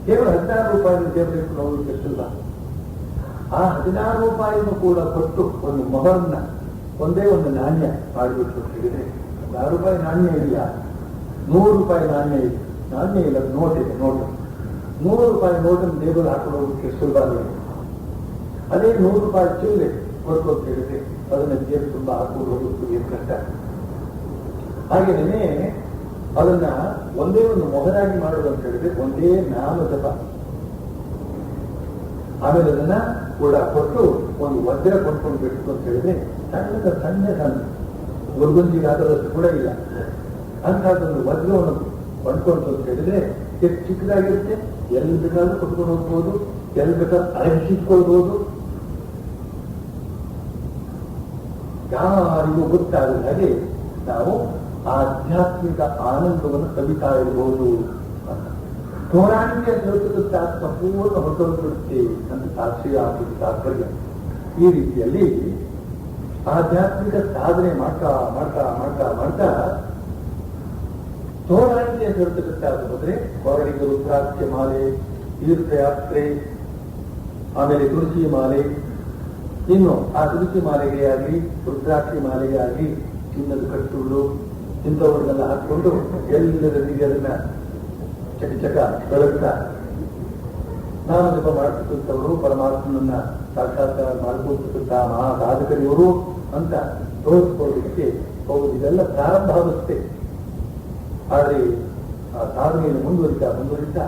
ಕೇವಲ 16 ರೂಪಾಯಿನ ಜೇಬಬೇಕು ನಾವು ಕೆಟ್ಟಿಲ್ಲ. ಆ 16 ರೂಪಾಯಿನೂ ಕೂಡ ಕೊಟ್ಟು ಒಂದು ಮೊಹರನ್ನ, ಒಂದೇ ಒಂದು ನಾಣ್ಯ ಮಾಡಿಬಿಟ್ಟು ಅಂತ ಹೇಳಿದ್ರೆ, 16 ರೂಪಾಯಿ ನಾಣ್ಯ ಇಲ್ಲ, 100 ರೂಪಾಯಿ ನಾಣ್ಯ ಇದೆ, ನಾಣ್ಯ ಇಲ್ಲ, ನೋಟ್ ಇದೆ, ನೋಟು 100 ರೂಪಾಯಿ ನೋಟನ್ನು ಜೇಬಲ್ಲಿ ಹಾಕೊಂಡು ಹೋಗೋದಕ್ಕೆ ಸುಲಭ ಆಗಿದೆ. ಅದೇ 100 ರೂಪಾಯಿ ಚಿಲ್ಲರೆ ಕೊಟ್ಟು ಅಂತ ಹೇಳಿದ್ರೆ ಅದನ್ನ ಜೇಬು ತುಂಬಾ ಹಾಕೊಂಡು ಹೋಗೋದಕ್ಕೆ ಕಷ್ಟ. ಹಾಗೆಯೇ ಅದನ್ನ ಒಂದೇ ಒಂದು ಮೊಹರಾಗಿ ಮಾಡೋದು ಅಂತ ಹೇಳಿದ್ರೆ ಒಂದೇ ನಾಮ ಜಪ. ಆಮೇಲೆ ಅದನ್ನ ಕೂಡ ಕೊಟ್ಟು ಒಂದು ವಜ್ರ ಕೊಂಡ್ಕೊಂಡು ಬಿಟ್ಟು ಅಂತ ಹೇಳಿದ್ರೆ ಸಣ್ಣ ಸಣ್ಣ ಸಣ್ಣ ಗುರುಗುಂಜಿಗಾದಷ್ಟು ಕೂಡ ಇಲ್ಲ ಅಂತಹದ್ದೊಂದು ವಜ್ರವನ್ನು ಕೊಂಡ್ಕೊಂಡು ಅಂತ ಹೇಳಿದ್ರೆ ಎಷ್ಟು ಚಿಕ್ಕದಾಗಿರುತ್ತೆ, ಎಲ್ಲಿ ಬೇಕಾದ್ರೂ ಕೊಟ್ಕೊಂಡು ಹೋಗ್ಬೋದು, ಎಲ್ಲಿ ಬೇಕಾದ್ರೂ ಅರಗಿಸಿಟ್ಕೊಳ್ಬಹುದು. ಯಾರಿಗೂ ಗೊತ್ತಾಗದ ಹಾಗೆ ನಾವು ಆಧ್ಯಾತ್ಮಿಕ ಆನಂದವನ್ನು ಕಲಿತಾ ಇರಬಹುದು. ಪೌರಾಣಿಕ ಹೇಳ್ತಕ್ಕಂಥ ಸಂಪೂರ್ಣ ಹೊರಟೋಗ್ಬಿಡುತ್ತೆ ಅಂತ ಶಾಸ್ತ್ರೀಯ ತಾತ್ಪರ್ಯ. ಈ ರೀತಿಯಲ್ಲಿ ಆಧ್ಯಾತ್ಮಿಕ ಸಾಧನೆ ಮಾಡ್ತಾ ಮಾಡ್ತಾ ಮಾಡ್ತಾ ಮಾಡ್ತಾ ಪೌರಾಣಿಕ ಹೇಳ್ತಕ್ಕಂಥದ್ದು ಬಂದ್ರೆ ಪೌರಾಣಿಕ ರುದ್ರಾಕ್ಷ ಮಾಲೆ, ತೀರ್ಥಯಾತ್ರೆ, ಆಮೇಲೆ ತುಳಸಿ ಮಾಲೆ, ಇನ್ನು ಆ ತುಳಸಿ ಮಾಲೆಗೆ ಆಗಲಿ ರುದ್ರಾಕ್ಷಿ ಮಾಲೆಗೆ ಆಗಲಿ ಚಿನ್ನದ ಕಟ್ಟುಗಳು ಇಂಥವ್ರನ್ನೆಲ್ಲ ಹಾಕೊಂಡು ಎಲ್ಲರಿಗೆ ಅದನ್ನ ಚಕ ಬೆಳಗ್ತಾ ನಾಮಜಪ ಮಾಡ್ತಕ್ಕಂಥವರು, ಪರಮಾತ್ಮನನ್ನ ಸಾಕ್ಷಾತ್ಕಾರ ಮಾಡ್ಕೊಳ್ತಕ್ಕಂಥ ಮಹಾ ಸಾಧಕರಿವರು ಅಂತ ತೋರಿಸ್ಕೊಳ್ಳೋದಕ್ಕೆ ಹೌದು. ಇದೆಲ್ಲ ಪ್ರಾರಂಭ ಆಗುತ್ತೆ. ಆದರೆ ಆ ಸಾಧನೆಯನ್ನು ಮುಂದುವರಿತಾ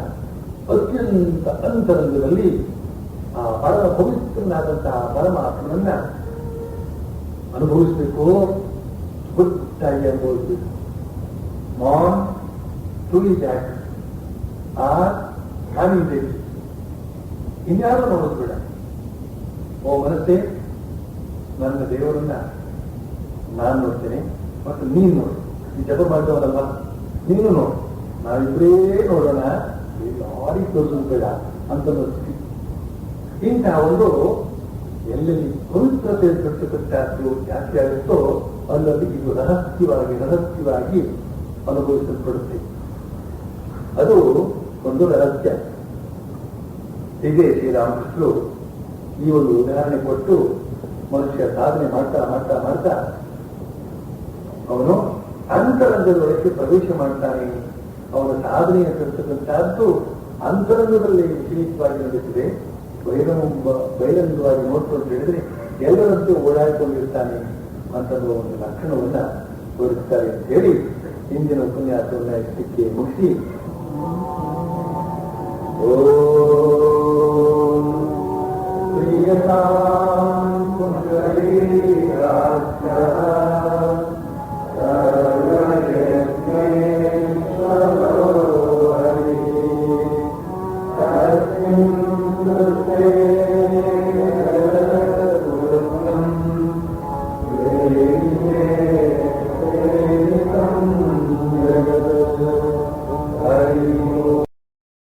ಅತ್ಯಂತ ಅಂತರಂಗದಲ್ಲಿ ಆ ಪರಮ ಪವಿತ್ರನಾದಂತಹ ಪರಮಾತ್ಮನನ್ನ ಅನುಭವಿಸಬೇಕು, ಗುಟ್ಟಾಗಿ ಅನುಭವಿಸಬೇಕು. ಮಾನ್ ಟು ದ್ಯಾಟ್ ಆರ್ ಹ್ಯಾವಿಂಗ್ ಇನ್ಯಾರು ನೋಡೋದು ಬೇಡ. ಓ ಮನಸ್ಸೇ, ನನ್ನ ದೇವರನ್ನ ನಾನು ನೋಡ್ತೇನೆ ಮತ್ತು ನೀನು ನೋಡು. ಈ ಜಪ ಮಾಡಿದವರಲ್ಲ, ನೀನು ನೋಡು, ನಾವಿಬ್ಬರೇ ನೋಡೋಣ, ಯಾರಿಗೆ ತೋರಿಸೋದು ಬೇಡ ಅಂತ ಸ್ಥಿತಿ. ಇಂತಹ ಒಂದು ಎಲ್ಲೆಲ್ಲಿ ಪವಿತ್ರತೆ ಕಟ್ಟುಕಟ್ಟಾದ್ದು ಜಾಸ್ತಿ ಆಗುತ್ತೋ ಅಲ್ಲಲ್ಲಿ ಇದು ರಹಸ್ಯವಾಗಿ ಅನುಭವಿಸಲ್ಪಡುತ್ತೆ. ಅದು ಒಂದು ರಹಸ್ಯ. ಹೀಗೆ ಶ್ರೀರಾಮಕೃಷ್ಣರು ಈ ಒಂದು ಉದಾಹರಣೆ ಕೊಟ್ಟು ಮನುಷ್ಯ ಸಾಧನೆ ಮಾಡ್ತಾ ಮಾಡ್ತಾ ಮಾಡ್ತಾ ಅವನು ಅಂತರಂಗದೊಳಕ್ಕೆ ಪ್ರವೇಶ ಮಾಡ್ತಾನೆ. ಅವನ ಸಾಧನೆಯನ್ನು ತರ್ತಕ್ಕಂಥದ್ದು ಅಂತರಂಗದಲ್ಲಿ ಸೀಮಿತವಾಗಿ ನಡೆಸಿದೆ. ಬಹಿರಂಗವಾಗಿ ನೋಡ್ತು ಅಂತ ಹೇಳಿದ್ರೆ ಎಲ್ಲರಂತೆ ಓಡಾಡಿಕೊಂಡಿರ್ತಾನೆ ಅಂತನ್ನುವ ಒಂದು ಲಕ್ಷಣವನ್ನ ತೋರಿಸ್ತಾರೆ ಅಂತ ಹೇಳಿ ಇಂದಿನ ಉಪನ್ಯಾಸವನ್ನ ಇದಕ್ಕೆ ಮುಗಿಸಿ